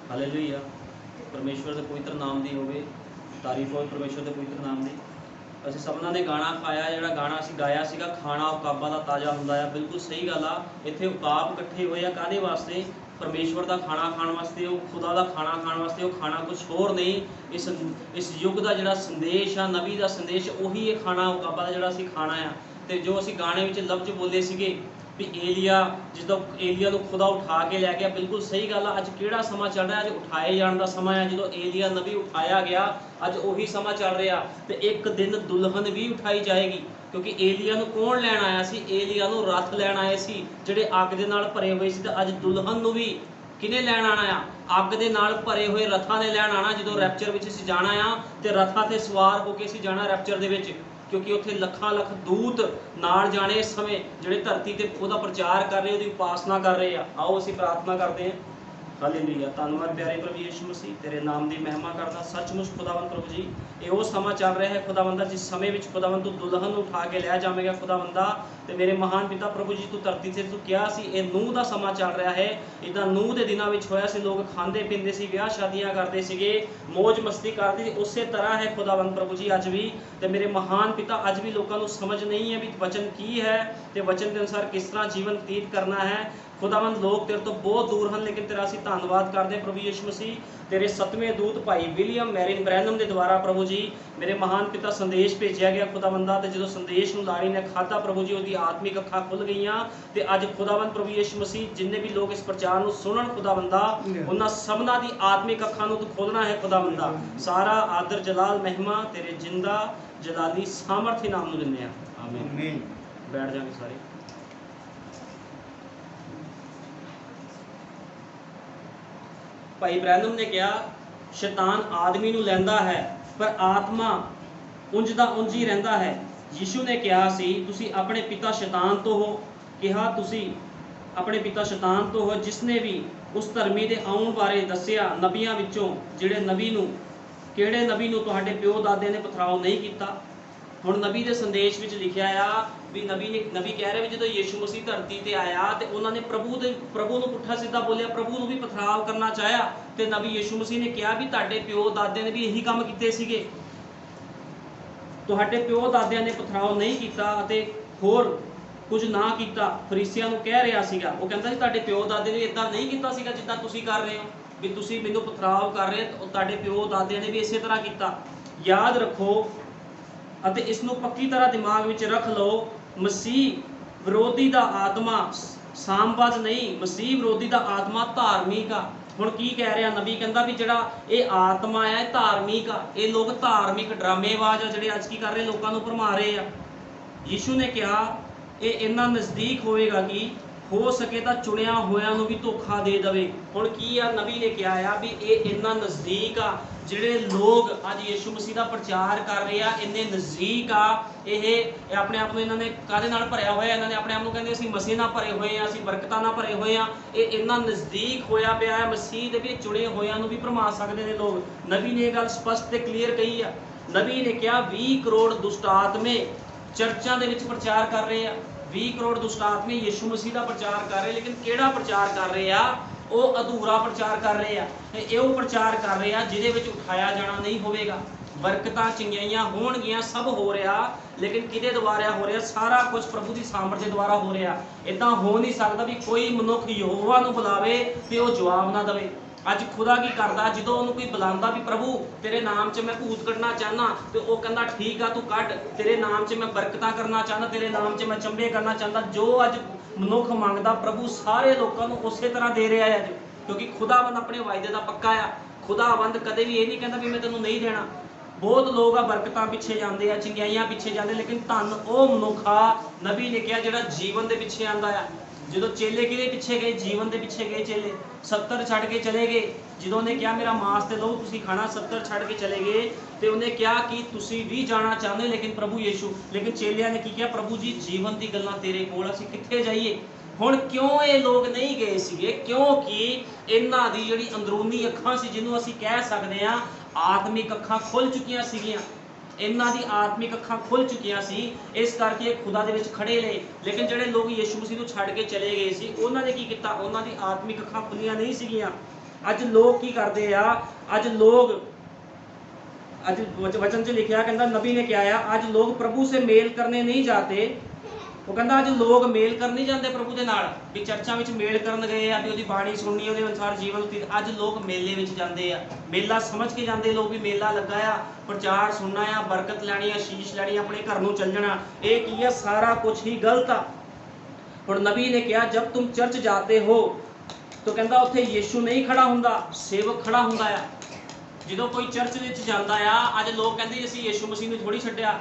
Hallelujah. परमेश्वर के पवित्र नाम की होवे तारीफ होवे, परमेश्वर के पवित्र नाम की। ਅਸੀਂ ਸਭਨਾਂ ਨੇ ਗਾਣਾ ਖਾਇਆ, ਜਿਹੜਾ ਗਾਣਾ ਅਸੀਂ ਗਾਇਆ ਸੀਗਾ ਖਾਣਾ ਉਕਾਬਾਂ ਦਾ ਤਾਜ਼ਾ ਹੁੰਦਾ ਆ। ਬਿਲਕੁਲ ਸਹੀ ਗੱਲ ਆ। ਇੱਥੇ ਉਕਾਬ ਇਕੱਠੇ ਹੋਏ ਆ ਕਾਹਦੇ ਵਾਸਤੇ? परमेश्वर का खाना खाने वास्ते, वो खुदा का खाना खाने वास्ते। वो खाना कुछ होर नहीं, इस युग का जोड़ा संदेश आ, नबी का संदेश, उही ये खाना उकाबा का जोड़ा असी खाना आ। तो जो असी गाने में लफ्ज बोले सीगे भी एलिया, जिसदा एलिया को खुदा उठा के लै गया, बिल्कुल सही गल आ। अज किहड़ा समा चल रहा है? अज उठाए जाने का समा है। जो एलिया नबी उठाया गया, अज उही समा चल रहा। तो एक दिन दुल्हन भी उठाई जाएगी, क्योंकि एलिया नूं कौन लैण आया सी? एलिया नूं रथ लैण आए सी जिहड़े अग दे नाल भरे हुए सी। ते अज दुल्हन नूं भी किने लैण आना आ? अग दे नाल भरे हुए रथां ने लैण आना। जो रैप्चर विच असीं जाना आ ते रथां ते सवार हो के असीं जाना रैप्चर दे विच, क्योंकि उत्थे लखां लख दूत नाल जाने इस समय जिहड़े धरती ते उहदा प्रचार कर रहे, उहदी उपासना कर रहे आ। आओ असीं प्रार्थना करते हैं। हालेलुया। धन्नवाद प्यारे प्रभु यीशु मसीह, तेरे नाम की महिमा करदा। सचमुच खुदावंद प्रभु जी, ये वो समा चल रहा है खुदावंदा, जिस समय विच खुदावंद तू दुल्हन उठा के लै जावेगा खुदावंदा। ते मेरे महान पिता प्रभु जी, तू धरती से तू क्या सी ये नूह का समा चल रहा है। इदा नूह के दिनों में होया सी, लोग खाते पींदे सी, ब्याह शादियां करते सीगे, मौज मस्ती करते सी। उस तरह है खुदावंद प्रभु जी अज भी। तो मेरे महान पिता, अज भी लोगों को समझ नहीं है भी वचन की है, तो वचन के अनुसार किस तरह जीवन व्यतीत करना है। खुदावंद लोग तेरे तो बहुत दूर हैं, लेकिन तेरा असीं धन्नवाद करते हैं प्रभु यीशु मसीह। तेरे 7वें दूत भाई विलियम मैरिन ब्रैनम के द्वारा प्रभु जी मेरे महान पिता संदेश भेजा गया खुदावंदा। तो जो संदेश नूं लाड़ी ने खाधा प्रभु जी, उसकी आत्मिक अखां खुल गईयां। तो अज खुदावंद प्रभु यीशु मसीह, जिन्ने भी लोग इस प्रचार नूं सुनन खुदावंदा, उन्हां सबना दी आत्मिक अखां नूं तू खोलना है खुदावंदा। सारा आदर जलाल महिमा तेरे जिंदा जलाली सामर्थ्य नाम नूं दिंदे आ। आमीन। बैठ जाएंगे सारे। भाई ब्रैनम ने कहा, शैतान आदमी नूं लैंदा है पर आत्मा उंज दा उंज ही रहिंदा है। यीशु ने कहा सी, तुसी अपने पिता शैतान तो हो। कहा तुसी अपने पिता शैतान तो हो, जिसने भी उस धर्मी दे आउण बारे दस्सिया नबियां विचों, जिहड़े नबी नूं, किहड़े नबी नूं तुहाडे प्यो दादे ने पथराव नहीं कीता। हुण नबी दे संदेश विच लिखिया आ भी नबी कह रहे भी जो यीशु मसीह धरती ते आया तो उन्होंने प्रभु नूं पुट्ठा सीधा बोलिया, प्रभु नूं भी पथराव करना चाहया। तो नबी यीशु मसीह ने कहा भी तुहाडे प्यो दादे ने भी यही काम कीते सीगे, तुहाडे प्यो दादियां ने पथराव नहीं कीता अते होर कुछ ना कीता। फरीसियां नूं कह रहा सीगा, वो कहंदा सी तुहाडे प्यो दादे ने इदां नहीं कीता सीगा जिद्दां तुसीं कर रहे हो, भी तुसीं मैनूं पथराव कर रहे हो, तुहाडे प्यो दादियां ने भी इसे तरह कीता। याद रखो अते इसनूं पक्की तरह दिमाग विच रख लो, मसीह विरोधी दा आत्मा सामबाज नहीं, मसीह विरोधी दा आत्मा धार्मिक आ। हुण की कह रहा नबी, कहंदा भी जिहड़ा ये आत्मा है धार्मिक आ, ये लोग धार्मिक ड्रामेबाज आ जिहड़े अज की कर रहे लोगों को भरमा रहे आ। यीशु ने कहा ये इन्ना नज़दीक होएगा कि हो सके तो चुनिया होया नूं भी धोखा दे देवे। हुण की आ नबी ने कहा आ भी ये इन्ना नज़दीक आ, जिहड़े लोग अज यीशु मसीह का प्रचार कर रहे हैं इन्ने नज़दीक आ। ये अपने आप को इन्होंने काहदे नाल भरिया होया, इन्होंने अपने आप को कहते असीं मसीह नाल भरे हुए हैं, असीं बरकतां नाल भरे हुए हैं। ये इन्ना नज़दीक होया पिया है, मसीह दे विच चुने होया नूं भी भरमा सकदे ने लोग। नबी ने यह गल स्पष्ट ते क्लीयर कही है। नबी ने कहा 20 करोड़ दुष्ट आत्मे चर्चां दे विच प्रचार कर रहे हैं, 20 करोड़ दुष्ट आत्मे यीशु मसीह का प्रचार कर रहे हैं, लेकिन किहड़ा प्रचार कर रहे हैं? वो अधूरा प्रचार कर रहे हैं। ये प्रचार कर रहे हैं जिहदे विच उठाया जाना नहीं होवेगा, बरकतां चंगियाइयां होणगियां, सब हो रहा, लेकिन किहदे द्वारा हो रहा? सारा कुछ प्रभु की सामर्थ्य द्वारा हो रहा। इदां हो नहीं सकता भी कोई मनुख यहोवा नूं बुलावे ते वो जवाब ना देवे। अज खुदा की करदा, जो उन्होंने कोई बुलांदा भी प्रभु तेरे नाम च मैं भूत कढ़ना चाहना, तो वह कहता ठीक आ तू कढ़, तेरे नाम च मैं बरकतां करना चाहना, तेरे नाम च मैं चंबे करना चाहता। जो अज मनुख मंगदा प्रभु सारे लोगों को उस तरह दे रहा है, क्योंकि खुदावंद अपने वायदे का पक्का आ। खुदावंद कदे भी ये नहीं कहता भी मैं तेनों नहीं देना। बहुत लोग आ बरकतां पिछे जाते हैं, चंगियाइयां पिछे जाते, लेकिन धन वो मनुख आ, नबी ने कहा जिहड़ा जीवन के पिछे आंदा आ। जो चेले कि पिछे गए, जीवन के पिछे गए चेले, 70 छड़ के चले गए। जो उन्हें कहा मेरा मांस ते लो तुसीं खाना, 70 छड़ के चले गए। तो उन्हें कहा कि तुसीं भी जाना चाहते लेकिन प्रभु यीशु, लेकिन चेलिया ने की कहा प्रभु जी जीवन की गल्लां तेरे कोल, असीं कित्थे जाइए। हुण क्यों ये लोग नहीं गए सीगे? क्योंकि इन्हां दी जिहड़ी अंदरूनी अखां सी, जिन्हों असीं कह सकदे आ आत्मिक अखां खुल चुकियां सीगियां, इन्हां दी आत्मिक अखां खुल चुकियां सी, इस करके खुदा दे विच खड़े रहे। लेकिन जिहड़े लोग यीशु मसीह नूं छड्ड के चले गए सी, उन्हां ने की कीता? उन्हां दी आत्मिक अखां खुलियां नहीं सीगियां। ਅੱਜ ਲੋਕ ਕੀ ਕਰਦੇ ਆ, ਅੱਜ लोग ਅੱਜ वचन च लिखिया कहता नबी ने क्या आ, ਅੱਜ लोग प्रभु से मेल करने नहीं जाते। ਉਹ ਕਹਿੰਦਾ ਅੱਜ ਲੋਕ ਮੇਲ ਕਰਨ ਨਹੀਂ ਜਾਂਦੇ ਪ੍ਰਭੂ ਦੇ ਨਾਲ, ਵੀ ਚਰਚਾਂ ਵਿੱਚ ਮੇਲ ਕਰਨ ਗਏ ਆ, ਵੀ ਉਹਦੀ ਬਾਣੀ ਸੁਣਨੀ, ਉਹਦੇ ਅਨੁਸਾਰ ਜੀਵਨ ਬਤੀਤ। ਅੱਜ ਲੋਕ ਮੇਲੇ ਵਿੱਚ ਜਾਂਦੇ ਆ, ਮੇਲਾ ਸਮਝ ਕੇ ਜਾਂਦੇ ਲੋਕ, ਵੀ ਮੇਲਾ ਲੱਗਾ ਆ, ਪ੍ਰਚਾਰ ਸੁਣਨਾ ਆ, ਬਰਕਤ ਲੈਣੀ, ਆਸ਼ੀਸ਼ ਲੈਣੀ, ਆਪਣੇ ਘਰ ਨੂੰ ਚੱਲ ਜਾਣਾ। ਇਹ ਕੀ ਆ, ਸਾਰਾ ਕੁਝ ਹੀ ਗਲਤ ਆ। ਹੁਣ ਨਬੀ ਨੇ ਕਿਹਾ ਜਬ ਤੁਮ ਚਰਚ ਜਾਤੇ ਹੋ, तो ਕਹਿੰਦਾ ਉੱਥੇ ਯੀਸ਼ੂ ਨਹੀਂ ਖੜਾ ਹੁੰਦਾ, ਸੇਵਕ ਖੜਾ ਹੁੰਦਾ ਆ। ਜਦੋਂ ਕੋਈ ਚਰਚ ਵਿੱਚ ਜਾਂਦਾ ਆ, ਅੱਜ ਲੋਕ ਕਹਿੰਦੇ ਅਸੀਂ ਯੀਸ਼ੂ ਮਸੀਹ ਨੂੰ ਥੋੜੀ ਛੱਡਿਆ,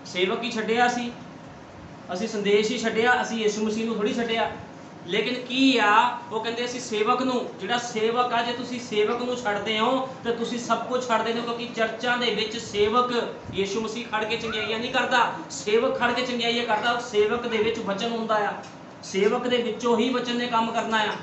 ਸੇਵਕ ਹੀ ਛੱਡਿਆ, ਅਸੀਂ ਸੰਦੇਸ਼ ਹੀ ਛੱਡਿਆ, ਅਸੀਂ ਯੀਸ਼ੂ ਮਸੀਹ ਨੂੰ ਥੋੜੀ ਛੱਡਿਆ। ਲੇਕਿਨ ਕੀ ਆ, ਉਹ ਕਹਿੰਦੇ ਅਸੀਂ ਸੇਵਕ ਨੂੰ, ਜਿਹੜਾ ਸੇਵਕ ਆ, ਜੇ ਤੁਸੀਂ ਸੇਵਕ ਨੂੰ ਛੱਡਦੇ ਹੋ ਤੇ ਤੁਸੀਂ ਸਭ ਕੁਝ ਛੱਡਦੇ ਹੋ। ਕਿਉਂਕਿ ਚਰਚਾਂ ਦੇ ਵਿੱਚ ਸੇਵਕ ਯੀਸ਼ੂ ਮਸੀਹ ਖੜ ਕੇ ਚੰਗਿਆਈਆਂ ਨਹੀਂ ਕਰਦਾ, ਸੇਵਕ ਖੜ ਕੇ ਚੰਗਿਆਈਆਂ ਕਰਦਾ। ਸੇਵਕ ਦੇ ਵਿੱਚ ਵਚਨ ਹੁੰਦਾ ਆ, ਸੇਵਕ ਦੇ ਵਿੱਚੋਂ ਹੀ ਵਚਨ ਨੇ ਕੰਮ ਕਰਨਾ ਆ।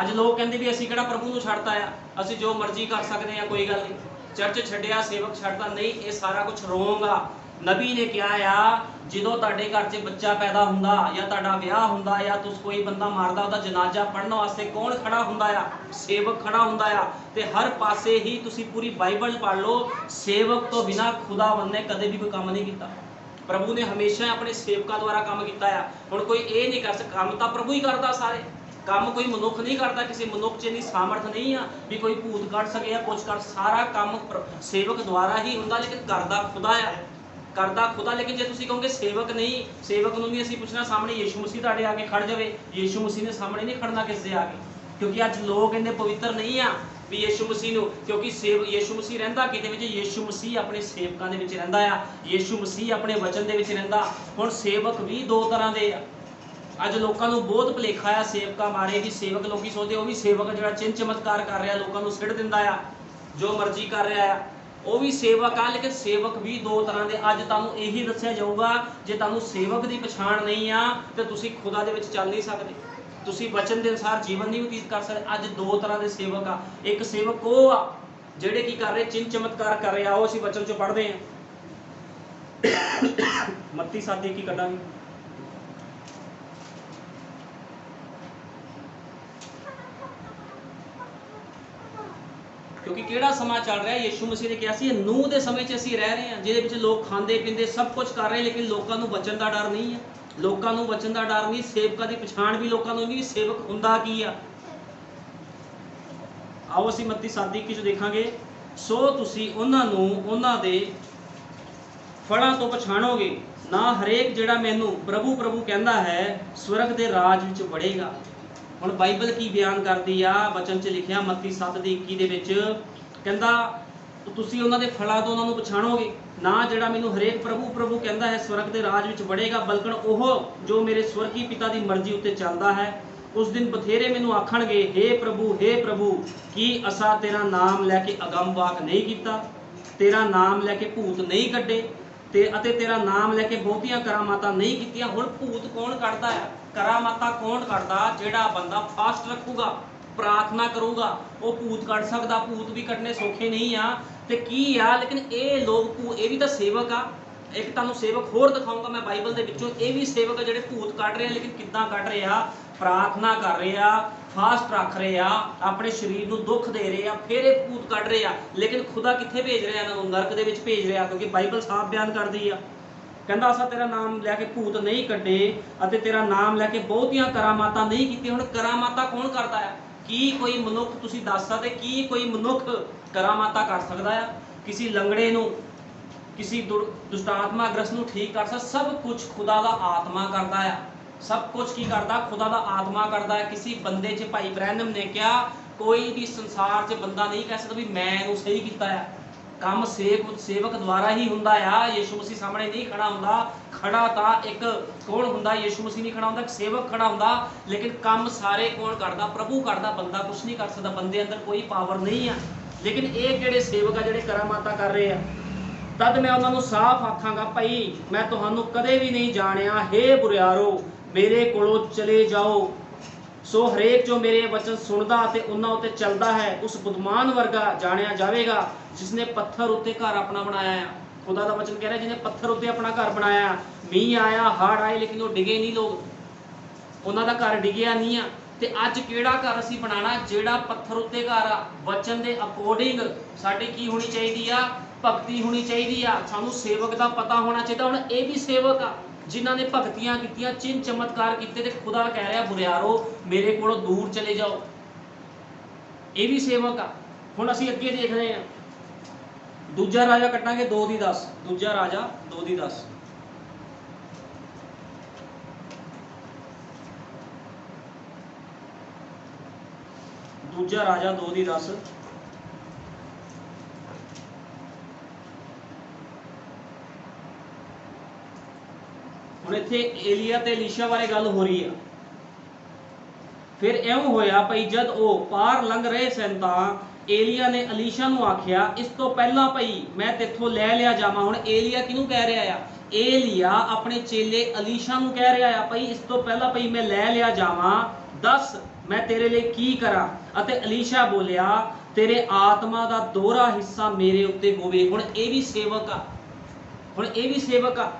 ਅੱਜ ਲੋਕ ਕਹਿੰਦੇ ਵੀ ਅਸੀਂ ਕਿਹੜਾ ਪ੍ਰਭੂ ਨੂੰ ਛੱਡਤਾ ਆ, ਅਸੀਂ ਜੋ ਮਰਜ਼ੀ ਕਰ ਸਕਦੇ ਆ, ਕੋਈ ਗੱਲ ਨਹੀਂ, ਚਰਚ ਛੱਡਿਆ, ਸੇਵਕ ਛੱਡਦਾ ਨਹੀਂ। ਇਹ ਸਾਰਾ ਕੁਝ ਰੋਂਗ ਆ। ਨਬੀ ਨੇ ਕਿਹਾ ਆ, ਜਦੋਂ ਤੁਹਾਡੇ ਘਰ 'ਚ ਬੱਚਾ ਪੈਦਾ ਹੁੰਦਾ ਜਾਂ ਤੁਹਾਡਾ ਵਿਆਹ ਹੁੰਦਾ ਜਾਂ ਤੁਸੀਂ ਕੋਈ ਬੰਦਾ ਮਾਰਦਾ, ਉਹਦਾ ਜਨਾਜ਼ਾ ਪੜ੍ਹਨ ਵਾਸਤੇ ਕੌਣ ਖੜਾ ਹੁੰਦਾ ਆ? ਸੇਵਕ ਖੜਾ ਹੁੰਦਾ ਆ। ਤੇ ਹਰ ਪਾਸੇ ਹੀ ਤੁਸੀਂ ਪੂਰੀ ਬਾਈਬਲ ਪੜ੍ਹ ਲਓ, ਸੇਵਕ ਤੋਂ ਬਿਨਾਂ ਖੁਦਾਵੰਦ ਨੇ ਕਦੇ ਵੀ ਕੋਈ ਕੰਮ ਨਹੀਂ ਕੀਤਾ। ਪ੍ਰਭੂ ਨੇ ਹਮੇਸ਼ਾ ਆਪਣੇ ਸੇਵਕਾਂ ਦੁਆਰਾ ਕੰਮ ਕੀਤਾ ਆ। ਹੁਣ ਕੋਈ ਇਹ ਨਹੀਂ ਕਰ ਸਕਦਾ, ਕੰਮ ਤਾਂ ਪ੍ਰਭੂ ਹੀ ਕਰਦਾ, ਸਾਰੇ ਕੰਮ ਕੋਈ ਮਨੁੱਖ ਨਹੀਂ ਕਰਦਾ। ਕਿਸੇ ਮਨੁੱਖ 'ਚ ਇੰਨੀ ਸਾਮਰਥ ਨਹੀਂ ਆ ਵੀ ਕੋਈ ਭੂਤ ਕੱਢ ਸਕੇ ਜਾਂ ਕੁਝ ਕਰ, ਸਾਰਾ ਕੰਮ ਸੇਵਕ ਦੁਆਰਾ ਹੀ ਹੁੰਦਾ। ਲੇਕਿਨ ਕਰਦਾ ਖੁਦਾ ਆ, ਕਰਦਾ ਖੁਦਾ। ਲੇਕਿਨ ਜੇ ਤੁਸੀਂ ਕਹੋਗੇ ਸੇਵਕ ਨਹੀਂ, ਸੇਵਕ ਨੂੰ ਵੀ ਅਸੀਂ ਪੁੱਛਣਾ ਸਾਹਮਣੇ ਯੀਸ਼ੂ ਮਸੀਹ ਤੁਹਾਡੇ ਆ ਕੇ ਖੜ ਜਾਵੇ, ਯੀਸ਼ੂ ਮਸੀਹ ਨੇ ਸਾਹਮਣੇ ਨਹੀਂ ਖੜਨਾ ਕਿਸੇ ਦੇ ਆ ਕੇ। ਕਿਉਂਕਿ ਅੱਜ ਲੋਕ ਇੰਨੇ ਪਵਿੱਤਰ ਨਹੀਂ ਆ ਵੀ ਯੀਸ਼ੂ ਮਸੀਹ ਨੂੰ, ਕਿਉਂਕਿ ਯੀਸ਼ੂ ਮਸੀਹ ਰਹਿੰਦਾ ਕਿਤੇ ਵਿੱਚ, ਯੀਸ਼ੂ ਮਸੀਹ ਆਪਣੇ ਸੇਵਕਾਂ ਦੇ ਵਿੱਚ ਰਹਿੰਦਾ ਆ, ਯੀਸ਼ੂ ਮਸੀਹ ਆਪਣੇ ਵਚਨ ਦੇ ਵਿੱਚ ਰਹਿੰਦਾ। ਹੁਣ ਸੇਵਕ ਵੀ ਦੋ ਤਰ੍ਹਾਂ ਦੇ ਆ। ਅੱਜ ਲੋਕਾਂ ਨੂੰ ਬਹੁਤ ਭੁਲੇਖਾ ਆ ਸੇਵਕਾਂ ਬਾਰੇ, ਵੀ ਸੇਵਕ ਲੋਕੀ ਸੋਚਦੇ ਉਹ ਵੀ ਸੇਵਕ ਜਿਹੜਾ ਚਿੰਨ ਚਮਤਕਾਰ ਕਰ ਰਿਹਾ, ਲੋਕਾਂ ਨੂੰ ਸਿੱਟ ਦਿੰਦਾ ਆ, ਜੋ ਮਰਜ਼ੀ ਕਰ ਰਿਹਾ ਆ, ਉਹ ਵੀ ਸੇਵਕ ਆ। ਲੇਕਿਨ ਸੇਵਕ ਵੀ ਦੋ ਤਰ੍ਹਾਂ ਦੇ। ਅੱਜ ਤੁਹਾਨੂੰ ਇਹੀ ਦੱਸਿਆ ਜਾਊਗਾ, ਜੇ ਤੁਹਾਨੂੰ ਸੇਵਕ ਦੀ ਪਛਾਣ ਨਹੀਂ ਆ ਤੇ ਤੁਸੀਂ ਖੁਦਾ ਦੇ ਵਿੱਚ ਚੱਲ ਨਹੀਂ ਸਕਦੇ, ਤੁਸੀਂ ਵਚਨ ਦੇ ਅਨੁਸਾਰ ਜੀਵਨ ਨਹੀਂ ਬਤੀਤ ਕਰ ਸਕਦੇ। ਅੱਜ ਦੋ ਤਰ੍ਹਾਂ ਦੇ ਸੇਵਕ ਆ। ਇੱਕ ਸੇਵਕ ਉਹ ਆ ਜਿਹੜੇ ਕੀ ਕਰ ਰਹੇ, ਚਿੰਨ ਚਮਤਕਾਰ ਕਰ ਰਹੇ ਆ, ਉਹ ਅਸੀਂ ਵਚਨ ਚੋਂ ਪੜ੍ਹਦੇ ਆ। ਮੱਤੀ 7:21 ਕੱਢਾਂਗੇ। ਕਿਉਂਕਿ ਕਿਹੜਾ ਸਮਾਂ ਚੱਲ ਰਿਹਾ, ਯੀਸ਼ੂ ਮਸੀਹ ਨੇ ਕਿਹਾ ਸੀ ਨੂਹ ਦੇ ਸਮੇਂ 'ਚ ਅਸੀਂ ਰਹਿ ਰਹੇ ਹਾਂ, ਜਿਹਦੇ ਵਿੱਚ ਲੋਕ ਖਾਂਦੇ ਪੀਂਦੇ ਸਭ ਕੁਝ ਕਰ ਰਹੇ, ਲੇਕਿਨ ਲੋਕਾਂ ਨੂੰ ਵਚਨ ਦਾ ਡਰ ਨਹੀਂ ਹੈ। ਲੋਕਾਂ ਨੂੰ ਵਚਨ ਦਾ ਡਰ ਨਹੀਂ, ਸੇਵਕਾਂ ਦੀ ਪਛਾਣ ਵੀ ਲੋਕਾਂ ਨੂੰ ਨਹੀਂ, ਸੇਵਕ ਹੁੰਦਾ ਕੀ ਆ। ਆਓ ਅਸੀਂ ਮੱਤੀ 7:21 'ਚ ਦੇਖਾਂਗੇ। ਸੋ ਤੁਸੀਂ ਉਹਨਾਂ ਨੂੰ ਉਹਨਾਂ ਦੇ ਫਲਾਂ ਤੋਂ ਪਛਾਣੋਗੇ, ਨਾ ਹਰੇਕ ਜਿਹੜਾ ਮੈਨੂੰ ਪ੍ਰਭੂ ਪ੍ਰਭੂ ਕਹਿੰਦਾ ਹੈ ਸਵਰਗ ਦੇ ਰਾਜ ਵਿੱਚ ਵੜੇਗਾ। ਹੁਣ ਬਾਈਬਲ ਕੀ ਬਿਆਨ ਕਰਦੀ ਆ, ਵਚਨ 'ਚ ਲਿਖਿਆ ਮੱਤੀ 7:21 ਦੇ ਵਿੱਚ, ਕਹਿੰਦਾ ਤੁਸੀਂ ਉਹਨਾਂ ਦੇ ਫਲਾਂ ਤੋਂ ਉਹਨਾਂ ਨੂੰ ਪਛਾਣੋਗੇ, ਨਾ ਜਿਹੜਾ ਮੈਨੂੰ ਹਰੇਕ ਪ੍ਰਭੂ ਪ੍ਰਭੂ ਕਹਿੰਦਾ ਹੈ ਸਵਰਗ ਦੇ ਰਾਜ ਵਿੱਚ ਵੜੇਗਾ, ਬਲਕਿ ਉਹ ਜੋ ਮੇਰੇ ਸਵਰਗੀ ਪਿਤਾ ਦੀ ਮਰਜ਼ੀ ਉੱਤੇ ਚੱਲਦਾ ਹੈ। ਉਸ ਦਿਨ ਬਥੇਰੇ ਮੈਨੂੰ ਆਖਣਗੇ, ਹੇ ਪ੍ਰਭੂ ਕੀ ਅਸਾਂ ਤੇਰਾ ਨਾਮ ਲੈ ਕੇ ਅਗੰਮ ਵਾਕ ਨਹੀਂ ਕੀਤਾ, ਤੇਰਾ ਨਾਮ ਲੈ ਕੇ ਭੂਤ ਨਹੀਂ ਕੱਢੇ ਅਤੇ ਤੇਰਾ ਨਾਮ ਲੈ ਕੇ ਬਹੁਤੀਆਂ ਕਰਾਮਾਤਾਂ ਨਹੀਂ ਕੀਤੀਆਂ। ਹੁਣ ਭੂਤ ਕੌਣ ਕੱਢਦਾ ਆ, ਕਰਾਮਾਤਾਂ ਕੌਣ ਕੱਢਦਾ? ਜਿਹੜਾ ਬੰਦਾ ਫਾਸਟ ਰੱਖੂਗਾ, ਪ੍ਰਾਰਥਨਾ ਕਰੂਗਾ, ਉਹ ਭੂਤ ਕੱਢ ਸਕਦਾ। ਭੂਤ ਵੀ ਕੱਢਣੇ ਸੌਖੇ ਨਹੀਂ ਆ। ਤੇ ਕੀ ਆ, ਲੇਕਿਨ ਇਹ ਲੋਕ ਇਹ ਵੀ ਤਾਂ ਸੇਵਕ ਆ। ਇੱਕ ਤੁਹਾਨੂੰ ਸੇਵਕ ਹੋਰ ਦਿਖਾਊਂਗਾ ਮੈਂ ਬਾਈਬਲ ਦੇ ਵਿੱਚੋਂ, ਇਹ ਵੀ ਸੇਵਕ ਆ ਜਿਹੜੇ ਭੂਤ ਕੱਢ ਰਹੇ ਆ। ਲੇਕਿਨ ਕਿੱਦਾਂ ਕੱਢ ਰਹੇ ਆ? ਪ੍ਰਾਰਥਨਾ ਕਰ ਰਹੇ ਆ, ਫਾਸਟ ਰੱਖ ਰਹੇ ਆ, ਆਪਣੇ ਸਰੀਰ ਨੂੰ ਦੁੱਖ ਦੇ ਰਹੇ ਆ, ਫਿਰ ਇਹ ਭੂਤ ਕੱਢ ਰਹੇ ਆ। ਲੇਕਿਨ ਖੁਦਾ ਕਿੱਥੇ ਭੇਜ ਰਿਹਾ ਇਹਨਾਂ ਨੂੰ? ਨਰਕ ਦੇ ਵਿੱਚ ਭੇਜ ਰਿਹਾ। ਕਿਉਂਕਿ ਬਾਈਬਲ ਸਾਫ਼ ਬਿਆਨ ਕਰਦੀ ਆ, ਕਹਿੰਦਾ ਅਸਾਂ ਤੇਰਾ ਨਾਮ ਲੈ ਕੇ ਭੂਤ ਨਹੀਂ ਕੱਢੇ ਅਤੇ ਤੇਰਾ ਨਾਮ ਲੈ ਕੇ ਬਹੁਤੀਆਂ ਕਰਾਮਾਤਾਂ ਨਹੀਂ ਕੀਤੀਆਂ। ਹੁਣ ਕਰਾਮਾਤਾਂ ਕੌਣ ਕਰਦਾ ਆ? ਕੀ ਕੋਈ ਮਨੁੱਖ, ਤੁਸੀਂ ਦੱਸ ਸਕਦੇ ਕੀ ਕੋਈ ਮਨੁੱਖ ਕਰਾਮਾਤਾਂ ਕਰ ਸਕਦਾ ਆ? ਕਿਸੇ ਲੰਗੜੇ ਨੂੰ, ਕਿਸੇ ਦੁਸ਼ਟਾਤਮਾ ਗ੍ਰਸਤ ਨੂੰ ਠੀਕ ਕਰ ਸਕਦਾ? ਸਭ ਕੁਝ ਖੁਦਾ ਦਾ ਆਤਮਾ ਕਰਦਾ ਆ। ਸਭ ਕੁਝ ਕੀ ਕਰਦਾ? ਖੁਦਾ ਦਾ ਆਤਮਾ ਕਰਦਾ ਹੈ। ਕਿਸੇ ਬੰਦੇ 'ਚ ਭਾਈ ਬ੍ਰੈਨਮ ਨੇ ਕਿਹਾ, ਕੋਈ ਵੀ ਸੰਸਾਰ 'ਚ ਬੰਦਾ ਨਹੀਂ ਕਹਿ ਸਕਦਾ ਵੀ ਮੈਂ ਇਹਨੂੰ ਸਹੀ ਕੀਤਾ ਆ। ਕੰਮ ਸੇਵਕ ਦੁਆਰਾ ਹੀ ਹੁੰਦਾ ਆ। ਯੀਸ਼ੂ ਮਸੀਹ ਸਾਹਮਣੇ ਨਹੀਂ ਖੜਾ ਹੁੰਦਾ। ਖੜਾ ਤਾਂ ਇੱਕ ਕੌਣ ਹੁੰਦਾ? ਯੀਸ਼ੂ ਮਸੀਹ ਨਹੀਂ ਖੜਾ ਹੁੰਦਾ, ਇੱਕ ਸੇਵਕ ਖੜਾ ਹੁੰਦਾ। ਲੇਕਿਨ ਕੰਮ ਸਾਰੇ ਕੌਣ ਕਰਦਾ? ਪ੍ਰਭੂ ਕਰਦਾ। ਬੰਦਾ ਕੁਛ ਨਹੀਂ ਕਰ ਸਕਦਾ, ਬੰਦੇ ਅੰਦਰ ਕੋਈ ਪਾਵਰ ਨਹੀਂ ਆ। ਲੇਕਿਨ ਇਹ ਕਿਹੜੇ ਸੇਵਕ ਆ ਜਿਹੜੇ ਕਰਾਮਾਤਾਂ ਕਰ ਰਹੇ ਆ? ਤਦ ਮੈਂ ਉਹਨਾਂ ਨੂੰ ਸਾਫ਼ ਆਖਾਂਗਾ, ਭਾਈ ਮੈਂ ਤੁਹਾਨੂੰ ਕਦੇ ਵੀ ਨਹੀਂ ਜਾਣਿਆ। ਹੇ ਬੁਰਿਆਰੋ, ਮੇਰੇ ਕੋਲੋਂ ਚਲੇ ਜਾਓ। ਸੋ ਹਰੇਕ ਜੋ ਮੇਰੇ ਵਚਨ ਸੁਣਦਾ ਅਤੇ ਉਹਨਾਂ ਉੱਤੇ ਚੱਲਦਾ ਹੈ, ਉਸ ਬੁੱਧਮਾਨ ਵਰਗਾ ਜਾਣਿਆ ਜਾਵੇਗਾ, ਜਿਸਨੇ ਪੱਥਰ ਉੱਤੇ ਘਰ ਆਪਣਾ ਬਣਾਇਆ। ਖੁਦਾ ਦਾ ਵਚਨ ਕਹਿ ਰਿਹਾ, ਜਿਹਨੇ ਪੱਥਰ ਉੱਤੇ ਆਪਣਾ ਘਰ ਬਣਾਇਆ। ਮੀਂਹ ਆਇਆ, ਹੜ੍ਹ ਆਏ, ਲੇਕਿਨ ਉਹ ਡਿਗੇ ਨਹੀਂ। ਲੋਕ, ਉਹਨਾਂ ਦਾ ਘਰ ਡਿੱਗਿਆ ਨਹੀਂ ਆ। ਤੇ ਅੱਜ ਕਿਹੜਾ ਘਰ ਅਸੀਂ ਬਣਾਣਾ ਜਿਹੜਾ ਪੱਥਰ ਉੱਤੇ ਘਰ ਆ। ਵਚਨ ਦੇ ਅਕੋਰਡਿੰਗ ਸਾਡੀ ਕੀ ਹੋਣੀ ਚਾਹੀਦੀ ਆ, ਭਗਤੀ ਹੋਣੀ ਚਾਹੀਦੀ ਆ। ਸਾਨੂੰ ਸੇਵਕ ਦਾ ਪਤਾ ਹੋਣਾ ਚਾਹੀਦਾ। ਹੁਣ ਇਹ ਵੀ ਸੇਵਕ ਆ ਜਿਨ੍ਹਾਂ ਨੇ ਭਗਤੀਆਂ ਕੀਤੀਆਂ, ਚਿੰਨ ਚਮਤਕਾਰ ਕੀਤੇ, ਤੇ ਖੁਦਾ ਕਹਿ ਰਿਹਾ ਬੁਰਿਆਰੋ ਮੇਰੇ ਕੋਲੋਂ ਦੂਰ ਚਲੇ ਜਾਓ। ਇਹ ਵੀ ਸੇਵਕ ਆ। ਹੁਣ ਅਸੀਂ ਅੱਗੇ ਦੇਖ ਰਹੇ ਹਾਂ, ਦੂਜਾ ਰਾਜਾ ਕੱਟਾਂਗੇ 2:10। ਦੂਜਾ ਰਾਜਾ 2:10। ਦੂਜਾ ਰਾਜਾ 2:10। ਹੁਣ ਇੱਥੇ ਏਲੀਆ ਤੇ ਈਲੀਸ਼ਾ ਬਾਰੇ ਗੱਲ ਹੋ ਰਹੀ ਆ। ਫਿਰ ਇਉਂ ਹੋਇਆ ਭਈ ਜਦ ਉਹ ਪਾਰ ਲੰਘ ਰਹੇ ਸਨ ਤਾਂ ਏਲੀਆ ਨੇ ਈਲੀਸ਼ਾ ਨੂੰ ਆਖਿਆ ਇਸ ਤੋਂ ਪਹਿਲਾਂ ਭਈ ਮੈਂ ਤੇਥੋਂ ਲੈ ਲਿਆ ਜਾਵਾਂ। ਹੁਣ ਏਲੀਆ ਕਿਹਨੂੰ ਕਹਿ ਰਿਹਾ ਆ? ਏਲੀਆ ਆਪਣੇ ਚੇਲੇ ਈਲੀਸ਼ਾ ਨੂੰ ਕਹਿ ਰਿਹਾ ਆ ਭਈ ਇਸ ਤੋਂ ਪਹਿਲਾਂ ਭਈ ਮੈਂ ਲੈ ਲਿਆ ਜਾਵਾਂ, ਦੱਸ ਮੈਂ ਤੇਰੇ ਲਈ ਕੀ ਕਰਾਂ। ਅਤੇ ਈਲੀਸ਼ਾ ਬੋਲਿਆ ਤੇਰੇ ਆਤਮਾ ਦਾ ਦੋਹਰਾ ਹਿੱਸਾ ਮੇਰੇ ਉੱਤੇ ਹੋਵੇ। ਹੁਣ ਇਹ ਵੀ ਸੇਵਕ ਆ। ਹੁਣ ਇਹ ਵੀ ਸੇਵਕ ਆ।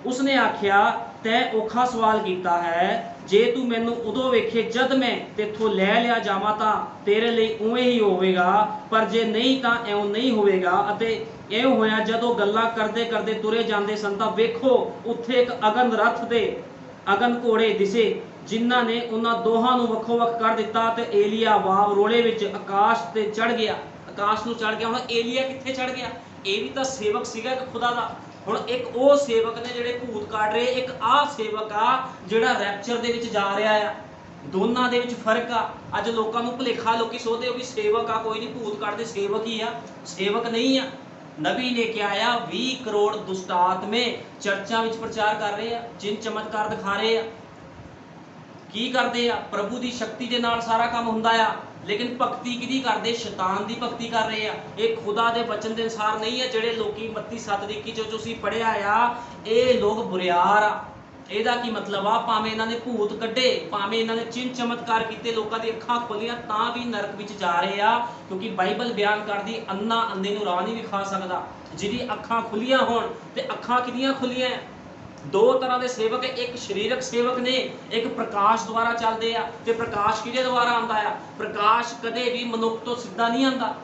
ਉਸਨੇ ਆਖਿਆ ਤੈਂ ਔਖਾ ਸਵਾਲ ਕੀਤਾ ਹੈ। ਜੇ ਤੂੰ ਮੈਨੂੰ ਉਦੋਂ ਵੇਖੇ ਜਦ ਮੈਂ ਤੇਥੋਂ ਲੈ ਲਿਆ ਜਾਵਾਂ ਤਾਂ ਤੇਰੇ ਲਈ ਉਵੇਂ ਹੀ ਹੋਵੇਗਾ, ਪਰ ਜੇ ਨਹੀਂ ਤਾਂ ਇਉਂ ਨਹੀਂ ਹੋਵੇਗਾ। ਅਤੇ ਇਉਂ ਹੋਇਆ ਜਦੋਂ ਗੱਲਾਂ ਕਰਦੇ ਕਰਦੇ ਤੁਰੇ ਜਾਂਦੇ ਸਨ ਤਾਂ ਵੇਖੋ ਉੱਥੇ ਇੱਕ ਅਗਨ ਰੱਥ ਦੇ ਅਗਨ ਘੋੜੇ ਦਿਸੇ ਜਿਨ੍ਹਾਂ ਨੇ ਉਹਨਾਂ ਦੋਹਾਂ ਨੂੰ ਵੱਖੋ ਵੱਖ ਕਰ ਦਿੱਤਾ। ਤੇ ਏਲੀਆ ਵਾਵ ਰੋਲੇ ਵਿੱਚ ਆਕਾਸ਼ ਤੇ ਚੜ ਗਿਆ, ਆਕਾਸ਼ ਨੂੰ ਚੜ ਗਿਆ। ਹੁਣ ਏਲੀਆ ਕਿੱਥੇ ਚੜ ਗਿਆ? ਇਹ ਵੀ ਤਾਂ ਸੇਵਕ ਸੀਗਾ ਇੱਕ ਖੁਦਾ ਦਾ। ਹੁਣ ਇੱਕ ਉਹ ਸੇਵਕ ਨੇ ਜਿਹੜੇ ਭੂਤ ਕੱਢ ਰਹੇ, ਇੱਕ ਆਹ ਸੇਵਕ ਆ ਜਿਹੜਾ ਰੈਪਚਰ ਦੇ ਵਿੱਚ ਜਾ ਰਿਹਾ ਆ। ਦੋਨਾਂ ਦੇ ਵਿੱਚ ਫਰਕ ਆ। ਅੱਜ ਲੋਕਾਂ ਨੂੰ ਭੁਲੇਖਾ, ਲੋਕੀ ਸੋਚਦੇ ਹੋ ਵੀ ਸੇਵਕ ਆ, ਕੋਈ ਨਹੀਂ ਭੂਤ ਕੱਢਦੇ ਸੇਵਕ ਹੀ ਆ। ਸੇਵਕ ਨਹੀਂ ਆ। ਨਬੀ ਨੇ ਕਿਹਾ ਆ 20 ਕਰੋੜ ਦੁਸ਼ਟ ਆਤਮੇ ਚਰਚਾਂ ਵਿੱਚ ਪ੍ਰਚਾਰ ਕਰ ਰਹੇ ਆ, ਚਿੰਨ ਚਮਤਕਾਰ ਦਿਖਾ ਰਹੇ ਆ। ਕੀ ਕਰਦੇ ਆ? ਪ੍ਰਭੂ ਦੀ ਸ਼ਕਤੀ ਦੇ ਨਾਲ ਸਾਰਾ ਕੰਮ ਹੁੰਦਾ ਆ। ਲੇਕਿਨ ਭਗਤੀ ਕਿਹਦੀ ਕਰਦੇ? ਸ਼ੈਤਾਨ ਦੀ ਭਗਤੀ ਕਰ ਰਹੇ ਆ। ਇਹ ਖੁਦਾ ਦੇ ਬਚਨ ਦੇ ਅਨੁਸਾਰ ਨਹੀਂ ਆ। ਜਿਹੜੇ ਲੋਕੀ ਮੱਤੀ 7:21 ਚ ਤੁਸੀਂ ਪੜਿਆ ਆ, ਇਹ ਲੋਕ ਬੁਰਿਆਰ ਆ। ਇਹਦਾ ਕੀ ਮਤਲਬ ਆ? ਭਾਵੇਂ ਇਹਨਾਂ ਨੇ ਭੂਤ ਕੱਢੇ, ਭਾਵੇਂ ਇਹਨਾਂ ਨੇ ਚਿੰਨ ਚਮਤਕਾਰ ਕੀਤੇ, ਲੋਕਾਂ ਦੀ ਅੱਖਾਂ ਖੋਲੀਆਂ, ਤਾਂ ਵੀ ਨਰਕ ਵਿੱਚ ਜਾ ਰਹੇ ਆ। ਕਿਉਂਕਿ ਬਾਈਬਲ ਬਿਆਨ ਕਰਦੀ ਅੰਨਾ ਅੰਨੇ ਨੂੰ ਰਾਹ ਨਹੀਂ ਵਿਖਾ ਸਕਦਾ। ਜਿਹਦੀ ਅੱਖਾਂ ਖੁੱਲੀਆਂ ਹੋਣ, ਤੇ ਅੱਖਾਂ ਕਿਹਦੀਆਂ ਖੁੱਲੀਆਂ? ਦੋ ਤਰ੍ਹਾਂ ਦੇ ਸੇਵਕ, ਇੱਕ ਸਰੀਰਕ ਸੇਵਕ ਨੇ, ਇੱਕ ਪ੍ਰਕਾਸ਼ ਦੁਆਰਾ ਚੱਲਦੇ ਆ। ਤੇ ਪ੍ਰਕਾਸ਼ ਕਿਹਦੇ ਦੁਆਰਾ ਆਉਂਦਾ ਆ? ਪ੍ਰਕਾਸ਼ ਕਦੇ ਵੀ ਮਨੁੱਖ ਤੋਂ ਸਿੱਧਾ ਨਹੀਂ ਆਉਂਦਾ।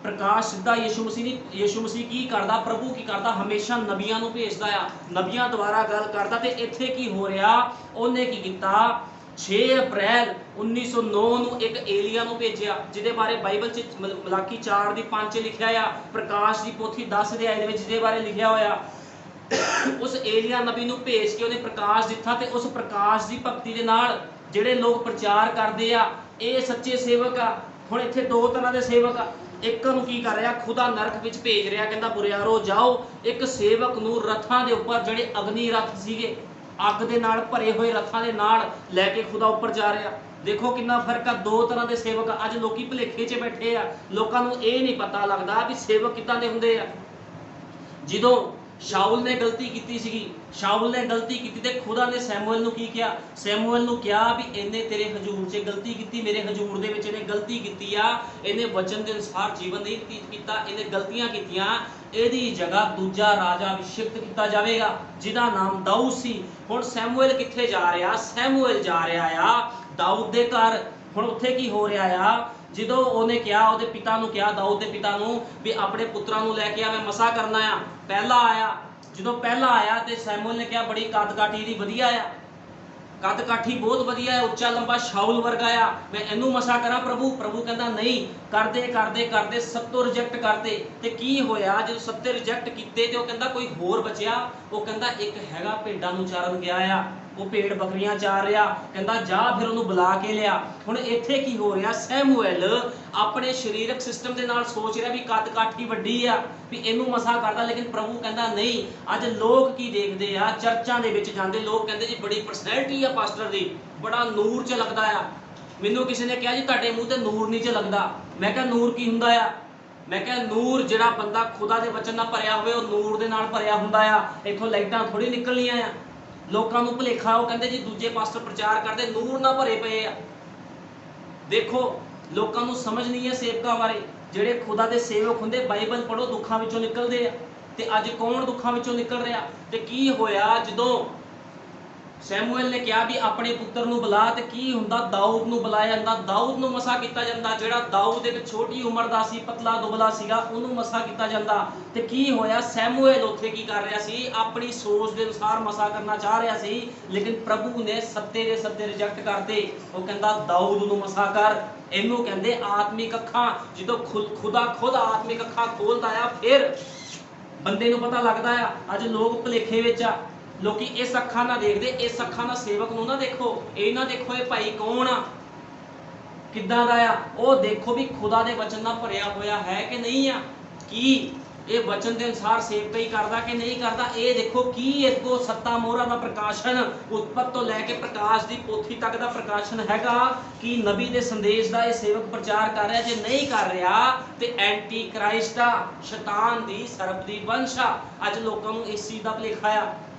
ਪ੍ਰਕਾਸ਼ ਸਿੱਧਾ ਯਿਸੂ ਮਸੀਹ ਨਹੀਂ। ਯਿਸੂ ਮਸੀਹ ਕੀ ਕਰਦਾ? ਪ੍ਰਭੂ ਕੀ ਕਰਦਾ? ਹਮੇਸ਼ਾ ਨਬੀਆਂ ਨੂੰ ਭੇਜਦਾ ਆ, ਨਬੀਆਂ ਦੁਆਰਾ ਗੱਲ ਕਰਦਾ। ਤੇ ਇੱਥੇ ਕੀ ਹੋ ਰਿਹਾ? ਉਹਨੇ ਕੀ ਕੀਤਾ? 6 ਅਪ੍ਰੈਲ 1909 ਨੂੰ ਇੱਕ ਏਲੀਆ ਨੂੰ ਭੇਜਿਆ, ਜਿਹਦੇ ਬਾਰੇ ਬਾਈਬਲ 'ਚ ਮਲਾਕੀ 4:5 ਲਿਖਿਆ ਆ। ਪ੍ਰਕਾਸ਼ ਦੀ ਪੋਥੀ 10 ਅਧਿਆਇ ਦੇ ਵਿੱਚ ਜਿਹਦੇ ਬਾਰੇ ਲਿਖਿਆ ਹੋਇਆ। ਉਸ ਏਲੀਆ ਨਬੀ ਨੂੰ ਭੇਜ ਕੇ ਉਹਨੇ ਪ੍ਰਕਾਸ਼ ਦਿੱਤਾ। ਤੇ ਉਸ ਪ੍ਰਕਾਸ਼ ਦੀ ਭਗਤੀ ਦੇ ਨਾਲ ਜਿਹੜੇ ਲੋਕ ਪ੍ਰਚਾਰ ਕਰਦੇ ਆ, ਇਹ ਸੱਚੇ ਸੇਵਕ ਆ। ਹੁਣ ਇੱਥੇ ਦੋ ਤਰ੍ਹਾਂ ਦੇ ਸੇਵਕ ਆ। ਇੱਕ ਨੂੰ ਕੀ ਕਰ ਰਿਹਾ? ਖੁਦਾ ਨਰਕ ਵਿੱਚ ਭੇਜ ਰਿਹਾ, ਕਹਿੰਦਾ ਬੁਰਿਆਰੋ ਜਾਓ। ਇੱਕ ਸੇਵਕ ਨੂੰ ਰਥਾਂ ਦੇ ਉੱਪਰ, ਜਿਹੜੇ ਅਗਨੀ ਰਥ ਸੀਗੇ, ਅੱਗ ਦੇ ਨਾਲ ਭਰੇ ਹੋਏ ਰਥਾਂ ਦੇ ਨਾਲ ਲੈ ਕੇ ਖੁਦਾ ਉੱਪਰ ਜਾ ਰਿਹਾ। ਦੇਖੋ ਕਿੰਨਾ ਫਰਕ ਆ। ਦੋ ਤਰ੍ਹਾਂ ਦੇ ਸੇਵਕ ਆ। ਅੱਜ ਲੋਕੀ ਭੁਲੇਖੇ 'ਚ ਬੈਠੇ ਆ। ਲੋਕਾਂ ਨੂੰ ਇਹ ਨਹੀਂ ਪਤਾ ਲੱਗਦਾ ਵੀ ਸੇਵਕ ਕਿੱਦਾਂ ਦੇ ਹੁੰਦੇ ਆ। ਜਦੋਂ ਸ਼ਾਉਲ ਨੇ ਗਲਤੀ ਕੀਤੀ ਸੀਗੀ, ਸ਼ਾਉਲ ਨੇ ਗਲਤੀ ਕੀਤੀ ਤੇ ਖੁਦਾ ਨੇ ਸੈਮੂਅਲ ਨੂੰ ਕੀ ਕਿਹਾ? ਸੈਮੂਅਲ ਨੂੰ ਕਿਹਾ ਵੀ ਇਹਨੇ ਤੇਰੇ ਹਜ਼ੂਰ 'ਚ ਗਲਤੀ ਕੀਤੀ, ਮੇਰੇ ਹਜ਼ੂਰ ਦੇ ਵਿੱਚ ਇਹਨੇ ਗਲਤੀ ਕੀਤੀ ਆ। ਇਹਨੇ ਵਚਨ ਦੇ ਅਨੁਸਾਰ ਜੀਵਨ ਨਹੀਂ ਬਤੀਤ ਕੀਤਾ, ਇਹਨੇ ਗਲਤੀਆਂ ਕੀਤੀਆਂ। ਇਹਦੀ ਜਗ੍ਹਾ ਦੂਜਾ ਰਾਜਾ ਅਭਿਸ਼ੇਕਤ ਕੀਤਾ ਜਾਵੇਗਾ ਜਿਹਦਾ ਨਾਮ ਦਾਊਦ ਸੀ। ਹੁਣ ਸੈਮੂਅਲ ਕਿੱਥੇ ਜਾ ਰਿਹਾ? ਸੈਮੂਅਲ ਜਾ ਰਿਹਾ ਆ ਦਾਊਦ ਦੇ ਘਰ। ਹੁਣ ਉੱਥੇ ਕੀ ਹੋ ਰਿਹਾ ਆ? ਜਦੋਂ ਉਹਨੇ ਕਿਹਾ, ਉਹਦੇ ਪਿਤਾ ਨੂੰ ਕਿਹਾ, ਦਾਊਦ ਦੇ ਪਿਤਾ ਨੂੰ, ਵੀ ਆਪਣੇ ਪੁੱਤਰਾਂ ਨੂੰ ਲੈ ਕੇ ਆ, ਮੈਂ ਮਸਾ ਕਰਨਾ ਆ। ਪਹਿਲਾ ਆਇਆ। ਜਦੋਂ ਪਹਿਲਾ ਆਇਆ ਤੇ ਸੈਮੂਅਲ ਨੇ ਕਿਹਾ ਬੜੀ ਕੱਦ ਕਾਠੀ ਦੀ ਵਧੀਆ ਆ, ਕੱਦ ਕਾਠੀ ਬਹੁਤ ਵਧੀਆ ਹੈ, ਉੱਚਾ ਲੰਬਾ ਸ਼ਾਉਲ ਵਰਗਾ ਆ, ਮੈਂ ਇਹਨੂੰ ਮਸਾ ਕਰਾਂ ਪ੍ਰਭੂ। ਪ੍ਰਭੂ ਕਹਿੰਦਾ ਨਹੀਂ। ਕਰਦੇ ਕਰਦੇ ਕਰਦੇ 70 ਰਿਜੈਕਟ ਕਰਤੇ। ਤੇ ਕੀ ਹੋਇਆ? ਜਦੋਂ 70 ਰਿਜੈਕਟ ਕੀਤੇ ਤੇ ਉਹ ਕਹਿੰਦਾ ਕੋਈ ਹੋਰ ਬਚਿਆ? ਉਹ ਕਹਿੰਦਾ ਇੱਕ ਹੈਗਾ ਭੇਡਾਂ ਨੂੰ ਚਾਰਨ ਗਿਆ ਆ, ਉਹ ਭੇਡ ਬੱਕਰੀਆਂ ਚਾਰ ਰਿਹਾ। ਕਹਿੰਦਾ ਜਾ ਫਿਰ ਉਹਨੂੰ ਬੁਲਾ ਕੇ ਲਿਆ। ਹੁਣ ਇੱਥੇ ਕੀ ਹੋ ਰਿਹਾ? ਸੈਮੂਅਲ ਆਪਣੇ ਸਰੀਰਕ ਸਿਸਟਮ ਦੇ ਨਾਲ ਸੋਚ ਰਿਹਾ ਵੀ ਕੱਦ ਕਾਠੀ ਵੱਡੀ ਆ, ਵੀ ਇਹਨੂੰ ਮਸਾ ਕਰਦਾ। ਲੇਕਿਨ ਪ੍ਰਭੂ ਕਹਿੰਦਾ ਨਹੀਂ। ਅੱਜ ਲੋਕ ਕੀ ਦੇਖਦੇ ਆ? ਚਰਚਾਂ ਦੇ ਵਿੱਚ ਜਾਂਦੇ ਲੋਕ ਕਹਿੰਦੇ ਜੀ ਬੜੀ ਪਰਸਨੈਲਿਟੀ ਆ ਪਾਸਟਰ ਦੀ, ਬੜਾ ਨੂਰ 'ਚ ਲੱਗਦਾ ਆ। ਮੈਨੂੰ ਕਿਸੇ ਨੇ ਕਿਹਾ ਜੀ ਤੁਹਾਡੇ ਮੂੰਹ ਤੇ ਨੂਰ ਨਹੀਂ 'ਚ ਲੱਗਦਾ। ਮੈਂ ਕਿਹਾ ਨੂਰ ਕੀ ਹੁੰਦਾ ਆ? ਮੈਂ ਕਿਹਾ ਨੂਰ ਜਿਹੜਾ ਬੰਦਾ ਖੁਦਾ ਦੇ ਵਚਨ ਨਾਲ ਭਰਿਆ ਹੋਵੇ, ਉਹ ਨੂਰ ਦੇ ਨਾਲ ਭਰਿਆ ਹੁੰਦਾ ਆ। ਇੱਥੋਂ ਲਾਈਟਾਂ ਥੋੜੀ ਨਿਕਲਣੀਆਂ ਆ। ਲੋਕਾਂ ਨੂੰ ਭੁਲੇਖਾ, ਉਹ ਕਹਿੰਦੇ ਜੀ ਦੂਜੇ ਪਾਸਟਰ ਪ੍ਰਚਾਰ ਕਰਦੇ ਨੂਰ ਨਾਲ ਭਰੇ ਪਏ ਆ। ਦੇਖੋ ਲੋਕਾਂ ਨੂੰ ਸਮਝ ਨਹੀਂ ਹੈ ਸੇਵਕਾਂ ਬਾਰੇ। ਜਿਹੜੇ ਖੁਦਾ ਦੇ ਸੇਵਕ ਹੁੰਦੇ, ਬਾਈਬਲ ਪੜ੍ਹੋ, ਦੁੱਖਾਂ ਵਿੱਚੋਂ ਨਿਕਲਦੇ ਆ। ਤੇ ਅੱਜ ਕੌਣ ਦੁੱਖਾਂ ਵਿੱਚੋਂ ਨਿਕਲ ਰਿਹਾ? ਤੇ ਕੀ ਹੋਇਆ? ਜਦੋਂ ਸੈਮੂਅਲ ਨੇ ਕਿਹਾ ਵੀ ਆਪਣੇ ਪੁੱਤਰ ਨੂੰ ਬੁਲਾ, ਤੇ ਕੀ ਹੁੰਦਾ, ਦਾਊਦ ਨੂੰ ਬੁਲਾਇਆ ਜਾਂਦਾ। ਦਾਊਦ ਨੂੰ ਮਸਾ ਕੀਤਾ ਜਾਂਦਾ, ਜਿਹੜਾ ਦਾਊਦ ਇੱਕ ਛੋਟੀ ਉਮਰ ਦਾ ਸੀ, ਪਤਲਾ ਦੁਬਲਾ ਸੀਗਾ, ਉਹਨੂੰ ਮਸਾ ਕੀਤਾ ਜਾਂਦਾ। ਤੇ ਕੀ ਹੋਇਆ, ਸੈਮੂਅਲ ਉੱਥੇ ਕੀ ਕਰ ਰਿਹਾ ਸੀ, ਆਪਣੀ ਸੋਚ ਦੇ ਅਨੁਸਾਰ ਮਸਾ ਕਰਨਾ ਚਾਹ ਰਿਹਾ ਸੀ, ਲੇਕਿਨ ਪ੍ਰਭੂ ਨੇ ਸੱਤੇ ਦੇ ਸੱਤੇ ਰਿਜੈਕਟ ਕਰਤੇ। ਉਹ ਕਹਿੰਦਾ ਦਾਊਦ ਨੂੰ ਮਸਾ ਕਰ। ਇਹਨੂੰ ਕਹਿੰਦੇ ਆਤਮਿਕ ਅੱਖਾਂ। ਜਦੋਂ ਖੁਦਾ ਖੁਦ ਆਤਮਿਕ ਅੱਖਾਂ ਖੋਲਦਾ ਆ, ਫਿਰ ਬੰਦੇ ਨੂੰ ਪਤਾ ਲੱਗਦਾ ਆ। ਅੱਜ ਲੋਕ ਭੁਲੇਖੇ ਵਿੱਚ ਆ, ਲੋਕੀ ਇਸ ਅੱਖਾਂ ਨਾਲ ਦੇਖਦੇ, ਇਸ ਅੱਖਾਂ ਨਾਲ ਸੇਵਕ ਨੂੰ ਨਾ ਦੇਖੋ। ਇਹ ਨਾ ਦੇਖੋ ਇਹ ਭਾਈ ਕੌਣ ਆ, ਕਿੱਦਾਂ ਦਾ ਆ, ਉਹ ਦੇਖੋ ਵੀ ਖੁਦਾ ਦੇ ਵਚਨ ਨਾਲ ਭਰਿਆ ਹੋਇਆ ਹੈ ਕਿ ਨਹੀਂ ਆ, ਕੀ ਇਹ ਵਚਨ ਦੇ ਅਨੁਸਾਰ ਸੇਵਕ ਹੀ ਕਰਦਾ ਕਿ ਨਹੀਂ ਕਰਦਾ। ਇਹ ਦੇਖੋ ਕੀ ਇਸਕੋ ਸੱਤਾ ਮੋਹਰਾਂ ਦਾ ਪ੍ਰਕਾਸ਼ਨ, ਉਤਪਤ ਤੋਂ ਲੈ ਕੇ ਪ੍ਰਕਾਸ਼ ਦੀ ਪੋਥੀ ਤੱਕ ਦਾ ਪ੍ਰਕਾਸ਼ਨ ਹੈਗਾ ਕਿ ਨਬੀ ਦੇ ਸੰਦੇਸ਼ ਦਾ ਇਹ ਸੇਵਕ ਪ੍ਰਚਾਰ ਕਰ ਰਿਹਾ। ਜੇ ਨਹੀਂ ਕਰ ਰਿਹਾ ਤੇ ਐਂਟੀ ਕ੍ਰਾਈਸਟ ਆ, ਸ਼ੈਤਾਨ ਦੀ ਸਰਪ ਦੀ ਵੰਸ਼ ਆ। ਅੱਜ ਲੋਕਾਂ ਨੂੰ ਇਸ ਚੀਜ਼ ਦਾ ਭੁਲੇਖਾ ਆ।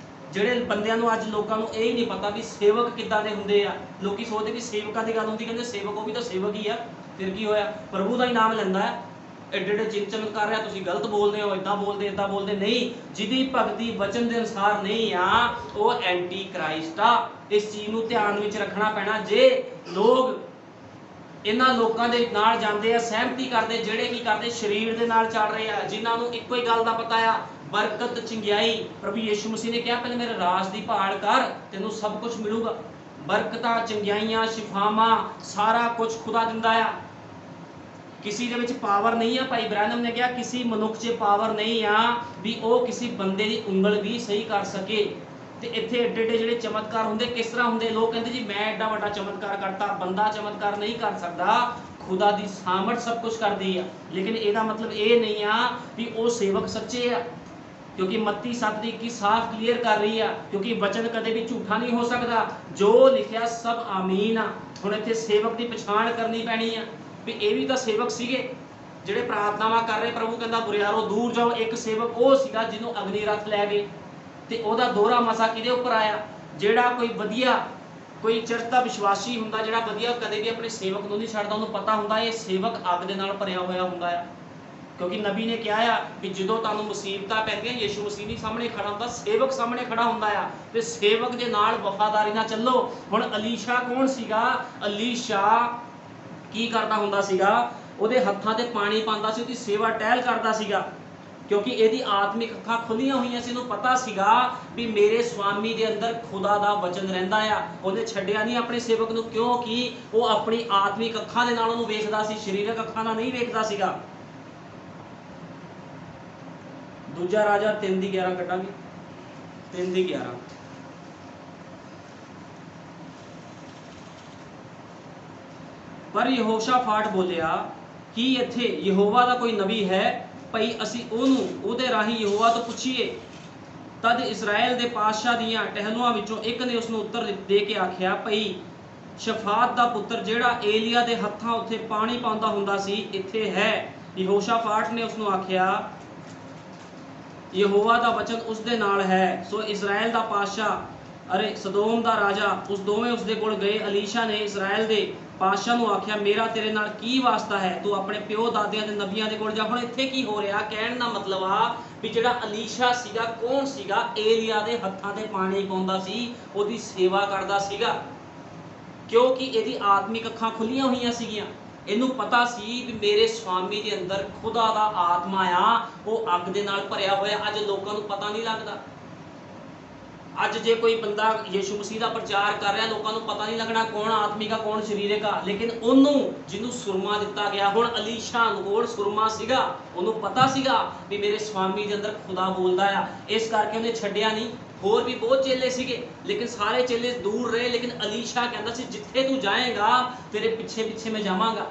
ਜਿਹੜੇ ਬੰਦਿਆਂ ਨੂੰ ਅੱਜ ਲੋਕਾਂ ਨੂੰ ਇਹ ਹੀ ਨਹੀਂ ਪਤਾ ਵੀ ਸੇਵਕ ਕਿੱਦਾਂ ਦੇ ਹੁੰਦੇ ਆ। ਲੋਕੀ ਸੋਚਦੇ ਵੀ ਸੇਵਕਾਂ ਦੀ ਗੱਲ ਹੁੰਦੀ, ਕਹਿੰਦੇ ਸੇਵਕ ਉਹ ਵੀ ਤਾਂ ਸੇਵਕ ਹੀ ਆ। ਫਿਰ ਕੀ ਹੋਇਆ, ਪ੍ਰਭੂ ਦਾ ਹੀ ਨਾਮ ਲੈਂਦਾ ਹੈ। ਐਡੇ ਐਡੇ ਚਿੰਤਨ ਕਰ ਰਿਹਾ, ਤੁਸੀਂ ਗਲਤ ਬੋਲਦੇ ਹੋ, ਇੱਦਾਂ ਬੋਲਦੇ ਇੱਦਾਂ ਬੋਲਦੇ। ਨਹੀਂ, ਜਿਹਦੀ ਭਗਤੀ ਵਚਨ ਦੇ ਅਨੁਸਾਰ ਨਹੀਂ ਆ, ਉਹ ਐਂਟੀ ਕ੍ਰਾਈਸਟ ਆ। ਇਸ ਚੀਜ਼ ਨੂੰ ਧਿਆਨ ਵਿੱਚ ਰੱਖਣਾ ਪੈਣਾ। ਜੇ ਲੋਕ ਇਹਨਾਂ ਲੋਕਾਂ ਦੇ ਨਾਲ ਜਾਂਦੇ ਆ, ਸਹਿਮਤੀ ਕਰਦੇ, ਜਿਹੜੇ ਕੀ ਕਰਦੇ, ਸਰੀਰ ਦੇ ਨਾਲ ਚੱਲ ਰਹੇ ਆ, ਜਿਨ੍ਹਾਂ ਨੂੰ ਇੱਕੋ ਹੀ ਗੱਲ ਦਾ ਪਤਾ ਆ, ਬਰਕਤ ਚੰਗਿਆਈ। ਪ੍ਰਭੂ ਯਿਸੂ ਮਸੀਹ ਨੇ ਕਿਹਾ ਪਹਿਲੇ ਮੇਰੇ ਰਾਜ ਦੀ ਭਾਲ ਕਰ, ਤੈਨੂੰ ਸਭ ਕੁਝ ਮਿਲੂਗਾ। ਬਰਕਤਾਂ, ਚੰਗਿਆਈਆਂ, ਸ਼ਿਫਾਵਾਂ, ਸਾਰਾ ਕੁਝ ਖੁਦਾ ਦਿੰਦਾ ਆ। ਕਿਸੇ ਦੇ ਵਿੱਚ ਪਾਵਰ ਨਹੀਂ ਆ। ਭਾਈ ਬ੍ਰੈਨਮ ਨੇ ਕਿਹਾ ਕਿਸੇ ਮਨੁੱਖ 'ਚ ਪਾਵਰ ਨਹੀਂ ਆ ਵੀ ਉਹ ਕਿਸੇ ਬੰਦੇ ਦੀ ਉਂਗਲ ਵੀ ਸਹੀ ਕਰ ਸਕੇ। ਤੇ ਇੱਥੇ ਏਡੇ ਏਡੇ ਜਿਹੜੇ ਚਮਤਕਾਰ ਹੁੰਦੇ, ਕਿਸ ਤਰ੍ਹਾਂ ਹੁੰਦੇ। ਲੋਕ ਕਹਿੰਦੇ ਜੀ ਮੈਂ ਐਡਾ ਵੱਡਾ ਚਮਤਕਾਰ ਕਰਤਾ। ਬੰਦਾ ਚਮਤਕਾਰ ਨਹੀਂ ਕਰ ਸਕਦਾ, ਖੁਦਾ ਦੀ ਸਾਮਰਥ ਸਭ ਕੁਝ ਕਰਦੀ ਆ। ਲੇਕਿਨ ਇਹਦਾ ਮਤਲਬ ਇਹ ਨਹੀਂ ਆ ਵੀ ਉਹ ਸੇਵਕ ਸੱਚੇ ਆ, ਕਿਉਂਕਿ ਮੱਤੀ 7:21 ਸਾਫ਼ ਕਲੀਅਰ ਕਰ ਰਹੀ ਆ, ਕਿਉਂਕਿ ਵਚਨ ਕਦੇ ਵੀ ਝੂਠਾ ਨਹੀਂ ਹੋ ਸਕਦਾ। ਜੋ ਲਿਖਿਆ ਸਭ ਆਮੀਨ ਆ। ਹੁਣ ਇੱਥੇ ਸੇਵਕ ਦੀ ਪਛਾਣ ਕਰਨੀ ਪੈਣੀ ਆ ਵੀ ਇਹ ਵੀ ਤਾਂ ਸੇਵਕ ਸੀਗੇ ਜਿਹੜੇ ਪ੍ਰਾਰਥਨਾਵਾਂ ਕਰ ਰਹੇ। ਪ੍ਰਭੂ ਕਹਿੰਦਾ ਬੁਰਿਆਰੋ ਦੂਰ ਜਾਓ। ਇੱਕ ਸੇਵਕ ਉਹ ਸੀਗਾ ਜਿਹਨੂੰ ਅਗਨੀ ਰੱਥ ਲੈ ਗਏ, ਤੇ ਉਹਦਾ ਦੋਹਰਾ ਮਸਾ ਕਿਹਦੇ ਉੱਪਰ ਆਇਆ। ਜਿਹੜਾ ਕੋਈ ਵਧੀਆ, ਕੋਈ ਚਰਚ ਦਾ ਵਿਸ਼ਵਾਸੀ ਹੁੰਦਾ, ਜਿਹੜਾ ਵਧੀਆ ਕਦੇ ਵੀ ਆਪਣੇ ਸੇਵਕ ਨੂੰ ਨਹੀਂ ਛੱਡਦਾ, ਉਹਨੂੰ ਪਤਾ ਹੁੰਦਾ ਇਹ ਸੇਵਕ ਅੱਗ ਦੇ ਨਾਲ ਭਰਿਆ ਹੋਇਆ ਹੁੰਦਾ ਆ। ਕਿਉਂਕਿ ਨਬੀ ਨੇ ਕਿਹਾ ਆ ਵੀ ਜਦੋਂ ਤੁਹਾਨੂੰ ਮੁਸੀਬਤਾਂ ਪੈਂਦੀਆਂ, ਯਿਸੂ ਮਸੀਹ ਨਹੀਂ ਸਾਹਮਣੇ ਖੜਾ ਹੁੰਦਾ, ਸੇਵਕ ਸਾਹਮਣੇ ਖੜਾ ਹੁੰਦਾ ਆ। ਤੇ ਸੇਵਕ ਦੇ ਨਾਲ ਵਫਾਦਾਰੀ ਨਾਲ ਚੱਲੋ। ਹੁਣ ਅਲੀਸ਼ਾ ਕੌਣ ਸੀਗਾ? ਅਲੀਸ਼ਾ ਕੀ ਕਰਦਾ ਹੁੰਦਾ ਸੀਗਾ? ਉਹਦੇ ਹੱਥਾਂ ਤੇ ਪਾਣੀ ਪਾਉਂਦਾ ਸੀ, ਉਹਦੀ ਸੇਵਾ ਟਹਿਲ ਕਰਦਾ ਸੀਗਾ, ਕਿਉਂਕਿ ਇਹਦੀ ਆਤਮਿਕ ਅੱਖਾਂ ਖੁੱਲੀਆਂ ਹੋਈਆਂ ਸੀ। ਇਹਨੂੰ ਪਤਾ ਸੀਗਾ ਵੀ ਮੇਰੇ ਸਵਾਮੀ ਦੇ ਅੰਦਰ ਖੁਦਾ ਦਾ ਵਚਨ ਰਹਿੰਦਾ ਆ। ਉਹਨੇ ਛੱਡਿਆ ਨਹੀਂ ਆਪਣੇ ਸੇਵਕ ਨੂੰ, ਕਿਉਂਕਿ ਉਹ ਆਪਣੀ ਆਤਮਿਕ ਅੱਖਾਂ ਦੇ ਨਾਲ ਉਹਨੂੰ ਵੇਖਦਾ ਸੀ, ਸਰੀਰਕ ਅੱਖਾਂ ਨਾਲ ਨਹੀਂ ਵੇਖਦਾ ਸੀਗਾ। ਦੂਜਾ ਰਾਜਾ 3:11 ਕੱਢਾਂਗੇ, 3:11। ਪਰ ਯਹੋਸ਼ਾਫਾਟ ਬੋਲਿਆ ਕਿ ਇੱਥੇ ਯਹੋਵਾ ਦਾ ਕੋਈ ਨਬੀ ਹੈ, ਭਈ ਅਸੀਂ ਉਹਦੇ ਰਾਹੀਂ ਯਹੋਵਾ ਤੋਂ ਪੁੱਛੀਏ। ਤਦ ਇਸਰਾਇਲ ਦੇ ਪਾਤਸ਼ਾਹ ਦੀਆਂ ਟਹਿਲੂਆਂ ਵਿੱਚੋਂ ਇੱਕ ਨੇ ਉਸ ਨੂੰ ਉੱਤਰ ਦੇ ਕੇ ਆਖਿਆ, ਭਈ ਸ਼ਫਾਤ ਦਾ ਪੁੱਤਰ ਜਿਹੜਾ ਏਲੀਆ ਦੇ ਹੱਥਾਂ ਉੱਤੇ ਪਾਣੀ ਪਾਉਂਦਾ ਹੁੰਦਾ ਸੀ, ਇੱਥੇ ਹੈ। ਯਹੋਸ਼ਾਫਾਟ ਨੇ ਉਸ ਨੂੰ ਆਖਿਆ, ਯਹੋਵਾ ਦਾ ਵਚਨ ਉਸ ਦੇ ਨਾਲ ਹੈ। ਸੋ ਇਸਰਾਇਲ ਦਾ ਪਾਤਸ਼ਾਹ ਅਰੇ ਸਦੋਮ ਦਾ ਰਾਜਾ ਉਸ ਦੋਵੇਂ ਉਸ ਦੇ ਕੋਲ ਗਏ। ਅਲੀਸ਼ਾ ਨੇ ਇਸਰਾਇਲ ਦੇ ਪਾਤਸ਼ਾਹ ਨੂੰ ਆਖਿਆ, ਮੇਰਾ ਤੇਰੇ ਨਾਲ ਕੀ ਵਾਸਤਾ ਹੈ? ਤੂੰ ਆਪਣੇ ਪਿਓ ਦਾਦਿਆਂ ਦੇ ਨਬੀਆਂ ਦੇ ਕੋਲ ਜਾ। ਹੁਣ ਇੱਥੇ ਕੀ ਹੋ ਰਿਹਾ? ਕਹਿਣ ਦਾ ਮਤਲਬ ਆ ਵੀ ਜਿਹੜਾ ਅਲੀਸ਼ਾ ਸੀਗਾ, ਕੌਣ ਸੀਗਾ? ਏਲੀਆ ਦੇ ਹੱਥਾਂ ਤੇ ਪਾਣੀ ਪਾਉਂਦਾ ਸੀ, ਉਹਦੀ ਸੇਵਾ ਕਰਦਾ ਸੀਗਾ, ਕਿਉਂਕਿ ਇਹਦੀ ਆਤਮਿਕ ਅੱਖਾਂ ਖੁੱਲੀਆਂ ਹੋਈਆਂ ਸੀਗੀਆਂ। ਇਹਨੂੰ ਪਤਾ ਸੀ ਵੀ ਮੇਰੇ ਸਵਾਮੀ ਦੇ ਅੰਦਰ ਖੁਦਾ ਦਾ ਆਤਮਾ ਆ, ਉਹ ਅੱਗ ਦੇ ਨਾਲ ਭਰਿਆ ਹੋਇਆ। ਅੱਜ ਲੋਕਾਂ ਨੂੰ ਪਤਾ ਨਹੀਂ ਲੱਗਦਾ। ਅੱਜ ਜੇ ਕੋਈ ਬੰਦਾ ਯਿਸੂ ਮਸੀਹ ਦਾ ਪ੍ਰਚਾਰ ਕਰ ਰਿਹਾ, ਲੋਕਾਂ ਨੂੰ ਪਤਾ ਨਹੀਂ ਲੱਗਣਾ ਕੌਣ ਆਤਮਿਕ ਆ ਕੌਣ ਸਰੀਰਕ ਆ। ਲੇਕਿਨ ਉਹਨੂੰ ਜਿਹਨੂੰ ਸੁਰਮਾ ਦਿੱਤਾ ਗਿਆ, ਹੁਣ ਅਲੀਸ਼ਾ ਕੋਲ ਸੁਰਮਾ ਸੀਗਾ, ਉਹਨੂੰ ਪਤਾ ਸੀਗਾ ਵੀ ਮੇਰੇ ਸਵਾਮੀ ਦੇ ਅੰਦਰ ਖੁਦਾ ਬੋਲਦਾ ਆ, ਇਸ ਕਰਕੇ ਉਹਨੇ ਛੱਡਿਆ ਨਹੀਂ। ਹੋਰ ਵੀ ਬਹੁਤ ਚੇਲੇ ਸੀਗੇ, ਲੇਕਿਨ ਸਾਰੇ ਚੇਲੇ ਦੂਰ ਰਹੇ। ਲੇਕਿਨ ਅਲੀਸ਼ਾ ਕਹਿੰਦਾ ਸੀ ਜਿੱਥੇ ਤੂੰ ਜਾਏਗਾ ਤੇਰੇ ਪਿੱਛੇ ਪਿੱਛੇ ਮੈਂ ਜਾਵਾਂਗਾ,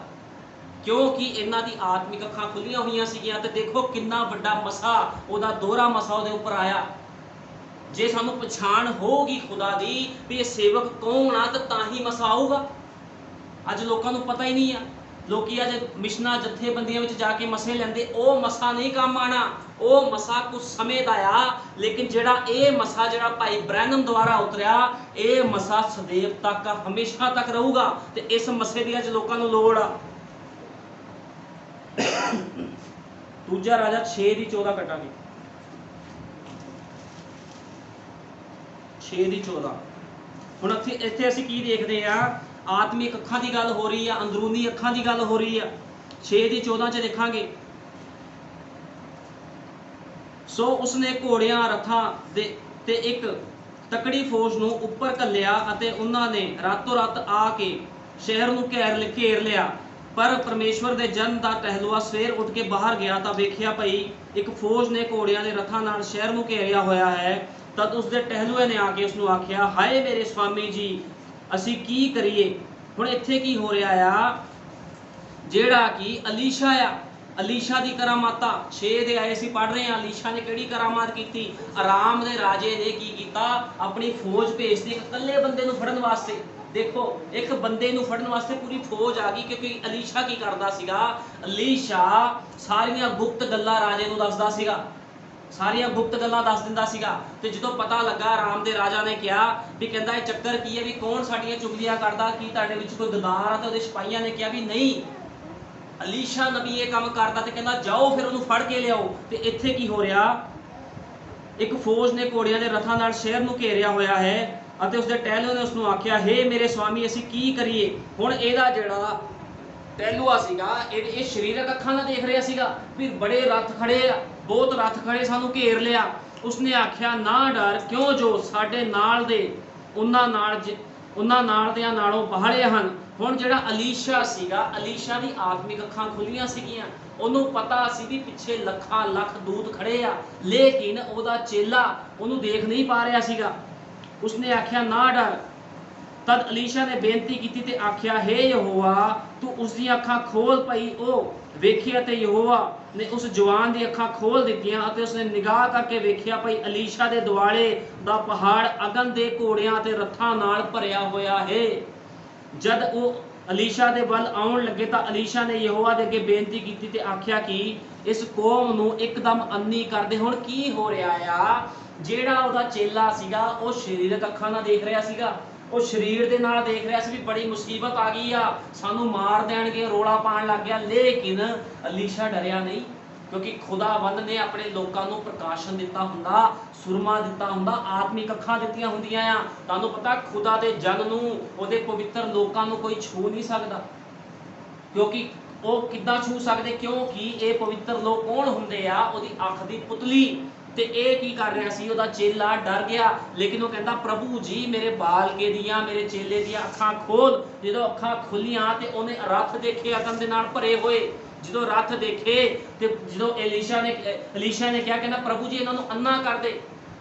ਕਿਉਂਕਿ ਇਹਨਾਂ ਦੀ ਆਤਮਿਕ ਅੱਖਾਂ ਖੁੱਲੀਆਂ ਹੋਈਆਂ ਸੀਗੀਆਂ। ਤੇ ਦੇਖੋ ਕਿੰਨਾ ਵੱਡਾ ਮਸਾ, ਉਹਦਾ ਦੋਹਰਾ ਮਸਾ ਉਹਦੇ ਉੱਪਰ ਆਇਆ। ਜੇ ਸਾਨੂੰ ਪਛਾਣ ਹੋਊਗੀ ਖੁਦਾ ਦੀ ਵੀ ਇਹ ਸੇਵਕ ਕੌਣ ਆ, ਤਾਂ ਹੀ ਮਸਾ ਆਊਗਾ। ਅੱਜ ਲੋਕਾਂ ਨੂੰ ਪਤਾ ਹੀ ਨਹੀਂ ਆ। ਲੋਕੀ ਅੱਜ ਮਿਸ਼ਨਾਂ ਜਥੇਬੰਦੀਆਂ ਵਿੱਚ ਜਾ ਕੇ ਮਸੇ ਲੈਂਦੇ, ਉਹ ਮਸਾ ਨਹੀਂ ਕੰਮ ਆਣਾ। ਉਹ ਮਸਾ ਕੁਝ ਸਮੇਂ ਦਾ ਆ, ਲੇਕਿਨ ਜਿਹੜਾ ਇਹ ਮਸਾ ਜਿਹੜਾ ਭਾਈ ਬ੍ਰੈਨਮ ਦੁਆਰਾ ਉਤਰਿਆ, ਇਹ ਮਸਾ ਸदैव ਤੱਕ, ਹਮੇਸ਼ਾ ਤੱਕ ਰਹੂਗਾ। ਤੇ ਇਸ ਮਸੇ ਦੀ ਅੱਜ ਲੋਕਾਂ ਨੂੰ ਲੋੜ ਆ। ਦੂਜਾ ਰਾਜਾ 6:14 ਕੱਟਾਂਗੇ, 6:14। ਹੁਣ ਇੱਥੇ ਅਸੀਂ ਕੀ ਦੇਖਦੇ ਆ, ਆਤਮਿਕ ਅੱਖਾਂ ਦੀ ਗੱਲ ਹੋ ਰਹੀ ਆ, ਅੰਦਰੂਨੀ ਅੱਖਾਂ ਦੀ ਗੱਲ ਹੋ ਰਹੀ ਆ। 6 ਦੀ 14 ਚ ਦੇਖਾਂਗੇ। ਸੋ ਉਸਨੇ ਘੋੜਿਆਂ, ਰੱਥਾਂ ਤੇ ਇੱਕ ਤਕੜੀ ਫੌਜ ਨੂੰ ਉੱਪਰ ਘੱਲਿਆ ਅਤੇ ਉਹਨਾਂ ਨੇ ਰਾਤੋਂ ਰਾਤ ਆ ਕੇ ਸ਼ਹਿਰ ਨੂੰ ਘੇਰ ਲਿਆ। ਪਰ ਪਰਮੇਸ਼ਵਰ ਦੇ ਜਨ ਦਾ ਟਹਿਲੂਆ ਸਵੇਰ ਉੱਠ ਕੇ ਬਾਹਰ ਗਿਆ ਤਾਂ ਵੇਖਿਆ ਭਈ ਇੱਕ ਫੌਜ ਨੇ ਘੋੜਿਆਂ ਦੇ ਰੱਥਾਂ ਨਾਲ ਸ਼ਹਿਰ ਨੂੰ ਘੇਰਿਆ ਹੋਇਆ ਹੈ। ਤਦ ਉਸਦੇ ਟਹਿਲੂਏ ਨੇ ਆ ਕੇ ਉਸਨੂੰ ਆਖਿਆ, ਹਾਏ ਮੇਰੇ ਸਵਾਮੀ ਜੀ, ਅਸੀਂ ਕੀ ਕਰੀਏ। ਹੁਣ ਇੱਥੇ ਕੀ ਹੋ ਰਿਹਾ ਆ, ਜਿਹੜਾ ਕਿ ਅਲੀਸ਼ਾ ਆ, ਅਲੀਸ਼ਾ ਦੀ ਕਰਾਮਾਤਾਂ 6 ਦੇ ਆਏ ਅਸੀਂ ਪੜ੍ਹ ਰਹੇ ਹਾਂ। ਅਲੀਸ਼ਾ ਨੇ ਕਿਹੜੀ ਕਰਾਮਾਤ ਕੀਤੀ? ਆਰਾਮ ਦੇ ਰਾਜੇ ਨੇ ਕੀ ਕੀਤਾ, ਆਪਣੀ ਫੌਜ ਭੇਜਦੀ ਇੱਕ ਇਕੱਲੇ ਬੰਦੇ ਨੂੰ ਫੜਨ ਵਾਸਤੇ। ਦੇਖੋ, ਇੱਕ ਬੰਦੇ ਨੂੰ ਫੜਨ ਵਾਸਤੇ ਪੂਰੀ ਫੌਜ ਆ ਗਈ, ਕਿਉਂਕਿ ਅਲੀਸ਼ਾ ਕੀ ਕਰਦਾ ਸੀਗਾ, ਅਲੀਸ਼ਾ ਸਾਰੀਆਂ ਗੁਪਤ ਗੱਲਾਂ ਰਾਜੇ ਨੂੰ ਦੱਸਦਾ ਸੀਗਾ, ਸਾਰੀਆਂ ਗੁਪਤ ਗੱਲਾਂ ਦੱਸ ਦਿੰਦਾ ਸੀਗਾ। ਤੇ ਜਦੋਂ ਪਤਾ ਲੱਗਾ, ਆਰਾਮ ਦੇ ਰਾਜਾ ਨੇ ਕਿਹਾ ਵੀ ਕਹਿੰਦਾ ਇਹ ਚੱਕਰ ਕੀ ਹੈ, ਵੀ ਕੌਣ ਸਾਡੀਆਂ ਚੁਗਲੀਆਂ ਕਰਦਾ, ਕੀ ਤੁਹਾਡੇ ਵਿੱਚ ਕੋਈ ਗਦਾਰ ਆ? ਤੇ ਉਹਦੇ ਸਿਪਾਹੀਆਂ ਨੇ ਕਿਹਾ ਵੀ ਨਹੀਂ, ਅਲੀਸ਼ਾ ਨਬੀ ਇਹ ਕੰਮ ਕਰਦਾ, ਤੇ ਕਹਿੰਦਾ ਜਾਓ ਫਿਰ ਉਹਨੂੰ ਫੜ ਕੇ ਲਿਆਓ। ਤੇ ਇੱਥੇ ਕੀ ਹੋ ਰਿਹਾ, ਇੱਕ ਫੌਜ ਨੇ ਘੋੜਿਆਂ ਦੇ ਰੱਥਾਂ ਨਾਲ ਸ਼ਹਿਰ ਨੂੰ ਘੇਰਿਆ ਹੋਇਆ ਹੈ ਅਤੇ ਉਸਦੇ ਟਹਿਲੂਏ ਨੇ ਉਸਨੂੰ ਆਖਿਆ, ਹੇ ਮੇਰੇ ਸਵਾਮੀ, ਅਸੀਂ ਕੀ ਕਰੀਏ। ਹੁਣ ਇਹਦਾ ਜਿਹੜਾ ਟਹਿਲੂਆ ਸੀਗਾ, ਇਹ ਸਰੀਰਕ ਅੱਖਾਂ ਨਾਲ ਦੇਖ ਰਿਹਾ ਸੀਗਾ ਵੀ ਬੜੇ ਰੱਥ ਖੜੇ ਆ, ਬਹੁਤ ਰੱਥ ਖੜੇ, ਸਾਨੂੰ ਘੇਰ ਲਿਆ। ਉਸਨੇ ਆਖਿਆ, ਨਾ ਡਰ, ਕਿਉਂ ਜੋ ਸਾਡੇ ਨਾਲ ਦੇ ਉਹਨਾਂ ਨਾਲ ਦਿਆਂ ਨਾਲੋਂ ਪਹਾੜੇ ਹਨ। ਹੁਣ ਜਿਹੜਾ ਅਲੀਸ਼ਾ ਸੀਗਾ, ਅਲੀਸ਼ਾ ਦੀ ਆਤਮਿਕ ਅੱਖਾਂ ਖੁੱਲੀਆਂ ਸੀਗੀਆਂ, ਉਹਨੂੰ ਪਤਾ ਸੀ ਵੀ ਪਿੱਛੇ ਲੱਖਾਂ ਲੱਖ ਦੂਤ ਖੜੇ ਆ, ਲੇਕਿਨ ਉਹਦਾ ਚੇਲਾ ਉਹਨੂੰ ਦੇਖ ਨਹੀਂ ਪਾ ਰਿਹਾ ਸੀਗਾ। ਉਸਨੇ ਆਖਿਆ, ਨਾ ਡਰ। ਤਦ ਅਲੀਸ਼ਾ ਨੇ ਬੇਨਤੀ ਕੀਤੀ ਤੇ ਆਖਿਆ, ਹੇ ਯਹੋਵਾ, ਤੂੰ ਉਸਦੀਆਂ ਅੱਖਾਂ ਖੋਲ। ਭਈ ਉਹ ਵੇਖਿਆ ਤੇ ਯਹੋਵਾ ਨੇ ਉਸ ਜਵਾਨ ਦੀ ਅੱਖਾਂ ਖੋਲ ਦਿੱਤੀਆਂ ਅਤੇ ਉਸਨੇ ਨਿਗਾਹ ਕਰਕੇ ਵੇਖਿਆ ਭਈ ਅਲੀਸ਼ਾ ਦੇ ਦੁਆਲੇ ਦਾ ਪਹਾੜ ਅਗਨ ਦੇ ਘੋੜਿਆਂ ਤੇ ਰੱਥਾਂ ਨਾਲ ਭਰਿਆ ਹੋਇਆ ਹੈ। ਜਦ ਉਹ ਅਲੀਸ਼ਾ ਦੇ ਵੱਲ ਆਉਣ ਲੱਗੇ ਤਾਂ ਅਲੀਸ਼ਾ ਨੇ ਯਹੋਵਾ ਦੇ ਅੱਗੇ ਬੇਨਤੀ ਕੀਤੀ ਤੇ ਆਖਿਆ ਕਿ ਇਸ ਕੌਮ ਨੂੰ ਇੱਕਦਮ ਅੰਨੀ ਕਰ ਦੇ। ਹੁਣ ਕੀ ਹੋ ਰਿਹਾ ਆ, ਜਿਹੜਾ ਉਹਦਾ ਚੇਲਾ ਸੀਗਾ ਉਹ ਸਰੀਰਕ ਅੱਖਾਂ ਨਾਲ ਦੇਖ ਰਿਹਾ ਸੀਗਾ, ਉਹ ਸਰੀਰ ਦੇ ਨਾਲ ਦੇਖ ਰਿਹਾ ਸੀ ਵੀ ਬੜੀ ਮੁਸੀਬਤ ਆ ਗਈ ਆ, ਸਾਨੂੰ ਮਾਰ ਦੇਣਗੇ, ਰੋਲਾ ਪਾਉਣ ਲੱਗ ਗਿਆ। ਲੇਕਿਨ ਅਲੀਸ਼ਾ ਡਰਿਆ ਨਹੀਂ, ਕਿਉਂਕਿ ਖੁਦਾਵੰਦ ਨੇ ਆਪਣੇ ਲੋਕਾਂ ਨੂੰ ਪ੍ਰਕਾਸ਼ਨ ਦਿੱਤਾ ਹੁੰਦਾ, ਸੁਰਮਾ ਦਿੱਤਾ ਹੁੰਦਾ, ਆਤਮਿਕ ਅੱਖਾਂ ਦਿੱਤੀਆਂ ਹੁੰਦੀਆਂ ਆ। ਤੁਹਾਨੂੰ ਪਤਾ, ਖੁਦਾ ਦੇ ਜਨ ਨੂੰ, ਉਹਦੇ ਪਵਿੱਤਰ ਲੋਕਾਂ ਨੂੰ ਕੋਈ ਛੂ ਨਹੀਂ ਸਕਦਾ, ਕਿਉਂਕਿ ਉਹ ਕਿੱਦਾਂ ਛੂ ਸਕਦੇ, ਕਿਉਂਕਿ ਇਹ ਪਵਿੱਤਰ ਲੋਕ ਕੌਣ ਹੁੰਦੇ ਆ, ਉਹਦੀ ਅੱਖ ਦੀ ਪੁਤਲੀ। ਤੇ ਇਹ ਕੀ ਕਰ ਰਿਹਾ ਸੀ, ਉਹਦਾ ਚੇਲਾ ਡਰ ਗਿਆ, ਲੇਕਿਨ ਉਹ ਕਹਿੰਦਾ, ਪ੍ਰਭੂ ਜੀ, ਮੇਰੇ ਬਾਲਕੇ ਦੀਆਂ, ਮੇਰੇ ਚੇਲੇ ਦੀਆਂ ਅੱਖਾਂ ਖੋਲ। ਜਦੋਂ ਅੱਖਾਂ ਖੁੱਲੀਆਂ ਤੇ ਉਹਨੇ ਰੱਥ ਦੇਖੇ ਅਗਨ ਦੇ ਨਾਲ ਭਰੇ ਹੋਏ। ਜਦੋਂ ਰੱਥ ਦੇਖੇ ਤੇ ਜਦੋਂ ਅਲੀਸ਼ਾ ਨੇ ਕਿਹਾ, ਕਹਿੰਦਾ ਪ੍ਰਭੂ ਜੀ, ਇਹਨਾਂ ਨੂੰ ਅੰਨਾ ਕਰ ਦੇ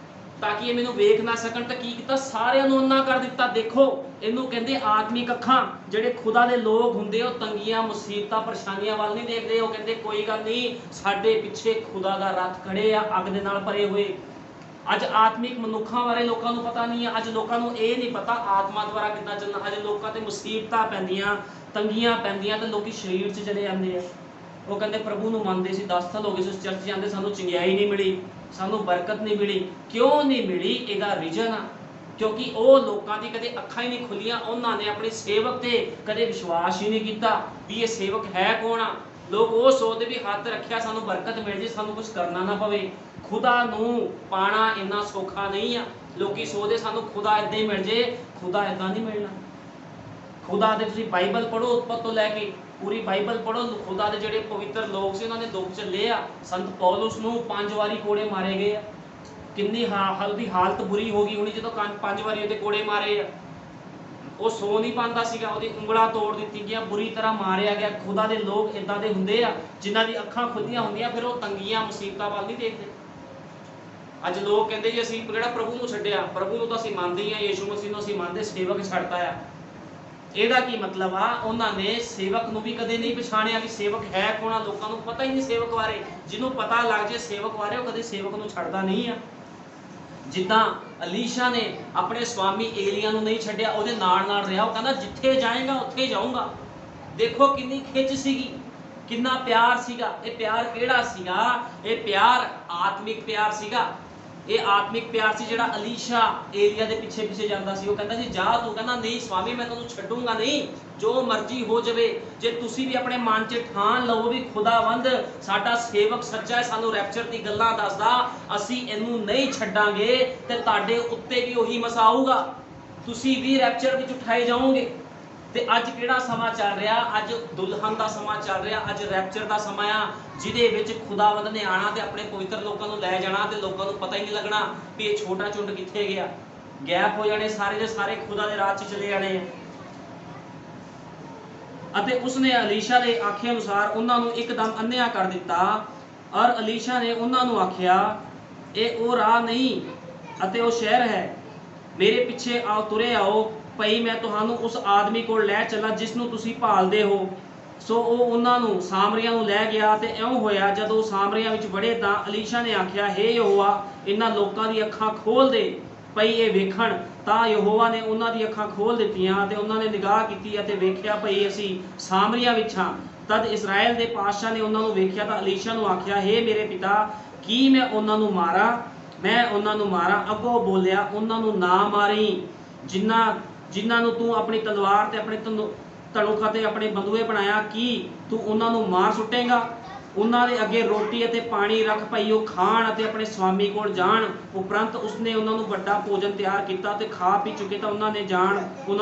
ਤਾਂ ਕਿ ਇਹ ਮੈਨੂੰ ਵੇਖ ਨਾ ਸਕਣ। ਤਾਂ ਕੀ ਕੀਤਾ, ਸਾਰਿਆਂ ਨੂੰ ਅੰਨਾ ਕਰ ਦਿੱਤਾ। ਦੇਖੋ, ਇਹਨੂੰ ਕਹਿੰਦੇ ਆਤਮਿਕ ਅੱਖਾਂ। ਜਿਹੜੇ ਖੁਦਾ ਦੇ ਲੋਕ ਹੁੰਦੇ, ਉਹ ਤੰਗੀਆਂ, ਮੁਸੀਬਤਾਂ, ਪਰੇਸ਼ਾਨੀਆਂ ਵੱਲ ਨਹੀਂ ਦੇਖਦੇ। ਉਹ ਕਹਿੰਦੇ ਕੋਈ ਗੱਲ ਨਹੀਂ, ਸਾਡੇ ਪਿੱਛੇ ਖੁਦਾ ਦਾ ਰੱਥ ਖੜੇ ਆ ਅੱਗ ਦੇ ਨਾਲ ਭਰੇ ਹੋਏ। ਅੱਜ ਆਤਮਿਕ ਮਨੁੱਖਾਂ ਬਾਰੇ ਲੋਕਾਂ ਨੂੰ ਪਤਾ ਨਹੀਂ ਹੈ। ਅੱਜ ਲੋਕਾਂ ਨੂੰ ਇਹ ਨਹੀਂ ਪਤਾ ਆਤਮਾ ਦੁਆਰਾ ਕਿੱਦਾਂ ਚੱਲਣਾ। ਅੱਜ ਲੋਕਾਂ ਤੇ ਮੁਸੀਬਤਾਂ ਪੈਂਦੀਆਂ, ਤੰਗੀਆਂ ਪੈਂਦੀਆਂ ਤੇ ਲੋਕੀ ਸਰੀਰ 'ਚ ਚਲੇ ਜਾਂਦੇ ਆ। ਉਹ ਕਹਿੰਦੇ ਪ੍ਰਭੂ ਨੂੰ ਮੰਨਦੇ ਸੀ, 10 ਸਾਲ ਹੋ ਗਏ ਸੀ ਉਸ ਚਰਚ ਜਾਂਦੇ, ਸਾਨੂੰ ਚੰਗਿਆਈ ਨਹੀਂ ਮਿਲੀ, ਸਾਨੂੰ ਬਰਕਤ ਨਹੀਂ ਮਿਲੀ। ਕਿਉਂ ਨਹੀਂ ਮਿਲੀ? ਇਹਦਾ ਰੀਜਨ ਆ ਕਿਉਂਕਿ ਉਹ ਲੋਕਾਂ ਦੀ ਕਦੇ ਅੱਖਾਂ ਹੀ ਨਹੀਂ ਖੁੱਲੀਆਂ। ਉਹਨਾਂ ਨੇ ਆਪਣੇ ਸੇਵਕ ਤੇ ਕਦੇ ਵਿਸ਼ਵਾਸ ਹੀ ਨਹੀਂ ਕੀਤਾ ਵੀ ਇਹ ਸੇਵਕ ਹੈ ਕੌਣ ਆ। ਲੋਕ ਉਹ ਸੋਚਦੇ ਵੀ ਹੱਥ ਰੱਖਿਆ ਸਾਨੂੰ ਬਰਕਤ ਮਿਲ ਜੇ, ਸਾਨੂੰ ਕੁਝ ਕਰਨਾ ਨਾ ਪਵੇ। ਖੁਦਾ ਨੂੰ ਪਾਣਾ ਇੰਨਾ ਸੌਖਾ ਨਹੀਂ ਆ। ਲੋਕੀ ਸੋਚਦੇ ਸਾਨੂੰ ਖੁਦਾ ਏਦਾਂ ਹੀ ਮਿਲ ਜੇ, ਖੁਦਾ ਏਦਾਂ ਨਹੀਂ ਮਿਲਣਾ। ਖੁਦਾ ਦੇ ਤੁਸੀਂ ਬਾਈਬਲ ਪੜ੍ਹੋ, ਉਤਪਤ ਤੋਂ ਲੈ ਕੇ ਪੂਰੀ ਬਾਈਬਲ ਪੜ੍ਹੋ। ਖੁਦਾ ਦੇ ਜਿਹੜੇ ਪਵਿੱਤਰ ਲੋਕ ਸੀ, ਉਹਨਾਂ ਨੇ ਦੁੱਖ ਝੱਲੇ ਆ। ਸੰਤ ਪੌਲੁਸ ਨੂੰ 5 ਵਾਰੀ ਕੋੜੇ ਮਾਰੇ ਗਏ ਆ। ਕਿੰਨੀ ਦੀ ਹਾਲਤ ਬੁਰੀ ਹੋ ਗਈ ਹੋਣੀ ਜਦੋਂ 5 ਵਾਰੀ ਉਹਦੇ ਕੋੜੇ ਮਾਰੇ ਆ। ਉਹ ਸੋ ਨਹੀਂ ਪਾਉਂਦਾ ਸੀਗਾ, ਉਹਦੀ ਉਂਗਲਾਂ ਤੋੜ ਦਿੱਤੀ ਗਈਆਂ, ਬੁਰੀ ਤਰ੍ਹਾਂ ਮਾਰਿਆ ਗਿਆ। ਖੁਦਾ ਦੇ ਲੋਕ ਇਦਾਂ ਦੇ ਹੁੰਦੇ ਆ ਜਿਨ੍ਹਾਂ ਦੀ ਅੱਖਾਂ ਖੁੱਲੀਆਂ ਹੁੰਦੀਆਂ, ਫਿਰ ਉਹ ਤੰਗੀਆਂ, ਮੁਸੀਬਤਾਂ ਵੱਲ ਨਹੀਂ ਦੇਖਦੇ। ਅੱਜ ਲੋਕ ਕਹਿੰਦੇ ਜੀ ਅਸੀਂ ਜਿਹੜਾ ਪ੍ਰਭੂ ਨੂੰ ਛੱਡਿਆ, ਪ੍ਰਭੂ ਨੂੰ ਤਾਂ ਅਸੀਂ ਮੰਨਦੇ ਹੀ ਆ, ਯੀਸ਼ੂ ਮਸੀਹ ਨੂੰ ਅਸੀਂ ਮੰਨਦੇ, ਸੇਵਕ ਛੱਡਤਾ ਆ। ਇਹਦਾ ਕੀ ਮਤਲਬ ਆ? ਉਹਨਾਂ ਨੇ ਸੇਵਕ ਨੂੰ ਵੀ ਕਦੇ ਨਹੀਂ ਪਛਾਣਿਆ ਵੀ ਸੇਵਕ ਹੈ ਕੌਣ ਆ। ਲੋਕਾਂ ਨੂੰ ਪਤਾ ਹੀ ਨਹੀਂ ਸੇਵਕ ਬਾਰੇ। ਜਿਹਨੂੰ ਪਤਾ ਲੱਗ ਜੇ ਸੇਵਕ ਬਾਰੇ, ਉਹ ਕਦੇ ਸੇਵਕ ਨੂੰ ਛੱਡਦਾ ਨਹੀਂ ਆ। ਜਿੱਦਾਂ ਅਲੀਸ਼ਾ ਨੇ ਆਪਣੇ ਸਵਾਮੀ ਏਲੀਆ ਨੂੰ ਨਹੀਂ ਛੱਡਿਆ, ਉਹਦੇ ਨਾਲ ਨਾਲ ਰਿਹਾ। ਉਹ ਕਹਿੰਦਾ ਜਿੱਥੇ ਜਾਏਗਾ ਉੱਥੇ ਜਾਊਂਗਾ। ਦੇਖੋ ਕਿੰਨੀ ਖਿੱਚ ਸੀਗੀ, ਕਿੰਨਾ ਪਿਆਰ ਸੀਗਾ। ਇਹ ਪਿਆਰ ਕਿਹੜਾ ਸੀਗਾ? ਇਹ ਪਿਆਰ ਆਤਮਿਕ ਪਿਆਰ ਸੀਗਾ। ਇਹ ਆਤਮਿਕ ਪਿਆਰ ਸੀ ਜਿਹੜਾ ਅਲੀਸ਼ਾ ਏਲੀਆ ਦੇ ਪਿੱਛੇ ਪਿੱਛੇ ਜਾਂਦਾ ਸੀ। ਉਹ ਕਹਿੰਦਾ ਸੀ ਜਾ ਤੂੰ, ਕਹਿੰਦਾ ਨਹੀਂ ਸਵਾਮੀ ਮੈਂ ਤੁਹਾਨੂੰ ਛੱਡੂੰਗਾ ਨਹੀਂ, ਜੋ ਮਰਜ਼ੀ ਹੋ ਜਾਵੇ। ਜੇ ਤੁਸੀਂ ਵੀ ਆਪਣੇ ਮਨ 'ਚ ਠਾਣ ਲਵੋ ਵੀ ਖੁਦਾਵੰਦ ਸਾਡਾ ਸੇਵਕ ਸੱਚਾ ਹੈ, ਸਾਨੂੰ ਰੈਪਚਰ ਦੀ ਗੱਲਾਂ ਦੱਸਦਾ, ਅਸੀਂ ਇਹਨੂੰ ਨਹੀਂ ਛੱਡਾਂਗੇ, ਤੇ ਤੁਹਾਡੇ ਉੱਤੇ ਵੀ ਉਹੀ ਮਸਾ ਆਊਗਾ। ਤੁਸੀਂ ਵੀ ਰੈਪਚਰ ਵਿੱਚ ਉਠਾਏ ਜਾਓਗੇ। ਤੇ ਅੱਜ ਕਿਹੜਾ ਸਮਾਂ ਚੱਲ ਰਿਹਾ? ਅੱਜ ਦੁਲਹਨ ਦਾ ਸਮਾਂ ਚੱਲ ਰਿਹਾ, ਅੱਜ ਰੈਪਚਰ ਦਾ ਸਮਾਂ ਆ, ਜਿਹਦੇ ਵਿੱਚ ਖੁਦਾਵੰਦ ਨੇ ਆਣਾ ਤੇ ਆਪਣੇ ਪਵਿੱਤਰ ਲੋਕਾਂ ਨੂੰ ਲੈ ਜਾਣਾ ਤੇ ਲੋਕਾਂ ਨੂੰ ਪਤਾ ਹੀ ਨਹੀਂ ਲੱਗਣਾ ਵੀ ਇਹ ਛੋਟਾ ਝੁੰਡ ਕਿੱਥੇ ਗਿਆ। ਗੈਪ ਹੋ ਜਾਣੇ ਸਾਰੇ ਦੇ ਸਾਰੇ, ਖੁਦਾ ਦੇ ਰਾਜ 'ਚ ਚਲੇ ਜਾਣੇ ਆ। ਅਤੇ ਉਸਨੇ ਅਲੀਸ਼ਾ ਦੇ ਆਖੇ ਅਨੁਸਾਰ ਉਹਨਾਂ ਨੂੰ ਇੱਕਦਮ ਅੰਨ੍ਹਿਆ ਕਰ ਦਿੱਤਾ। ਔਰ ਅਲੀਸ਼ਾ ਨੇ ਉਹਨਾਂ ਨੂੰ ਆਖਿਆ, ਇਹ ਉਹ ਰਾਹ ਨਹੀਂ ਅਤੇ ਉਹ ਸ਼ਹਿਰ ਹੈ, ਮੇਰੇ ਪਿੱਛੇ ਆਓ, ਤੁਰੇ ਆਓ, ਭਈ ਮੈਂ ਤੁਹਾਨੂੰ ਉਸ ਆਦਮੀ ਕੋਲ ਲੈ ਚੱਲਾਂ ਜਿਸ ਨੂੰ ਤੁਸੀਂ ਭਾਲਦੇ ਹੋ। ਸੋ ਉਹ ਉਹਨਾਂ ਨੂੰ ਸਾਮਰੀਆ ਨੂੰ ਲੈ ਗਿਆ। ਤੇ ਇਉਂ ਹੋਇਆ ਜਦੋਂ ਉਹ ਸਾਮਰੀਆ ਵਿੱਚ ਵੜੇ ਤਾਂ ਅਲੀਸ਼ਾ ਨੇ ਆਖਿਆ, ਹੇ ਯਹੋਵਾ, ਇਹਨਾਂ ਲੋਕਾਂ ਦੀ ਅੱਖਾਂ ਖੋਲ ਦੇ ਭਈ ਇਹ ਵੇਖਣ। ਤਾਂ ਯਹੋਵਾ ਨੇ ਉਹਨਾਂ ਦੀ ਅੱਖਾਂ ਖੋਲ ਦਿੱਤੀਆਂ ਤੇ ਉਹਨਾਂ ਨੇ ਨਿਗਾਹ ਕੀਤੀ ਅਤੇ ਵੇਖਿਆ ਭਈ ਅਸੀਂ ਸਾਮਰੀਆ ਵਿੱਚ ਹਾਂ। ਤਦ ਇਸਰਾਏਲ ਦੇ ਪਾਤਸ਼ਾਹ ਨੇ ਉਹਨਾਂ ਨੂੰ ਵੇਖਿਆ ਤਾਂ ਅਲੀਸ਼ਾ ਨੂੰ ਆਖਿਆ, ਹੇ ਮੇਰੇ ਪਿਤਾ, ਕੀ ਮੈਂ ਉਹਨਾਂ ਨੂੰ ਮਾਰਾਂ? ਮੈਂ ਉਹਨਾਂ ਨੂੰ ਮਾਰਾਂ? ਅੱਗੋਂ ਬੋਲਿਆ, ਉਹਨਾਂ ਨੂੰ ਨਾ ਮਾਰੀ, ਜਿਨ੍ਹਾਂ ਨੂੰ ਤੂੰ ਆਪਣੀ ਤਲਵਾਰ ਤੇ ਆਪਣੇ ਧਨੁਖ ਅਤੇ ਆਪਣੇ ਬੰਦੂਏ ਬਣਾਇਆ, ਕੀ ਤੂੰ ਉਹਨਾਂ ਨੂੰ ਮਾਰ ਸੁੱਟੇਗਾ? ਉਹਨਾਂ ਦੇ ਅੱਗੇ ਰੋਟੀ ਅਤੇ ਪਾਣੀ ਰੱਖ ਭਈ ਉਹ ਖਾਣ ਅਤੇ ਆਪਣੇ ਸਵਾਮੀ ਕੋਲ ਜਾਣ। ਉਪਰੰਤ ਉਸਨੇ ਉਹਨਾਂ ਨੂੰ ਵੱਡਾ ਭੋਜਨ ਤਿਆਰ ਕੀਤਾ ਤੇ ਖਾ ਪੀ ਚੁੱਕੇ ਤਾਂ ਉਹਨਾਂ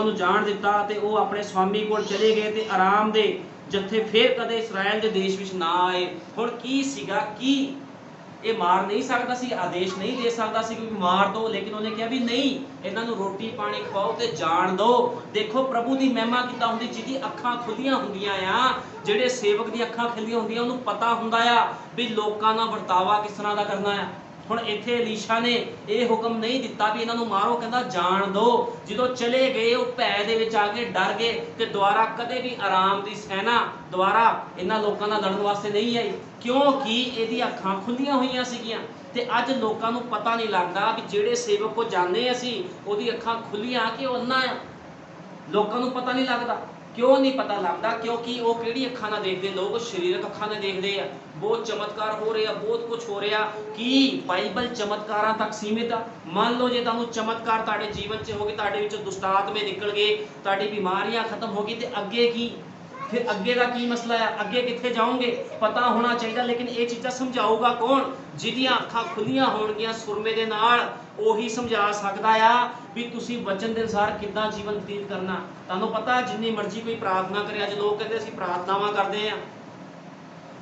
ਨੂੰ ਜਾਣ ਦਿੱਤਾ ਤੇ ਉਹ ਆਪਣੇ ਸਵਾਮੀ ਕੋਲ ਚਲੇ ਗਏ ਤੇ ਆਰਾਮ ਦੇ ਜੱਥੇ ਫਿਰ ਕਦੇ ਇਸਰਾਏਲ ਦੇ ਦੇਸ਼ ਵਿੱਚ ਨਾ ਆਏ। ਹੁਣ ਕੀ ਸੀਗਾ? ਕੀ ਇਹ ਮਾਰ ਨਹੀਂ ਸਕਦਾ ਸੀ? ਆਦੇਸ਼ ਨਹੀਂ ਦੇ ਸਕਦਾ ਸੀ ਕਿ ਮਾਰ ਦੋ? ਲੇਕਿਨ ਉਹਨੇ ਕਿਹਾ ਵੀ ਨਹੀਂ, ਇਹਨਾਂ ਨੂੰ ਰੋਟੀ ਪਾਣੀ ਖਵਾਓ ਤੇ ਜਾਣ ਦਿਓ। ਦੇਖੋ ਪ੍ਰਭੂ ਦੀ ਮਹਿਮਾ ਕਿੱਦਾਂ ਹੁੰਦੀ, ਜਿਹਦੀ ਅੱਖਾਂ ਖੁੱਲੀਆਂ ਹੁੰਦੀਆਂ ਆ, ਜਿਹੜੇ ਸੇਵਕ ਦੀ ਅੱਖਾਂ ਖੁੱਲੀਆਂ ਹੁੰਦੀਆਂ, ਉਹਨੂੰ ਪਤਾ ਹੁੰਦਾ ਆ ਵੀ ਲੋਕਾਂ ਨਾਲ ਵਰਤਾਵਾ ਕਿਸ ਤਰ੍ਹਾਂ ਦਾ ਕਰਨਾ ਆ। ਹੁਣ ਇੱਥੇ ਅਲੀਸ਼ਾ ਨੇ ਇਹ ਹੁਕਮ ਨਹੀਂ ਦਿੱਤਾ ਵੀ ਇਹਨਾਂ ਨੂੰ ਮਾਰੋ, ਕਹਿੰਦਾ ਜਾਣ ਦਿਓ। ਜਦੋਂ ਚਲੇ ਗਏ ਉਹ ਭੈ ਦੇ ਵਿੱਚ ਆ ਕੇ ਡਰ ਗਏ ਤੇ ਦੁਬਾਰਾ ਕਦੇ ਵੀ ਆਰਾਮ ਦੀ ਸੈਨਾ ਦੁਬਾਰਾ ਇਹਨਾਂ ਲੋਕਾਂ ਨਾਲ ਲੜਨ ਵਾਸਤੇ ਨਹੀਂ ਆਈ, ਕਿਉਂਕਿ ਇਹਦੀ ਅੱਖਾਂ ਖੁੱਲੀਆਂ ਹੋਈਆਂ ਸੀਗੀਆਂ। ਤੇ ਅੱਜ ਲੋਕਾਂ ਨੂੰ ਪਤਾ ਨਹੀਂ ਲੱਗਦਾ ਵੀ ਜਿਹੜੇ ਸੇਵਕ ਕੋ ਜਾਂਦੇ ਅਸੀਂ ਉਹਦੀ ਅੱਖਾਂ ਖੁੱਲੀਆਂ ਕਿ ਉਹ ਅੰਨਾ ਆ। ਲੋਕਾਂ ਨੂੰ ਪਤਾ ਨਹੀਂ ਲੱਗਦਾ। ਕਿਉਂ ਨਹੀਂ ਪਤਾ ਲੱਗਦਾ? ਕਿਉਂਕਿ ਉਹ ਕਿਹੜੀ ਅੱਖਾਂ ਨਾਲ ਦੇਖਦੇ? ਲੋਕ ਸਰੀਰਕ ਅੱਖਾਂ ਨਾਲ ਦੇਖਦੇ ਆ। ਬਹੁਤ ਚਮਤਕਾਰ ਹੋ ਰਿਹਾ, ਬਹੁਤ ਕੁਝ ਹੋ ਰਿਹਾ। ਕੀ ਬਾਈਬਲ ਚਮਤਕਾਰਾਂ ਤੱਕ ਸੀਮਿਤ ਆ? ਮੰਨ ਲਓ ਜੇ ਤੁਹਾਨੂੰ ਚਮਤਕਾਰ ਤੁਹਾਡੇ ਜੀਵਨ 'ਚ ਹੋ ਗਏ, ਤੁਹਾਡੇ ਵਿੱਚੋਂ ਦੁਸ਼ਟ ਆਤਮੇ ਨਿਕਲ ਗਏ, ਤੁਹਾਡੀ ਬਿਮਾਰੀਆਂ ਖਤਮ ਹੋ ਗਈ, ਤੇ ਅੱਗੇ ਕੀ? ਫਿਰ ਅੱਗੇ ਦਾ ਕੀ ਮਸਲਾ ਆ? ਅੱਗੇ ਕਿੱਥੇ ਜਾਓਗੇ? ਪਤਾ ਹੋਣਾ ਚਾਹੀਦਾ। ਲੇਕਿਨ ਇਹ ਚੀਜ਼ਾਂ ਸਮਝਾਊਗਾ ਕੌਣ? ਜਿਹਦੀਆਂ ਅੱਖਾਂ ਖੁੱਲੀਆਂ ਹੋਣਗੀਆਂ ਸੁਰਮੇ ਦੇ ਨਾਲ, ਉਹੀ ਸਮਝਾ ਸਕਦਾ ਆ ਵੀ ਤੁਸੀਂ ਵਚਨ ਦੇ ਅਨੁਸਾਰ ਕਿੱਦਾਂ ਜੀਵਨ ਬਤੀਤ ਕਰਨਾ। ਤੁਹਾਨੂੰ ਪਤਾ ਜਿੰਨੀ ਮਰਜ਼ੀ ਕੋਈ ਪ੍ਰਾਰਥਨਾ ਕਰੇ, ਅੱਜ ਲੋਕ ਕਹਿੰਦੇ ਅਸੀਂ ਪ੍ਰਾਰਥਨਾਵਾਂ ਕਰਦੇ ਆ,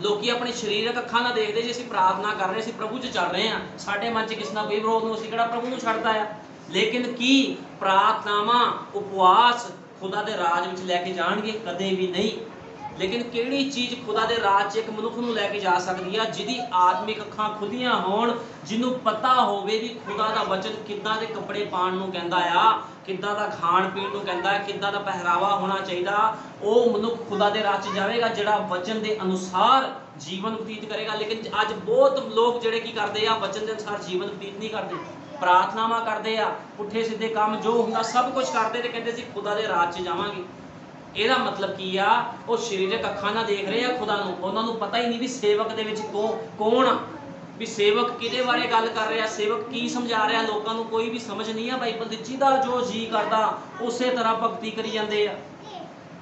ਲੋਕੀ ਆਪਣੀ ਸਰੀਰਕ ਅੱਖਾਂ ਨਾਲ ਦੇਖਦੇ ਜੀ ਅਸੀਂ ਪ੍ਰਾਰਥਨਾ ਕਰ ਰਹੇ, ਅਸੀਂ ਪ੍ਰਭੂ 'ਚ ਚੱਲ ਰਹੇ ਆ, ਸਾਡੇ ਮਨ 'ਚ ਕਿਸ ਨਾਲ ਕੋਈ ਵਿਰੋਧ ਨਹੀਂ, ਅਸੀਂ ਕਿਹੜਾ ਪ੍ਰਭੂ ਨੂੰ ਛੱਡਦਾ ਆ। ਲੇਕਿਨ ਕੀ ਪ੍ਰਾਰਥਨਾਵਾਂ ਉਪਵਾਸ ਖੁਦਾ ਦੇ ਰਾਜ ਵਿੱਚ ਲੈ ਕੇ ਜਾਣਗੇ? ਕਦੇ ਵੀ ਨਹੀਂ। ਲੇਕਿਨ ਕਿਹੜੀ ਚੀਜ਼ ਖੁਦਾ ਦੇ ਰਾਜ 'ਚ ਇੱਕ ਮਨੁੱਖ ਨੂੰ ਲੈ ਕੇ ਜਾ ਸਕਦੀ ਆ? ਜਿਹਦੀ ਆਤਮਿਕ ਅੱਖਾਂ ਖੁੱਲੀਆਂ ਹੋਣ, ਜਿਹਨੂੰ ਪਤਾ ਹੋਵੇ ਵੀ ਖੁਦਾ ਦਾ ਵਚਨ ਕਿੱਦਾਂ ਦੇ ਕੱਪੜੇ ਪਾਉਣ ਨੂੰ ਕਹਿੰਦਾ ਆ, ਕਿੱਦਾਂ ਦਾ ਖਾਣ ਪੀਣ ਨੂੰ ਕਹਿੰਦਾ ਹੈ, ਕਿੱਦਾਂ ਦਾ ਪਹਿਰਾਵਾ ਹੋਣਾ ਚਾਹੀਦਾ। ਉਹ ਮਨੁੱਖ ਖੁਦਾ ਦੇ ਰਾਜ 'ਚ ਜਾਵੇਗਾ ਜਿਹੜਾ ਵਚਨ ਦੇ ਅਨੁਸਾਰ ਜੀਵਨ ਬਤੀਤ ਕਰੇਗਾ। ਲੇਕਿਨ ਅੱਜ ਬਹੁਤ ਲੋਕ ਜਿਹੜੇ ਕੀ ਕਰਦੇ ਆ, ਵਚਨ ਦੇ ਅਨੁਸਾਰ ਜੀਵਨ ਬਤੀਤ ਨਹੀਂ ਕਰਦੇ, ਪ੍ਰਾਰਥਨਾਵਾਂ ਕਰਦੇ ਆ, ਪੁੱਠੇ ਸਿੱਧੇ ਕੰਮ ਜੋ ਹੁੰਦਾ ਸਭ ਕੁਝ ਕਰਦੇ ਤੇ ਕਹਿੰਦੇ ਸੀ ਖੁਦਾ ਦੇ ਰਾਜ 'ਚ ਜਾਵਾਂਗੇ। ਇਹਦਾ ਮਤਲਬ ਕੀ ਆ? ਉਹ ਸਰੀਰਕ ਅੱਖਾਂ ਨਾਲ ਦੇਖ ਰਹੇ ਆ ਖੁਦਾ ਨੂੰ, ਉਹਨਾਂ ਨੂੰ ਪਤਾ ਹੀ ਨਹੀਂ ਵੀ ਸੇਵਕ ਦੇ ਵਿੱਚ ਕੌਣ ਆ, ਵੀ ਸੇਵਕ ਕਿਹਦੇ ਬਾਰੇ ਗੱਲ ਕਰ ਰਿਹਾ, ਸੇਵਕ ਕੀ ਸਮਝਾ ਰਿਹਾ ਲੋਕਾਂ ਨੂੰ, ਕੋਈ ਵੀ ਸਮਝ ਨਹੀਂ ਆ ਬਾਈਬਲ ਦੀ। ਜਿਹਦਾ ਜੋ ਜੀ ਕਰਦਾ ਉਸੇ ਤਰ੍ਹਾਂ ਭਗਤੀ ਕਰੀ ਜਾਂਦੇ ਆ।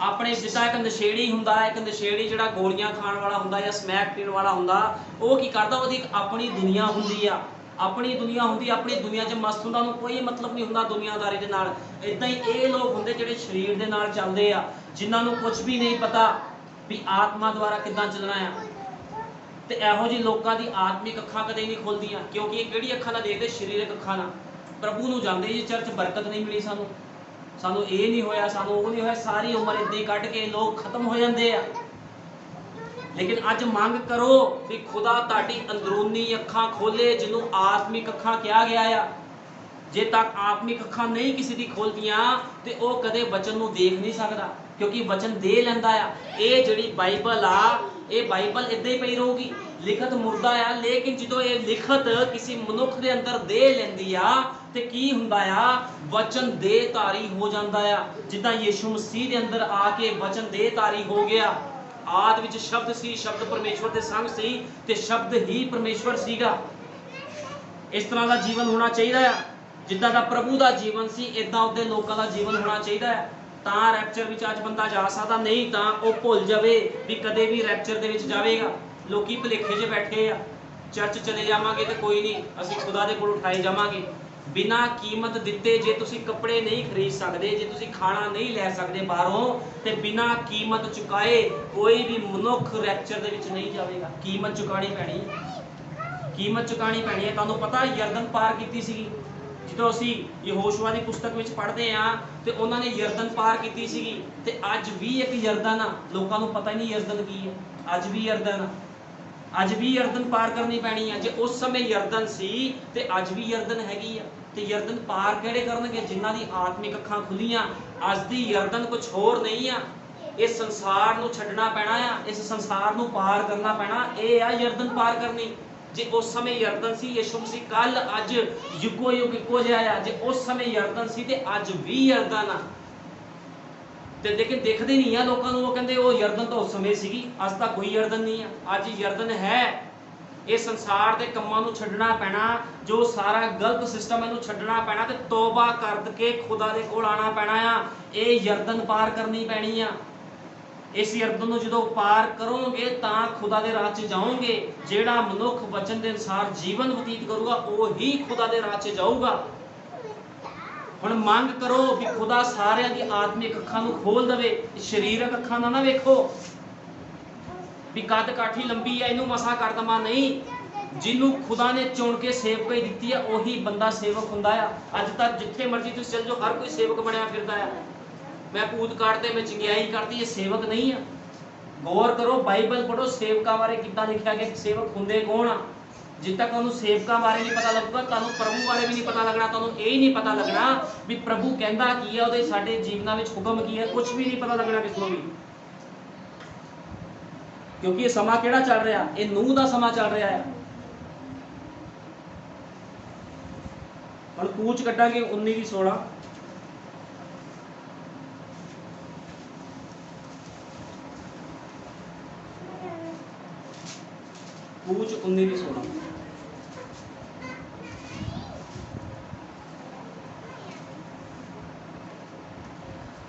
ਆਪਣੇ ਜਿੱਦਾਂ ਇੱਕ ਨਸ਼ੇੜੀ ਹੁੰਦਾ, ਇੱਕ ਨਸ਼ੇੜੀ ਜਿਹੜਾ ਗੋਲੀਆਂ ਖਾਣ ਵਾਲਾ ਹੁੰਦਾ ਜਾਂ ਸਮੈਕ ਪੀਣ ਵਾਲਾ ਹੁੰਦਾ, ਉਹ ਕੀ ਕਰਦਾ? ਉਹਦੀ ਇੱਕ ਆਪਣੀ ਦੁਨੀਆ ਹੁੰਦੀ ਆ, ਆਪਣੀ ਦੁਨੀਆ ਹੁੰਦੀ, ਆਪਣੀ ਦੁਨੀਆ 'ਚ ਮਸਤ ਹੁੰਦਾ, ਉਹਨੂੰ ਕੋਈ ਮਤਲਬ ਨਹੀਂ ਹੁੰਦਾ ਦੁਨੀਆਦਾਰੀ ਦੇ ਨਾਲ। ਇਦਾਂ ਹੀ ਇਹ ਲੋਕ ਹੁੰਦੇ ਜਿਹੜੇ ਸਰੀਰ ਦੇ ਨਾਲ ਚੱਲਦੇ ਆ, ਜਿਨ੍ਹਾਂ ਨੂੰ ਕੁਝ ਵੀ ਨਹੀਂ ਪਤਾ ਵੀ ਆਤਮਾ ਦੁਆਰਾ ਕਿੱਦਾਂ ਚੱਲਣਾ ਆ। ਤੇ ਇਹੋ ਜਿਹੇ ਲੋਕਾਂ ਦੀ ਆਤਮਿਕ ਅੱਖਾਂ ਕਦੇ ਨਹੀਂ ਖੁੱਲਦੀਆਂ, ਕਿਉਂਕਿ ਇਹ ਕਿਹੜੀ ਅੱਖਾਂ ਨਾਲ ਦੇਖਦੇ? ਸਰੀਰਕ ਅੱਖਾਂ ਨਾਲ। ਪ੍ਰਭੂ ਨੂੰ ਜਾਂਦੇ ਜੀ ਚਰਚ, ਬਰਕਤ ਨਹੀਂ ਮਿਲੀ ਸਾਨੂੰ ਇਹ ਨਹੀਂ ਹੋਇਆ, ਸਾਨੂੰ ਉਹ ਨਹੀਂ ਹੋਇਆ, ਸਾਰੀ ਉਮਰ ਇੱਦਾਂ ਹੀ ਕੱਢ ਕੇ ਲੋਕ ਖਤਮ ਹੋ ਜਾਂਦੇ ਆ। ਲੇਕਿਨ ਅੱਜ ਮੰਗ ਕਰੋ ਵੀ ਖੁਦਾ ਤੁਹਾਡੀ ਅੰਦਰੂਨੀ ਅੱਖਾਂ ਖੋਲੇ, ਜਿਹਨੂੰ ਆਤਮਿਕ ਅੱਖਾਂ ਕਿਹਾ ਗਿਆ ਆ। ਜੇ ਤੱਕ ਆਤਮਿਕ ਅੱਖਾਂ ਨਹੀਂ ਕਿਸੇ ਦੀ ਖੋਲਦੀਆਂ ਤੇ ਉਹ ਕਦੇ ਵਚਨ ਨੂੰ ਦੇਖ ਨਹੀਂ ਸਕਦਾ, ਕਿਉਂਕਿ ਵਚਨ ਦੇ ਲੈਂਦਾ ਆ। ਇਹ ਜਿਹੜੀ ਬਾਈਬਲ ਆ, ਇਹ ਬਾਈਬਲ ਇੱਦਾਂ ਹੀ ਪਈ ਰਹੂਗੀ, ਲਿਖਤ ਮੁਰਦਾ ਆ। ਲੇਕਿਨ ਜਦੋਂ ਇਹ ਲਿਖਤ ਕਿਸੇ ਮਨੁੱਖ ਦੇ ਅੰਦਰ ਦੇ ਲੈਂਦੀ ਆ ਤੇ ਕੀ ਹੁੰਦਾ ਆ? ਵਚਨ ਦੇਹਧਾਰੀ ਹੋ ਜਾਂਦਾ ਆ। ਜਿੱਦਾਂ ਯਿਸੂ ਮਸੀਹ ਦੇ ਅੰਦਰ ਆ ਕੇ ਵਚਨ ਦੇਹਧਾਰੀ ਹੋ ਗਿਆ। ਆਦਿ ਵਿੱਚ ਸ਼ਬਦ ਸੀ, ਸ਼ਬਦ ਪਰਮੇਸ਼ਵਰ ਦੇ ਸੰਗ ਸੀ ਤੇ ਸ਼ਬਦ ਹੀ ਪਰਮੇਸ਼ਵਰ ਸੀਗਾ। ਇਸ ਤਰ੍ਹਾਂ ਦਾ ਜੀਵਨ ਹੋਣਾ ਚਾਹੀਦਾ ਆ। ਜਿੱਦਾਂ ਦਾ ਪ੍ਰਭੂ ਦਾ ਜੀਵਨ ਸੀ, ਇਦਾਂ ਉਹਦੇ ਲੋਕਾਂ ਦਾ ਜੀਵਨ ਹੋਣਾ ਚਾਹੀਦਾ ਹੈ। ਤਾਂ ਰੈਪਚਰ ਵਿੱਚ ਅੱਜ ਬੰਦਾ ਜਾ ਸਕਦਾ, ਨਹੀਂ ਤਾਂ ਉਹ ਭੁੱਲ ਜਾਵੇ ਵੀ ਕਦੇ ਵੀ ਰੈਪਚਰ ਦੇ ਵਿੱਚ ਜਾਵੇਗਾ। ਲੋਕੀ ਭੁਲੇਖੇ 'ਚ ਬੈਠੇ ਆ, ਚਰਚ ਚਲੇ ਜਾਵਾਂਗੇ ਤੇ ਕੋਈ ਨਹੀਂ, ਅਸੀਂ ਖੁਦਾ ਦੇ ਕੋਲ ਉਠਾਏ ਜਾਵਾਂਗੇ। बिना कीमत दिते जे तुसी कपड़े नहीं खरीद सकते, जे तुसी खाना नहीं लै सकते बाहरों, तो बिना कीमत चुकाए कोई भी मनुख रैप्चर दे विच नहीं जाएगा। कीमत चुकानी पैनी है, कीमत चुकानी पैनी है। तुहानूं पता यरदन पार कीती सीगी, ਜਦੋਂ ਅਸੀਂ ਯਹੋਸ਼ੂਆ ਦੀ ਪੁਸਤਕ ਵਿੱਚ ਪੜ੍ਹਦੇ ਹਾਂ ਤੇ ਉਹਨਾਂ ਨੇ ਯਰਦਨ ਪਾਰ ਕੀਤੀ ਸੀਗੀ, ਤੇ ਅੱਜ ਵੀ ਇੱਕ ਯਰਦਨ ਆ, ਲੋਕਾਂ ਨੂੰ ਪਤਾ ਹੀ ਨਹੀਂ ਯਰਦਨ ਕੀ ਹੈ। ਅੱਜ ਵੀ ਯਰਦਨ ਆ, ਅੱਜ ਵੀ ਯਰਦਨ ਪਾਰ ਕਰਨੀ ਪੈਣੀ ਆ। ਜੇ ਉਸ ਸਮੇਂ ਯਰਦਨ ਸੀ ਤੇ ਅੱਜ ਵੀ ਯਰਦਨ ਹੈਗੀ ਆ। ਤੇ ਯਰਦਨ ਪਾਰ ਕਿਹੜੇ ਕਰਨਗੇ? ਜਿਨ੍ਹਾਂ ਦੀ ਆਤਮਿਕ ਅੱਖਾਂ ਖੁੱਲੀਆਂ। ਅੱਜ ਦੀ ਯਰਦਨ ਕੁਝ ਹੋਰ ਨਹੀਂ ਆ। ਇਸ ਸੰਸਾਰ ਨੂੰ ਛੱਡਣਾ ਪੈਣਾ ਆ, ਇਸ ਸੰਸਾਰ ਨੂੰ ਪਾਰ ਕਰਨਾ ਪੈਣਾ। ਇਹ ਆ ਯਰਦਨ ਪਾਰ ਕਰਨੀ। जे उस समय यरदन सी, यीशु मसीह कल अज युगो युग इको जिहा आ। जे उस समय यरदन सी ते अज भी यरदन आ। ते लेकिन देखते नहीं है लोगों को, वो कहते वो यरदन तो उस समय सीगी, अज तक कोई यरदन नहीं है। अज यरदन है। ये संसार के कामों नूं छड्डना पैना, जो सारा गलत सिस्टम इहनूं छड्डना पैना ते तौबा करके खुदा दे कोल आना पैना आ। ये यरदन पार करनी पैनी आ। इस यरदन नूं जदों पार करोगे तां खुदा दे राह च जाओगे। जिहड़ा मनुख वचन के अनुसार जीवन बतीत करूगा वही खुदा दे राह च जाऊगा। हुण मंग करो भी खुदा सारिਆਂ दी आत्मिक अखां नूं खोल देवे, शरीरक अखां ना वेखो भी कद काठी लंबी है इहनूं मसा कर दवां। नहीं, जिन्हों खुदा ने चुन के सेवकाई दी है वही बंदा सेवक हुंदा आ। अज तक जिथे मर्जी तुसीं चल जाओ हर कोई सेवक बनया फिरदा है। मैं पूत काटते, मैं चंगियाई करती, ये सेवक नहीं है। गौर करो, बाइबल पढ़ो, सेवकां बारे किद्दां लिखिया गया, सेवक हुंदे कौन आ। जिद तक उन्होंने सेवकां बारे नहीं पता लगूगा, तुहानूं प्रभु बारे भी नहीं पता लगना। तुहानूं ये ही नहीं पता लगना भी प्रभु कहंदा की है, उहदे साडे जीवनां विच हुक्म की है, कुछ भी नहीं पता लगना किसनूं भी। क्योंकि ये समा किहड़ा चल रहा, ये नूह दा समा चल रहा है। हुण कूच कड्डांगे 19 की 16। कूच 19 की 16।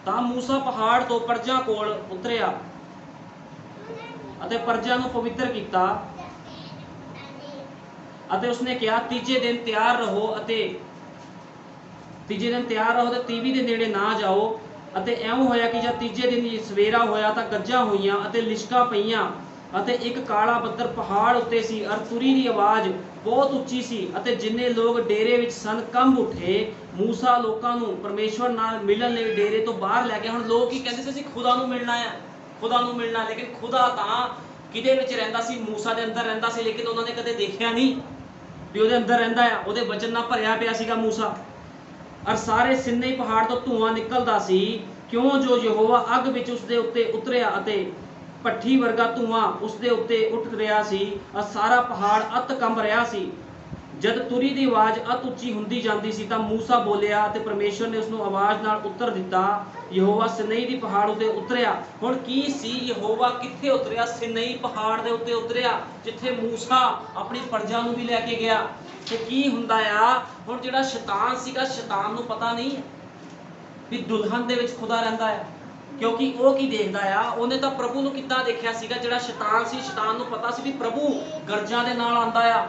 ਤਾਂ मूसा पहाड़ तो प्रजा कोल उतरिया ਅਤੇ प्रजा ਨੂੰ ਪਵਿੱਤਰ ਕੀਤਾ ਅਤੇ ਉਸਨੇ ਕਿਹਾ ਤੀਜੇ ਦਿਨ ਤਿਆਰ ਰਹੋ ਅਤੇ ਤੀਜੇ ਦਿਨ ਤਿਆਰ ਰਹੋ ਤੇ ਤੀਵੀ ਦੇ ਨੇੜੇ ਨਾ ਜਾਓ। ਅਤੇ ਐਵੇਂ ਹੋਇਆ ਕਿ ਜਦ ਤੀਜੇ ਦਿਨ ਸਵੇਰਾ ਹੋਇਆ ਤਾਂ ਗੱਜਾਂ ਹੋਈਆਂ ਅਤੇ ਲਿਸ਼ਕਾਂ ਪਈਆਂ ਅਤੇ ਇੱਕ ਕਾਲਾ ਬੱਦਲ ਪਹਾੜ ਉੱਤੇ ਸੀ ਅਰ ਤੁਰੀ ਦੀ ਆਵਾਜ਼ ਬਹੁਤ ਉੱਚੀ ਸੀ ਅਤੇ ਜਿੰਨੇ ਲੋਕ ਡੇਰੇ ਵਿੱਚ ਸਨ ਕੰਬ ਉੱਠੇ। मूसा लोगों ਨੂੰ परमेश्वर नाल मिलन ਲਈ डेरे तो बाहर लै गया। ਹੁਣ लोग की कहते सी खुदा ਨੂੰ मिलना है, खुदा ਨੂੰ मिलना, लेकिन खुदा ਤਾਂ ਕਿਹਦੇ ਵਿੱਚ ਰਹਿੰਦਾ ਸੀ? मूसा ਦੇ ਅੰਦਰ ਰਹਿੰਦਾ ਸੀ, लेकिन ਉਹਨਾਂ ਨੇ ਕਦੇ ਦੇਖਿਆ ਨਹੀਂ ਵੀ ਉਹਦੇ ਅੰਦਰ ਰਹਿੰਦਾ ਆ। ਉਹਦੇ ਵਚਨ ਨਾਲ ਭਰਿਆ ਪਿਆ ਸੀਗਾ मूसा। ਅਰ ਸਾਰੇ ਸਿੰਨੇ ਪਹਾੜ ਤੋਂ ਧੂਆਂ ਨਿਕਲਦਾ ਸੀ, ਕਿਉਂ ਜੋ ਯਹੋਵਾ ਅੱਗ ਵਿੱਚ ਉਸਦੇ ਉੱਤੇ ਉਤਰਿਆ ਅਤੇ ਭੱਠੀ ਵਰਗਾ ਧੂਆਂ ਉਸਦੇ ਉੱਤੇ ਉੱਠ ਰਿਹਾ ਸੀ। ਅਰ ਸਾਰਾ ਪਹਾੜ ਅੱਤ ਕੰਬ ਰਿਹਾ ਸੀ। जद तुरी की आवाज़ अत उच्ची हुंदी जाती सी तां मूसा बोलिया ते परमेश्वर ने उसनूं आवाज़ नाल उत्तर दिता। यहोवा सिनई दी पहाड़ उत्ते उतरिया। हुण की सी, यहोवा कित्थे उतरिया? सिनई पहाड़ दे उत्ते उतरिया जिथे मूसा अपनी प्रजा नूं भी लैके गया। ते की हुंदा आ, हुण जिहड़ा शैतान सीगा, शैतान नूं पता नहीं भी दुल्हन दे विच खुदा रहिंदा है। क्योंकि वो की देखदा आ, ਉਹਨੇ ਤਾਂ प्रभु नूं किद्दां देखिया सीगा। जिहड़ा शैतान सी, शैतान नूं पता सी भी प्रभु गरजां दे नाल आंदा आ,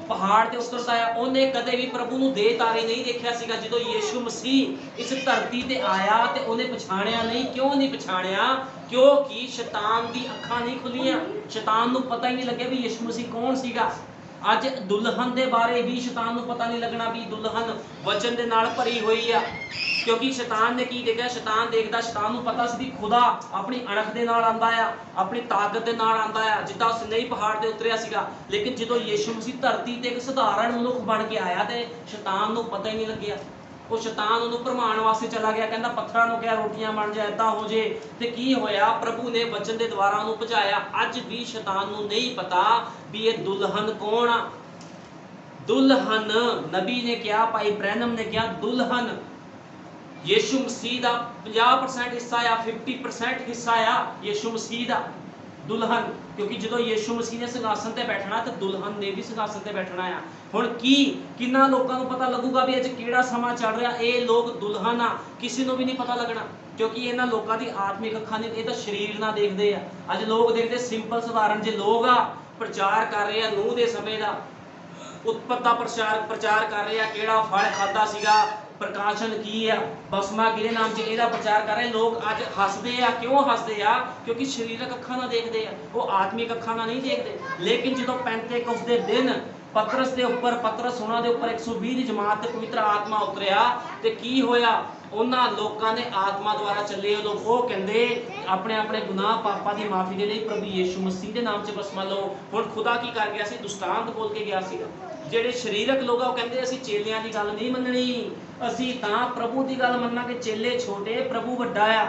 पहाड़ ते उतरता है। उन्हें कदे भी प्रभु नूं दे तारे नहीं देखिया सीगा। जदों यीशु मसीह इस धरती ते आया ते उन्हें पछाणिया नहीं। क्यों नहीं पछाणिया? क्योंकि शैतान दी अखां नहीं खुलियां। शैतान नूं पता ही नहीं लगे भी यीशु मसीह कौन सीगा। अज दुल्हन दे बारे भी शैतान नूं पता नहीं लगना भी दुल्हन वचन दे नाल भरी हुई आ। क्योंकि शैतान ने की देखा? शैतान देखदा, शैतान नूं पता सी खुदा अपनी अणख दे नाल आंदा आ, अपनी ताकत दे नाल आंदा आ, जिद्दां सिनई पहाड़ ते उतरिया सीगा। लेकिन जदों यीशु मसीह धरती ते एक सधारण मनुख बन के आया ते शैतान नूं पता ही नहीं लग्या। वो शैतान उन्होंने भरमाण वास्ते चला गया, कहता पत्थरां नूं क्या रोटियां बन जाए, इदां हो जे। ते की होया? प्रभु ने वचन दे द्वारा उन्होंने भजाया। अज भी शैतान नूं नहीं पता भी ये दुल्हन कौन आ। दुल्हन नबी ने क्या, भाई ब्रैनम ने क्या, दुल्हन यीशु मसीह का 50% हिस्सा आ, 50% हिस्सा आ यीशु मसीह का दुल्हन। क्योंकि जो यीशु मसीह ने सिंघासन ते बैठना तो दुल्हन ने भी सिंघासन ते बैठना है। हुण की किन्ना लोगों को पता लगूगा भी अज किहड़ा समा चल रहा? ये लोग दुल्हन आ, किसी को भी नहीं पता लगना। क्योंकि इन्हां लोगों की आत्मिक अखां ने ये तो शरीर ना देखते हैं। अज लोग देखते सिंपल सधारण जे लोग आ प्रचार कर रहे हैं नूह दे समय का, ਉਤਪਤ ਦਾ ਪ੍ਰਚਾਰ ਕਰ ਰਹੇ ਆ, ਕਿਹੜਾ ਫਲ ਖਾਦਾ ਸੀਗਾ, ਪ੍ਰਕਾਸ਼ਨ ਕੀ ਆ, ਬਸਮਾ ਕਿਹਦੇ ਨਾਮ 'ਚ, ਇਹਦਾ ਪ੍ਰਚਾਰ ਕਰ ਰਹੇ ਲੋਕ। ਅੱਜ ਹੱਸਦੇ ਆ, ਕਿਉਂ ਹੱਸਦੇ ਆ? ਕਿਉਂਕਿ ਸਰੀਰਕ ਅੱਖਾਂ ਨਾਲ ਦੇਖਦੇ ਆ, ਉਹ ਆਤਮਿਕ ਅੱਖਾਂ ਨਾਲ ਨਹੀਂ ਦੇਖਦੇ। ਲੇਕਿਨ ਜਦੋਂ ਪੈਂਤੇਕੋਸਤ ਦੇ ਦਿਨ ਪਤਰਸ ਦੇ ਉੱਪਰ, ਪਤਰਸ ਉਹਨਾਂ ਦੇ ਉੱਪਰ 120 ਦੀ ਜਮਾਤ ਤੇ ਪਵਿੱਤਰ ਆਤਮਾ ਉਤਰਿਆ ਤੇ ਕੀ ਹੋਇਆ? ਉਹਨਾਂ ਲੋਕਾਂ ਨੇ ਆਤਮਾ ਦੁਆਰਾ ਚੱਲੇ ਉਹ ਲੋਕ, ਉਹ ਕਹਿੰਦੇ ਆਪਣੇ ਆਪਣੇ ਗੁਨਾਹ ਪਾਪਾਂ ਦੀ ਮਾਫੀ ਦੇ ਲਈ ਪ੍ਰਭੂ ਯੀਸ਼ੂ ਮਸੀਹ ਦੇ ਨਾਮ 'ਚ ਬਸਮਾ ਲਓ। ਹੁਣ ਖੁਦਾ ਕੀ ਕਰ ਗਿਆ ਸੀ? ਦੁਸ਼ਟਾਂਤ ਬੋਲ ਕੇ ਗਿਆ ਸੀਗਾ। ਜਿਹੜੇ ਸਰੀਰਕ ਲੋਕ ਆ ਉਹ ਕਹਿੰਦੇ ਅਸੀਂ ਚੇਲਿਆਂ ਦੀ ਗੱਲ ਨਹੀਂ ਮੰਨਣੀ, ਅਸੀਂ ਤਾਂ ਪ੍ਰਭੂ ਦੀ ਗੱਲ ਮੰਨਾਂਗੇ। ਚੇਲੇ ਛੋਟੇ, ਪ੍ਰਭੂ ਵੱਡਾ ਆ।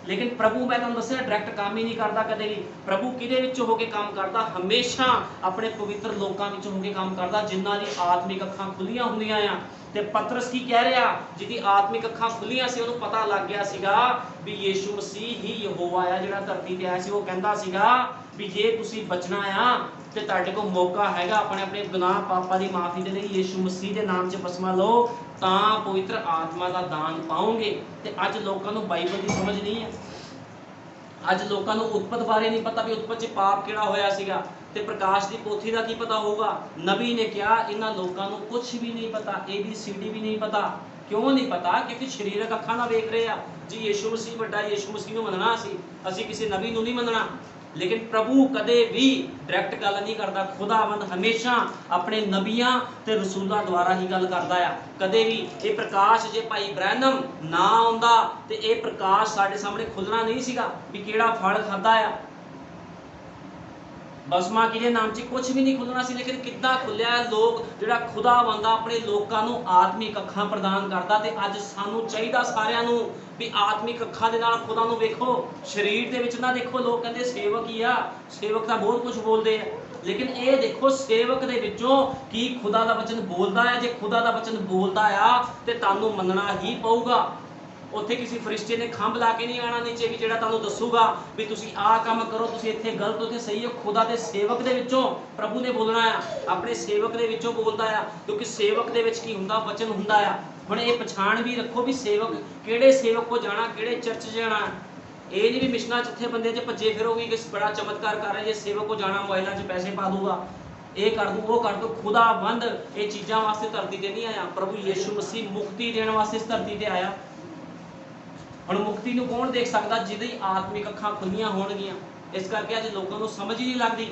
ਲੇਕਿਨ ਪ੍ਰਭੂ, ਮੈਂ ਤੁਹਾਨੂੰ ਦੱਸਿਆ, ਡਾਇਰੈਕਟ ਕੰਮ ਹੀ ਨਹੀਂ ਕਰਦਾ ਕਦੇ ਵੀ। ਪ੍ਰਭੂ ਕਿਹਦੇ ਵਿੱਚ ਹੋ ਕੇ ਕੰਮ ਕਰਦਾ? ਹਮੇਸ਼ਾ ਆਪਣੇ ਪਵਿੱਤਰ ਲੋਕਾਂ ਵਿੱਚ ਹੋ ਕੇ ਕੰਮ ਕਰਦਾ, ਜਿਨ੍ਹਾਂ ਦੀ ਆਤਮਿਕ ਅੱਖਾਂ ਖੁੱਲੀਆਂ ਹੁੰਦੀਆਂ ਆ। ਤੇ ਪਤਰਸ ਕੀ ਕਹਿ ਰਿਹਾ? ਜਿਹਦੀ ਆਤਮਿਕ ਅੱਖਾਂ ਖੁੱਲੀਆਂ ਸੀ, ਉਹਨੂੰ ਪਤਾ ਲੱਗ ਗਿਆ ਸੀਗਾ ਵੀ ਯੀਸ਼ੂ ਮਸੀਹ ਹੀ ਯਹੋਵਾ ਆ ਜਿਹੜਾ ਧਰਤੀ ਤੇ ਆਇਆ ਸੀ। ਉਹ ਕਹਿੰਦਾ ਸੀਗਾ ਵੀ ਜੇ ਤੁਸੀਂ ਬਚਣਾ ਆ ਤੇ ਤੁਹਾਡੇ ਕੋਲ ਮੌਕਾ ਹੈਗਾ ਆਪਣੇ ਆਪਣੇ ਗੁਨਾਹ ਪਾਪਾਂ ਦੀ ਮਾਫੀ ਦੇ ਲਈ ਯੀਸ਼ੂ ਮਸੀਹ ਦੇ ਨਾਮ 'ਚ ਬਸਮਾ ਲਓ, ਤਾਂ ਪਵਿੱਤਰ ਆਤਮਾ ਦਾ ਦਾਨ ਪਾਓਗੇ। ਤੇ ਅੱਜ ਲੋਕਾਂ ਨੂੰ ਬਾਈਬਲ ਦੀ ਸਮਝ ਨਹੀਂ ਹੈ। ਅੱਜ ਲੋਕਾਂ ਨੂੰ ਉਤਪਤ ਬਾਰੇ ਨਹੀਂ ਪਤਾ ਵੀ ਉਤਪਤ 'ਚ ਪਾਪ ਕਿਹੜਾ ਹੋਇਆ ਸੀਗਾ, ਤੇ ਪ੍ਰਕਾਸ਼ ਦੀ ਪੋਥੀ ਦਾ ਕੀ ਪਤਾ ਹੋਊਗਾ? ਨਬੀ ਨੇ ਕਿਹਾ ਇਹਨਾਂ ਲੋਕਾਂ ਨੂੰ ਕੁਝ ਵੀ ਨਹੀਂ ਪਤਾ, ABCD ਵੀ ਨਹੀਂ ਪਤਾ। ਕਿਉਂ ਨਹੀਂ ਪਤਾ? ਕਿਉਂਕਿ ਸਰੀਰਕ ਅੱਖਾਂ ਨਾਲ ਵੇਖ ਰਹੇ ਆ। ਜੀ ਯੀਸ਼ੂ ਮਸੀਹ ਵੱਡਾ, ਯੀਸ਼ੂ ਮਸੀਹ ਨੂੰ ਮੰਨਣਾ ਅਸੀਂ ਕਿਸੇ ਨਬੀ ਨੂੰ ਨਹੀਂ ਮੰਨਣਾ। ਲੇਕਿਨ ਪ੍ਰਭੂ ਕਦੇ ਵੀ ਡਾਇਰੈਕਟ ਗੱਲ ਨਹੀਂ ਕਰਦਾ। ਖੁਦਾਵੰਦ ਹਮੇਸ਼ਾ ਆਪਣੇ ਨਬੀਆਂ ਤੇ ਰਸੂਲਾਂ ਦੁਆਰਾ ਹੀ ਗੱਲ ਕਰਦਾ ਆ। ਕਦੇ ਵੀ ਇਹ ਪ੍ਰਕਾਸ਼, ਜੇ ਭਾਈ ਬ੍ਰੈਨਮ ਨਾ ਆਉਂਦਾ ਤੇ ਇਹ ਪ੍ਰਕਾਸ਼ ਸਾਡੇ ਸਾਹਮਣੇ ਖੁੱਲਣਾ ਨਹੀਂ ਸੀਗਾ ਵੀ ਕਿਹੜਾ ਫਲ ਖਾਦਾ ਆ। ਬਸਮਾ ਕਿਹਦੇ ਨਾਮ 'ਚ ਕੁਝ ਵੀ ਨਹੀਂ ਖੁੱਲਣਾ ਸੀ। ਲੇਕਿਨ ਕਿੱਦਾਂ ਖੁੱਲਿਆ? ਲੋਕ, ਜਿਹੜਾ ਖੁਦਾਵੰਦ ਆਪਣੇ ਲੋਕਾਂ ਨੂੰ ਆਤਮਿਕ ਅੱਖਾਂ ਪ੍ਰਦਾਨ ਕਰਦਾ। ਤੇ ਅੱਜ ਸਾਨੂੰ ਚਾਹੀਦਾ ਸਾਰਿਆਂ ਨੂੰ ਵੀ ਆਤਮਿਕ ਅੱਖਾਂ ਦੇ ਨਾਲ ਖੁਦਾ ਨੂੰ ਵੇਖੋ, ਸਰੀਰ ਦੇ ਵਿੱਚ ਨਾ ਦੇਖੋ। ਲੋਕ ਕਹਿੰਦੇ ਸੇਵਕ ਹੀ ਆ, ਸੇਵਕ ਤਾਂ ਬਹੁਤ ਕੁਝ ਬੋਲਦੇ ਆ, ਲੇਕਿਨ ਇਹ ਦੇਖੋ ਸੇਵਕ ਦੇ ਵਿੱਚੋਂ ਕੀ ਖੁਦਾ ਦਾ ਵਚਨ ਬੋਲਦਾ ਹੈ। ਜੇ ਖੁਦਾ ਦਾ ਵਚਨ ਬੋਲਦਾ ਆ ਤੇ ਤੁਹਾਨੂੰ ਮੰਨਣਾ ਹੀ ਪਊਗਾ। ਉੱਥੇ ਕਿਸੇ ਫਰਿਸ਼ਤੇ ਨੇ ਖੰਭ ਲਾ ਕੇ ਨਹੀਂ ਆਣਾ ਨੀਚੇ ਵੀ ਜਿਹੜਾ ਤੁਹਾਨੂੰ ਦੱਸੂਗਾ ਵੀ ਤੁਸੀਂ ਆਹ ਕੰਮ ਕਰੋ, ਤੁਸੀਂ ਇੱਥੇ ਗਲਤ, ਉੱਥੇ ਸਹੀ ਹੋ। ਖੁਦਾ ਦੇ ਸੇਵਕ ਦੇ ਵਿੱਚੋਂ ਪ੍ਰਭੂ ਨੇ ਬੋਲਣਾ ਆ, ਆਪਣੇ ਸੇਵਕ ਦੇ ਵਿੱਚੋਂ ਬੋਲਦਾ ਆ। ਕਿਉਂਕਿ ਸੇਵਕ ਦੇ ਵਿੱਚ ਕੀ ਹੁੰਦਾ? ਵਚਨ ਹੁੰਦਾ ਆ। ਹੁਣ ਇਹ ਪਛਾਣ ਵੀ ਰੱਖੋ ਵੀ ਸੇਵਕ, ਕਿਹੜੇ ਸੇਵਕ ਕੋ ਜਾਣਾ, ਕਿਹੜੇ ਚਰਚ ਜਾਣਾ। ਇਹ ਨਹੀਂ ਵੀ ਮਿਸ਼ਨਾਂ ਜਿੱਥੇ ਬੰਦੇ 'ਚ ਭੱਜੇ ਫਿਰੋਗੇ ਕਿ ਬੜਾ ਚਮਤਕਾਰ ਕਰ ਰਹੇ ਜੇ ਸੇਵਕ ਕੋ ਜਾਣਾ, ਮੋਬਾਈਲਾਂ 'ਚ ਪੈਸੇ ਪਾ ਦੂਗਾ, ਇਹ ਕਰ ਦੂ, ਉਹ ਕਰ ਦੂ। ਖੁਦਾਵੰਦ ਇਹ ਚੀਜ਼ਾਂ ਵਾਸਤੇ ਧਰਤੀ ਤੇ ਨਹੀਂ ਆਇਆ। ਪ੍ਰਭੂ ਯੀਸ਼ੂ ਮਸੀਹ ਮੁਕਤੀ ਦੇਣ ਵਾਸਤੇ ਇਸ ਧਰਤੀ ਤੇ ਆਇਆ। ਹੁਣ ਮੁਕਤੀ ਨੂੰ ਕੌਣ ਦੇਖ ਸਕਦਾ? ਜਿਹਦੀ ਆਤਮਿਕ ਅੱਖਾਂ ਖੁੱਲੀਆਂ ਹੋਣਗੀਆਂ। ਇਸ ਕਰਕੇ ਅੱਜ ਲੋਕਾਂ ਨੂੰ ਸਮਝ ਹੀ ਨਹੀਂ ਲੱਗਦੀ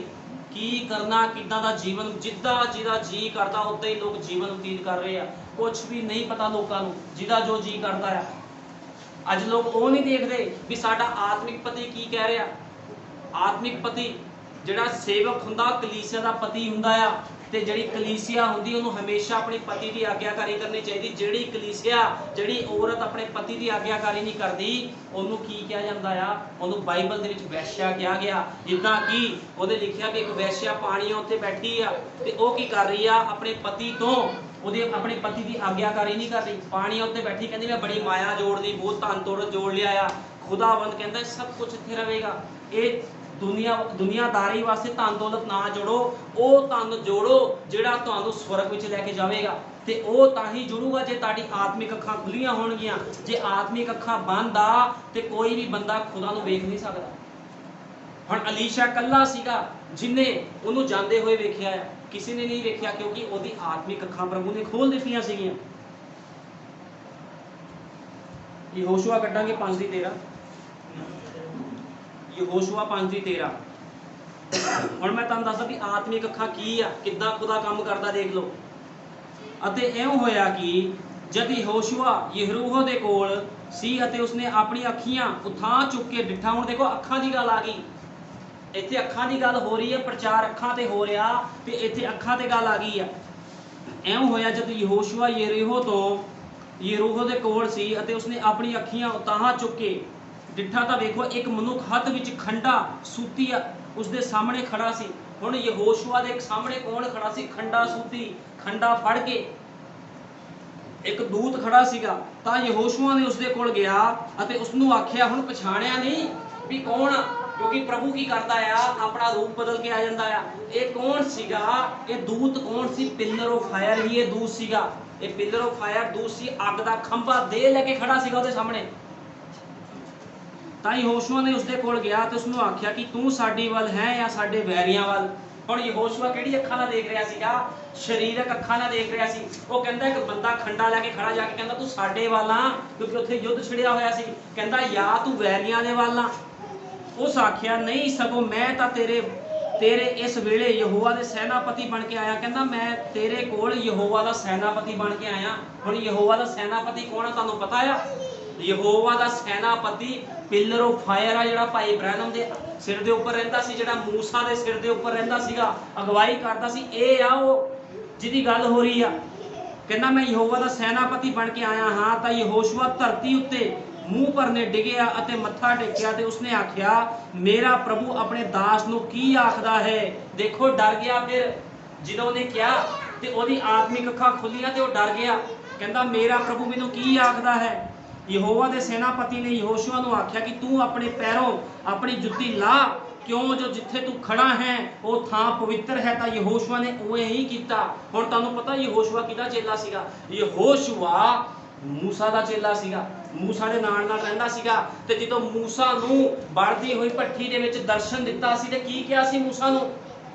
ਕੀ ਕਰਨਾ, ਕਿੱਦਾਂ ਦਾ ਜੀਵਨ। ਜਿੱਦਾਂ ਜਿਹਦਾ ਜੀ ਕਰਦਾ ਉੱਦਾਂ ਹੀ ਲੋਕ ਜੀਵਨ ਬਤੀਤ ਕਰ ਰਹੇ ਆ। ਕੁਝ ਵੀ ਨਹੀਂ ਪਤਾ ਲੋਕਾਂ ਨੂੰ, ਜਿਹਦਾ ਜੋ ਜੀ ਕਰਦਾ ਆ। ਅੱਜ ਲੋਕ ਉਹ ਨਹੀਂ ਦੇਖਦੇ ਵੀ ਸਾਡਾ ਆਤਮਿਕ ਪਤੀ ਕੀ ਕਹਿ ਰਿਹਾ। ਆਤਮਿਕ ਪਤੀ ਜਿਹੜਾ ਸੇਵਕ ਹੁੰਦਾ, ਕਲੀਸਿਆ ਦਾ ਪਤੀ ਹੁੰਦਾ ਆ। ਤੇ ਜਿਹੜੀ ਕਲੀਸਿਆ ਹੁੰਦੀ ਉਹਨੂੰ ਹਮੇਸ਼ਾ ਆਪਣੇ ਪਤੀ ਦੀ ਆਗਿਆਕਾਰੀ ਕਰਨੀ ਚਾਹੀਦੀ। ਜਿਹੜੀ ਕਲੀਸਿਆ, ਜਿਹੜੀ ਔਰਤ ਆਪਣੇ ਪਤੀ ਦੀ ਆਗਿਆਕਾਰੀ ਨਹੀਂ ਕਰਦੀ, ਉਹਨੂੰ ਕੀ ਕਿਹਾ ਜਾਂਦਾ ਆ? ਉਹਨੂੰ ਬਾਈਬਲ ਦੇ ਵਿੱਚ ਵੈਸ਼ਿਆ ਕਿਹਾ ਗਿਆ। ਜਿੱਦਾਂ ਕਿ ਉਹਦੇ ਲਿਖਿਆ ਕਿ ਇੱਕ ਵੈਸ਼ਿਆ ਪਾਣੀਆਂ ਉੱਤੇ ਬੈਠੀ ਆ ਤੇ ਉਹ ਕੀ ਕਰ ਰਹੀ ਆ? ਆਪਣੇ ਪਤੀ ਤੋਂ, ਉਹਦੇ ਆਪਣੇ ਪਤੀ ਦੀ ਆਗਿਆਕਾਰੀ ਨਹੀਂ ਕਰ ਰਹੀ। ਪਾਣੀਆਂ ਉੱਤੇ ਬੈਠੀ ਕਹਿੰਦੀ ਮੈਂ ਬੜੀ ਮਾਇਆ ਜੋੜ ਲਈ, ਬਹੁਤ ਧਨ ਦੌਲਤ ਜੋੜ ਲਿਆ ਆ। ਖੁਦਾਵੰਦ ਕਹਿੰਦਾ ਸਭ ਕੁਝ ਇੱਥੇ ਰਹੇਗਾ। ਇਹ ਦੁਨੀਆਦਾਰੀ ਵਾਸਤੇ ਧਨ ਦੌਲਤ ਨਾ ਜੋੜੋ, ਉਹ ਧਨ ਜੋੜੋ ਜਿਹੜਾ ਤੁਹਾਨੂੰ ਸਵਰਗ ਵਿੱਚ ਲੈ ਕੇ ਜਾਵੇਗਾ। ਤੇ ਉਹ ਤਾਂ ਹੀ ਜੁੜੂਗਾ ਜੇ ਤੁਹਾਡੀ ਆਤਮਿਕ ਅੱਖਾਂ ਖੁੱਲੀਆਂ ਹੋਣਗੀਆਂ। ਜੇ ਆਤਮਿਕ ਅੱਖਾਂ ਬੰਦ ਆ ਤੇ ਕੋਈ ਵੀ ਬੰਦਾ ਖੁਦਾ ਨੂੰ ਵੇਖ ਨਹੀਂ ਸਕਦਾ। ਹੁਣ ਅਲੀਸ਼ਾ ਕੱਲਾ ਸੀਗਾ ਜਿਨੇ ਉਹਨੂੰ ਜਾਂਦੇ ਹੋਏ ਵੇਖਿਆ ਆ, ਕਿਸੇ ਨੇ ਨਹੀਂ ਵੇਖਿਆ ਕਿਉਂਕਿ ਉਹਦੀ ਆਤਮਿਕ ਅੱਖਾਂ ਪ੍ਰਭੂ ਨੇ ਖੋਲ ਦਿੱਤੀਆਂ ਸੀਗੀਆਂ। ਯਹੋਸ਼ੂਆ ਕੱਢਾਂਗੇ 5:13। ਯਹੋਸ਼ੂਆ 5:13। ਹੁਣ ਮੈਂ ਤੁਹਾਨੂੰ ਦੱਸਦਾ ਵੀ ਆਤਮਿਕ ਅੱਖਾਂ ਕੀ ਆ, ਕਿੱਦਾਂ ਖੁਦਾ ਕੰਮ ਕਰਦਾ, ਦੇਖ ਲਓ। ਅਤੇ ਇਉਂ ਹੋਇਆ ਕਿ ਜਦ ਯਹੋਸ਼ੂਆ ਯਰੀਹੋ ਦੇ ਕੋਲ ਸੀ ਅਤੇ ਉਸਨੇ ਆਪਣੀ ਅੱਖੀਆਂ ਉਠਾ ਚੁੱਕ ਕੇ ਡਿੱਠਾ। ਹੁਣ ਦੇਖੋ ਅੱਖਾਂ ਦੀ ਗੱਲ ਆ ਗਈ, ਇੱਥੇ ਅੱਖਾਂ ਦੀ ਗੱਲ ਹੋ ਰਹੀ ਹੈ, ਪ੍ਰਚਾਰ ਅੱਖਾਂ ਤੇ ਹੋ ਰਿਹਾ ਤੇ ਇੱਥੇ ਅੱਖਾਂ ਤੇ ਗੱਲ ਆ ਗਈ ਆ। ਇਉਂ ਹੋਇਆ ਜਦ ਯਹੋਸ਼ੂਆ ਯਰੀਹੋ ਦੇ ਕੋਲ ਸੀ ਅਤੇ ਉਸਨੇ ਆਪਣੀ ਅੱਖੀਆਂ ਉਤਾਹਾਂ ਚੁੱਕ ਕੇ ਡਿੱਠਾ ਤਾਂ ਵੇਖੋ ਇੱਕ ਮਨੁੱਖ ਹੱਥ ਵਿੱਚ ਖੰਡਾ ਸੂਤੀ ਉਸਦੇ ਸਾਹਮਣੇ ਖੜਾ ਸੀ। ਹੁਣ ਯਹੋਸ਼ੂਆ ਦੇ ਸਾਹਮਣੇ ਕੌਣ ਖੜਾ ਸੀ? ਖੰਡਾ ਸੂਤੀ, ਖੰਡਾ ਫੜ ਕੇ ਇੱਕ ਦੂਤ ਖੜਾ ਸੀਗਾ। ਤਾਂ ਯਹੋਸ਼ੂਆ ਨੇ ਉਸਦੇ ਕੋਲ ਗਿਆ ਅਤੇ ਉਸਨੂੰ ਆਖਿਆ, ਹੁਣ ਪਛਾਣਿਆ ਨਹੀਂ ਵੀ ਕੌਣ, ਕਿਉਂਕਿ ਪ੍ਰਭੂ ਕੀ ਕਰਦਾ ਆ? ਆਪਣਾ ਰੂਪ ਬਦਲ ਕੇ ਆ ਜਾਂਦਾ ਆ। ਇਹ ਕੌਣ ਸੀਗਾ? ਇਹ ਦੂਤ ਕੌਣ ਸੀ? ਪਿਲਰ ਆਫ ਫਾਇਰ ਹੀ ਇਹ ਦੂਤ ਸੀਗਾ। ਇਹ ਪਿਲਰ ਆਫ ਫਾਇਰ ਦੂਤ ਸੀ, ਅੱਗ ਦਾ ਖੰਭਾ ਦੇ ਲੈ ਕੇ ਖੜਾ ਸੀਗਾ ਉਹਦੇ ਸਾਹਮਣੇ। ਤਾਂ ਯਹੋਸ਼ੂਆ ਨੇ ਉਸਦੇ ਕੋਲ ਗਿਆ ਤੇ ਉਸਨੂੰ ਆਖਿਆ ਕਿ ਤੂੰ ਸਾਡੀ ਵੱਲ ਹੈ ਜਾਂ ਸਾਡੇ ਵੈਰੀਆਂ ਵੱਲ? ਹੁਣ ਯਹੋਸ਼ੂਆ ਕਿਹੜੀ ਅੱਖਾਂ ਨਾਲ ਦੇਖ ਰਿਹਾ ਸੀਗਾ? ਸਰੀਰਕ ਅੱਖਾਂ ਨਾਲ ਦੇਖ ਰਿਹਾ ਸੀ। ਉਹ ਕਹਿੰਦਾ ਇੱਕ ਬੰਦਾ ਖੰਡਾ ਲੈ ਕੇ ਖੜਾ, ਜਾ ਕੇ ਕਹਿੰਦਾ ਤੂੰ ਸਾਡੇ ਵੱਲ ਆ, ਕਿਉਂਕਿ ਉੱਥੇ ਯੁੱਧ ਛਿੜਿਆ ਹੋਇਆ ਸੀ। ਕਹਿੰਦਾ ਜਾਂ ਤੂੰ ਵੈਰੀਆਂ ਦੇ ਵੱਲ ਆ। ਉਸ ਆਖਿਆ ਨਹੀਂ, ਸਗੋਂ ਮੈਂ ਤਾਂ ਤੇਰੇ ਇਸ ਵੇਲੇ ਯਹੋਵਾ ਦੇ ਸੈਨਾਪਤੀ ਬਣ ਕੇ ਆਇਆ। ਕਹਿੰਦਾ ਮੈਂ ਤੇਰੇ ਕੋਲ ਯਹੋਵਾ ਦਾ ਸੈਨਾਪਤੀ ਬਣ ਕੇ ਆਇਆ। ਹੁਣ ਯਹੋਵਾ ਦਾ ਸੈਨਾਪਤੀ ਕੌਣ ਆ ਤੁਹਾਨੂੰ ਪਤਾ ਆ? ਯਹੋਵਾ ਦਾ ਸੈਨਾਪਤੀ ਪਿਲਰ ਆਫ ਫਾਇਰ ਆ, ਜਿਹੜਾ ਭਾਈ ਬ੍ਰੈਨਮ ਦੇ ਸਿਰ ਦੇ ਉੱਪਰ ਰਹਿੰਦਾ ਸੀ, ਜਿਹੜਾ ਮੂਸਾ ਦੇ ਸਿਰ ਦੇ ਉੱਪਰ ਰਹਿੰਦਾ ਸੀਗਾ, ਅਗਵਾਈ ਕਰਦਾ ਸੀ। ਇਹ ਆ ਉਹ ਜਿਹਦੀ ਗੱਲ ਹੋ ਰਹੀ ਆ। ਕਹਿੰਦਾ ਮੈਂ ਯਹੋਵਾ ਦਾ ਸੈਨਾਪਤੀ ਬਣ ਕੇ ਆਇਆ ਹਾਂ। ਤਾਂ ਯਹੋਸ਼ੂਆ ਧਰਤੀ ਉੱਤੇ ਮੂੰਹ ਭਰਨੇ ਡਿੱਗਿਆ ਅਤੇ ਮੱਥਾ ਟੇਕਿਆ ਤੇ ਉਸਨੇ ਆਖਿਆ ਮੇਰਾ ਪ੍ਰਭੂ ਆਪਣੇ ਦਾਸ ਨੂੰ ਕੀ ਆਖਦਾ ਹੈ। ਦੇਖੋ ਡਰ ਗਿਆ। ਫਿਰ ਜਦੋਂ ਉਹਨੇ ਕਿਹਾ ਤੇ ਉਹਦੀ ਆਤਮਿਕ ਅੱਖਾਂ ਖੁੱਲੀਆਂ ਤੇ ਉਹ ਡਰ ਗਿਆ। ਕਹਿੰਦਾ ਮੇਰਾ ਪ੍ਰਭੂ ਮੈਨੂੰ ਕੀ ਆਖਦਾ ਹੈ। ਯਹੋਵਾ ਦੇ ਸੈਨਾਪਤੀ ਨੇ ਯਹੋਸ਼ੂਆ ਨੂੰ ਆਖਿਆ ਕਿ ਤੂੰ ਆਪਣੇ ਪੈਰੋਂ ਆਪਣੀ ਜੁੱਤੀ ਲਾ, ਕਿਉਂ ਜੋ ਜਿੱਥੇ ਤੂੰ ਖੜਾ ਹੈ ਉਹ ਥਾਂ ਪਵਿੱਤਰ ਹੈ। ਤਾਂ ਯਹੋਸ਼ੂਆ ਨੇ ਉਵੇਂ ਹੀ ਕੀਤਾ। ਹੁਣ ਤੁਹਾਨੂੰ ਪਤਾ ਯਹੋਸ਼ੂਆ ਕਿਹਦਾ ਚੇਲਾ ਸੀਗਾ? ਯਹੋਸ਼ੂਆ ਮੂਸਾ ਦਾ ਚੇਲਾ ਸੀਗਾ। ਮੂਸਾ ਦੇ ਨਾਲ ਰਹਿੰਦਾ ਸੀਗਾ। ਤੇ ਜਦੋਂ ਮੂਸਾ ਨੂੰ ਬਲਦੀ ਹੋਈ ਭੱਠੀ ਦੇ ਵਿੱਚ ਦਰਸ਼ਨ ਦਿੱਤਾ ਸੀ ਤੇ ਕੀ ਕਿਹਾ ਸੀ ਮੂਸਾ ਨੂੰ?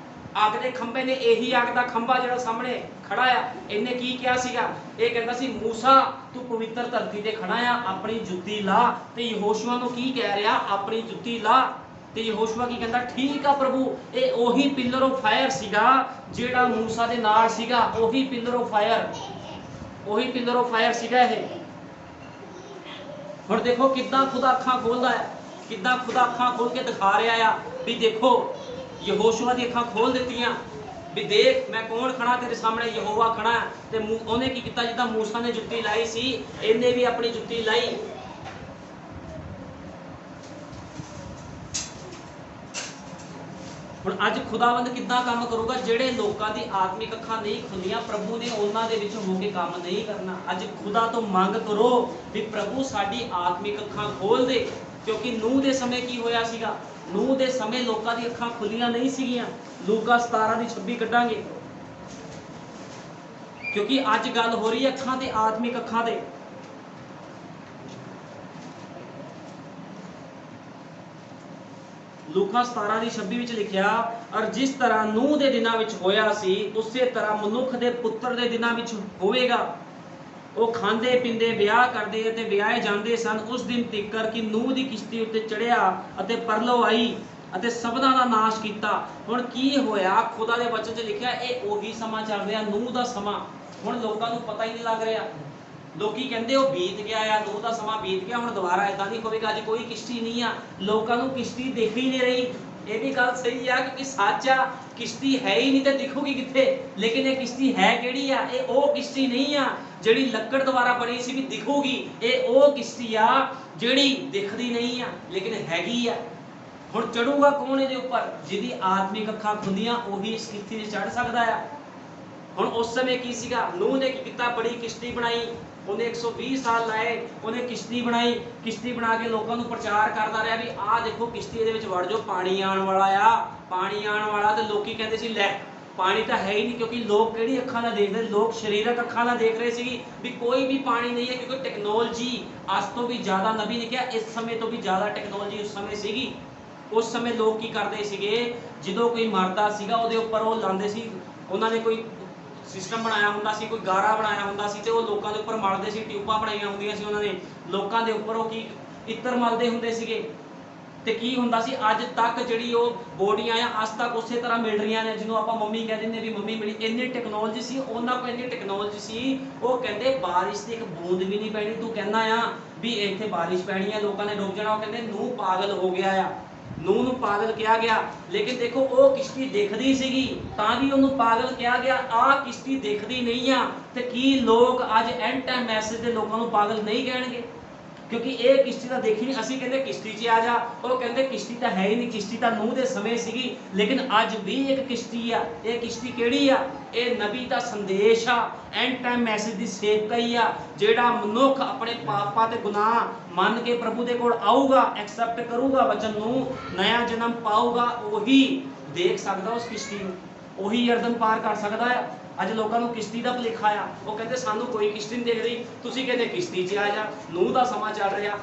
ਅੱਗ ਦੇ ਖੰਭੇ ਨੇ, ਇਹੀ ਅੱਗ ਦਾ ਖੰਭਾ ਜਿਹੜਾ ਸਾਹਮਣੇ ਖੜਾ ਆ, ਇਹਨੇ ਕੀ ਕਿਹਾ ਸੀਗਾ? ਇਹ ਕਹਿੰਦਾ ਸੀ ਮੂਸਾ ਤੂੰ ਪਵਿੱਤਰ ਧਰਤੀ ਤੇ ਖੜਾ ਆ, ਆਪਣੀ ਜੁੱਤੀ ਲਾ। ਤੇ ਯਹੋਸ਼ੂਆ ਨੂੰ ਕੀ ਕਹਿ ਰਿਹਾ? ਆਪਣੀ ਜੁੱਤੀ ਲਾ। ਤੇ ਯਹੋਸ਼ੂਆ ਕੀ ਕਹਿੰਦਾ? ਠੀਕ ਆ ਪ੍ਰਭੂ। ਇਹ ਉਹੀ ਪਿਲਰ ਆਫ ਫਾਇਰ ਸੀਗਾ ਜਿਹੜਾ ਮੂਸਾ ਦੇ ਨਾਲ ਸੀਗਾ। ਉਹੀ ਪਿਲਰ ਆਫ ਫਾਇਰ, ਉਹੀ ਪਿਲਰ ਆਫ ਫਾਇਰ ਸੀਗਾ ਇਹ। ਹੁਣ ਦੇਖੋ ਕਿੱਦਾਂ ਖੁਦਾ ਅੱਖਾਂ ਖੋਲਦਾ ਹੈ, ਕਿੱਦਾਂ ਖੁਦਾ ਅੱਖਾਂ ਖੋਲ ਕੇ ਦਿਖਾ ਰਿਹਾ ਆ ਵੀ ਦੇਖੋ ਯਹੋਸ਼ੂਆ ਦੀ ਅੱਖਾਂ ਖੋਲ ਦਿੱਤੀਆਂ ਵੀ ਦੇਖ ਮੈਂ ਕੌਣ ਖੜਾ ਤੇਰੇ ਸਾਹਮਣੇ, ਯਹੋਵਾ ਖੜਾ। ਤੇ ਉਹਨੇ ਕੀ ਕੀਤਾ? ਜਿੱਦਾਂ ਮੂਸਾ ਨੇ ਜੁੱਤੀ ਲਾਈ ਸੀ, ਇਹਨੇ ਵੀ ਆਪਣੀ ਜੁੱਤੀ ਲਾਈ। ਹੁਣ ਅੱਜ ਖੁਦਾਵੰਦ ਕਿੱਦਾਂ ਕੰਮ ਕਰੂਗਾ? ਜਿਹੜੇ ਲੋਕਾਂ ਦੀ ਆਤਮਿਕ ਅੱਖਾਂ ਨਹੀਂ ਖੁੱਲੀਆਂ, ਪ੍ਰਭੂ ਨੇ ਉਹਨਾਂ ਦੇ ਵਿੱਚ ਹੋ ਕੇ ਕੰਮ ਨਹੀਂ ਕਰਨਾ। ਅੱਜ ਖੁਦਾ ਤੋਂ ਮੰਗ ਕਰੋ ਵੀ ਪ੍ਰਭੂ ਸਾਡੀ ਆਤਮਿਕ ਅੱਖਾਂ ਖੋਲ ਦੇ। ਕਿਉਂਕਿ ਨੂਹ ਦੇ ਸਮੇਂ ਕੀ ਹੋਇਆ ਸੀਗਾ? ਨੂਹ ਦੇ ਸਮੇਂ ਲੋਕਾਂ ਦੀ ਅੱਖਾਂ ਖੁੱਲੀਆਂ ਨਹੀਂ ਸੀਗੀਆਂ। ਲੂਕਾ 17:26 ਕੱਢਾਂਗੇ, ਕਿਉਂਕਿ ਅੱਜ ਗੱਲ ਹੋ ਰਹੀ ਹੈ ਅੱਖਾਂ ਤੇ, ਆਤਮਿਕ ਅੱਖਾਂ ਤੇ। ਲੂਕਾ 17:26 ਵਿੱਚ ਲਿਖਿਆ ਔਰ ਜਿਸ ਤਰ੍ਹਾਂ ਨੂਹ ਦੇ ਦਿਨਾਂ ਵਿੱਚ ਹੋਇਆ ਸੀ ਉਸੇ ਤਰ੍ਹਾਂ ਮਨੁੱਖ ਦੇ ਪੁੱਤਰ ਦੇ ਦਿਨਾਂ ਵਿੱਚ ਹੋਵੇਗਾ। ਉਹ ਖਾਂਦੇ ਪੀਂਦੇ ਵਿਆਹ ਕਰਦੇ ਅਤੇ ਵਿਆਹੇ ਜਾਂਦੇ ਸਨ ਉਸ ਦਿਨ ਤੀਕਰ ਕਿ ਨੂਹ ਦੀ ਕਿਸ਼ਤੀ ਉੱਤੇ ਚੜਿਆ ਅਤੇ ਪਰਲੋ ਆਈ ਅਤੇ ਸਭਨਾਂ ਦਾ ਨਾਸ਼ ਕੀਤਾ। ਹੁਣ ਕੀ ਹੋਇਆ? ਖੁਦਾ ਦੇ ਵਚਨ 'ਚ ਲਿਖਿਆ ਇਹ ਉਹੀ ਸਮਾਂ ਚੱਲ ਰਿਹਾ, ਨੂਹ ਦਾ ਸਮਾਂ। ਹੁਣ ਲੋਕਾਂ ਨੂੰ ਪਤਾ ਹੀ ਨਹੀਂ ਲੱਗ ਰਿਹਾ। ਲੋਕੀ ਕਹਿੰਦੇ ਉਹ ਬੀਤ ਗਿਆ ਆ, ਨੂਹ ਦਾ ਸਮਾਂ ਬੀਤ ਗਿਆ, ਹੁਣ ਦੁਬਾਰਾ ਇਦਾਂ ਨਹੀਂ ਹੋਵੇਗਾ। ਅੱਜ ਕੋਈ ਕਿਸ਼ਤੀ ਨਹੀਂ ਆ, ਲੋਕਾਂ ਨੂੰ ਕਿਸ਼ਤੀ ਦਿਖ ਹੀ ਨਹੀਂ ਰਹੀ। ਇਹ ਵੀ ਗੱਲ ਸਹੀ ਆ ਕਿਉਂਕਿ ਸੱਚ ਆ, ਕਿਸ਼ਤੀ ਹੈ ਹੀ ਨਹੀਂ ਤੇ ਦਿਖੂਗੀ ਕਿੱਥੇ? ਲੇਕਿਨ ਇਹ ਕਿਸ਼ਤੀ ਹੈ ਕਿਹੜੀ ਆ? ਇਹ ਉਹ ਕਿਸ਼ਤੀ ਨਹੀਂ ਆ ਜਿਹੜੀ ਲੱਕੜ ਦੁਆਰਾ ਬਣੀ ਸੀ ਵੀ ਦਿਖੂਗੀ। ਇਹ ਉਹ ਕਿਸ਼ਤੀ ਆ ਜਿਹੜੀ ਦਿਖਦੀ ਨਹੀਂ ਆ ਲੇਕਿਨ ਹੈਗੀ ਆ। ਹੁਣ ਚੜੂਗਾ ਕੌਣ ਇਹਦੇ ਉੱਪਰ? ਜਿਹਦੀ ਆਤਮਿਕ ਅੱਖਾਂ ਖੁੱਲੀਆਂ ਉਹੀ ਇਸ ਕਿਸ਼ਤੀ ਤੇ ਚੜ ਸਕਦਾ ਆ। ਹੁਣ ਉਸ ਸਮੇਂ ਕੀ ਸੀਗਾ? ਨੂਹ ਨੇ ਕੀ ਕੀਤਾ? ਬੜੀ ਕਿਸ਼ਤੀ ਬਣਾਈ। ਉਹਨੇ 120 ਸਾਲ ਲਾਏ, ਉਹਨੇ ਕਿਸ਼ਤੀ ਬਣਾਈ। ਕਿਸ਼ਤੀ ਬਣਾ ਕੇ ਲੋਕਾਂ ਨੂੰ ਪ੍ਰਚਾਰ ਕਰਦਾ ਰਿਹਾ ਵੀ ਆਹ ਦੇਖੋ ਕਿਸ਼ਤੀ ਦੇ ਵਿੱਚ ਵੜ ਜਾਓ, ਪਾਣੀ ਆਉਣ ਵਾਲਾ ਆ, ਪਾਣੀ ਆਉਣ ਵਾਲਾ। ਤੇ ਲੋਕੀ ਕਹਿੰਦੇ ਸੀ ਲੈ ਪਾਣੀ ਤਾਂ ਹੈ ਹੀ ਨਹੀਂ, ਕਿਉਂਕਿ ਲੋਕ ਕਿਹੜੀ ਅੱਖਾਂ ਨਾਲ ਦੇਖਦੇ? ਲੋਕ ਸਰੀਰਕ ਅੱਖਾਂ ਨਾਲ ਦੇਖ ਰਹੇ ਸੀ ਵੀ ਕੋਈ ਵੀ ਪਾਣੀ ਨਹੀਂ ਹੈ, ਕਿਉਂਕਿ ਟੈਕਨੋਲੋਜੀ ਅੱਜ ਤੋਂ ਵੀ ਜ਼ਿਆਦਾ, ਨਬੀ ਨੇ ਕਿਹਾ ਇਸ ਸਮੇਂ ਤੋਂ ਵੀ ਜ਼ਿਆਦਾ ਟੈਕਨੋਲੋਜੀ ਉਸ ਸਮੇਂ ਸੀਗੀ। ਉਸ ਸਮੇਂ ਲੋਕ ਕੀ ਕਰਦੇ ਸੀਗੇ? ਜਦੋਂ ਕੋਈ ਮਰਦਾ ਸੀਗਾ ਉਹਦੇ ਉੱਪਰ ਉਹ ਲਾਉਂਦੇ ਸੀ, ਉਹਨਾਂ ਨੇ ਕੋਈ ਸਿਸਟਮ ਬਣਾਇਆ ਹੁੰਦਾ ਸੀ, ਕੋਈ ਗਾਰਾ ਬਣਾਇਆ ਹੁੰਦਾ ਸੀ ਤੇ ਉਹ ਲੋਕਾਂ ਦੇ ਉੱਪਰ ਮਲਦੇ ਸੀ। ਟਿਊਬਾਂ ਬਣਾਈਆਂ ਹੁੰਦੀਆਂ ਸੀ ਉਹਨਾਂ ਨੇ, ਲੋਕਾਂ ਦੇ ਉੱਪਰ ਉਹ ਕੀ ਇੱਤਰ ਮਲਦੇ ਹੁੰਦੇ ਸੀਗੇ। ਤੇ ਕੀ ਹੁੰਦਾ ਸੀ? ਅੱਜ ਤੱਕ ਜਿਹੜੀ ਉਹ ਬੋਡੀਆਂ ਆ ਅੱਜ ਤੱਕ ਉਸੇ ਤਰ੍ਹਾਂ ਮਿਲ ਰਹੀਆਂ ਨੇ, ਜਿਹਨੂੰ ਆਪਾਂ ਮੰਮੀ ਕਹਿ ਦਿੰਦੇ ਵੀ ਮੰਮੀ ਮਿਲੀ। ਇੰਨੀ ਟੈਕਨੋਲੋਜੀ ਸੀ ਉਹਨਾਂ ਕੋਲ, ਇੰਨੀ ਟੈਕਨੋਲੋਜੀ ਸੀ ਉਹ ਕਹਿੰਦੇ ਬਾਰਿਸ਼ ਦੀ ਇੱਕ ਬੂੰਦ ਵੀ ਨਹੀਂ ਪੈਣੀ। ਤੂੰ ਕਹਿੰਦਾ ਆ ਵੀ ਇੱਥੇ ਬਾਰਿਸ਼ ਪੈਣੀ ਆ, ਲੋਕਾਂ ਨੇ ਡੁੱਬ ਜਾਣਾ। ਉਹ ਕਹਿੰਦੇ ਨੂਹ ਪਾਗਲ ਹੋ ਗਿਆ ਆ, ਨੂਹ ਨੂੰ ਪਾਗਲ ਕਿਹਾ ਗਿਆ। ਲੇਕਿਨ ਦੇਖੋ ਉਹ ਕਿਸ਼ਤੀ ਦਿਖਦੀ ਸੀਗੀ ਤਾਂ ਵੀ ਉਹਨੂੰ ਪਾਗਲ ਕਿਹਾ ਗਿਆ। ਆਹ ਕਿਸ਼ਤੀ ਦਿਖਦੀ ਨਹੀਂ ਆ ਤੇ ਕੀ ਲੋਕ ਅੱਜ ਐਂਡ ਟਾਈਮ ਮੈਸੇਜ ਦੇ ਲੋਕਾਂ ਨੂੰ ਪਾਗਲ ਨਹੀਂ ਕਹਿਣਗੇ? ਕਿਉਂਕਿ ਇਹ ਕਿਸ਼ਤੀ ਤਾਂ ਦੇਖੀ ਨਹੀਂ। ਅਸੀਂ ਕਹਿੰਦੇ ਕਿਸ਼ਤੀ 'ਚ ਆ ਜਾ, ਉਹ ਕਹਿੰਦੇ ਕਿਸ਼ਤੀ ਤਾਂ ਹੈ ਹੀ ਨਹੀਂ, ਕਿਸ਼ਤੀ ਤਾਂ ਨੂਹ ਦੇ ਸਮੇਂ ਸੀਗੀ। ਲੇਕਿਨ ਅੱਜ ਵੀ ਇੱਕ ਕਿਸ਼ਤੀ ਆ। ਇਹ ਕਿਸ਼ਤੀ ਕਿਹੜੀ ਆ? ਇਹ ਨਬੀ ਦਾ ਸੰਦੇਸ਼ ਆ, ਐਂਡ ਟਾਈਮ ਮੈਸੇਜ ਦੀ ਸੇਵਕਾਈ ਆ। ਜਿਹੜਾ ਮਨੁੱਖ ਆਪਣੇ ਪਾਪਾਂ ਤੇ ਗੁਨਾਹ ਮੰਨ ਕੇ ਪ੍ਰਭੂ ਦੇ ਕੋਲ ਆਊਗਾ, ਐਕਸੈਪਟ ਕਰੂਗਾ ਵਚਨ ਨੂੰ, ਨਇਆ ਜਨਮ ਪਾਊਗਾ, ਉਹੀ ਦੇਖ ਸਕਦਾ ਉਸ ਕਿਸ਼ਤੀ ਨੂੰ, ਉਹੀ ਯਰਦਨ ਪਾਰ ਕਰ ਸਕਦਾ ਆ। ਅੱਜ ਲੋਕਾਂ ਨੂੰ ਕਿਸ਼ਤੀ ਦਾ ਭੁਲੇਖਾ ਆ। ਉਹ ਕਹਿੰਦੇ ਸਾਨੂੰ ਕੋਈ ਕਿਸ਼ਤੀ ਨਹੀਂ ਦਿਖ ਰਹੀ, ਤੁਸੀਂ ਕਹਿੰਦੇ ਕਿਸ਼ਤੀ 'ਚ ਆ ਜਾ। ਨੂਹ ਦਾ ਸਮਾਂ ਚੱਲ ਰਿਹਾ।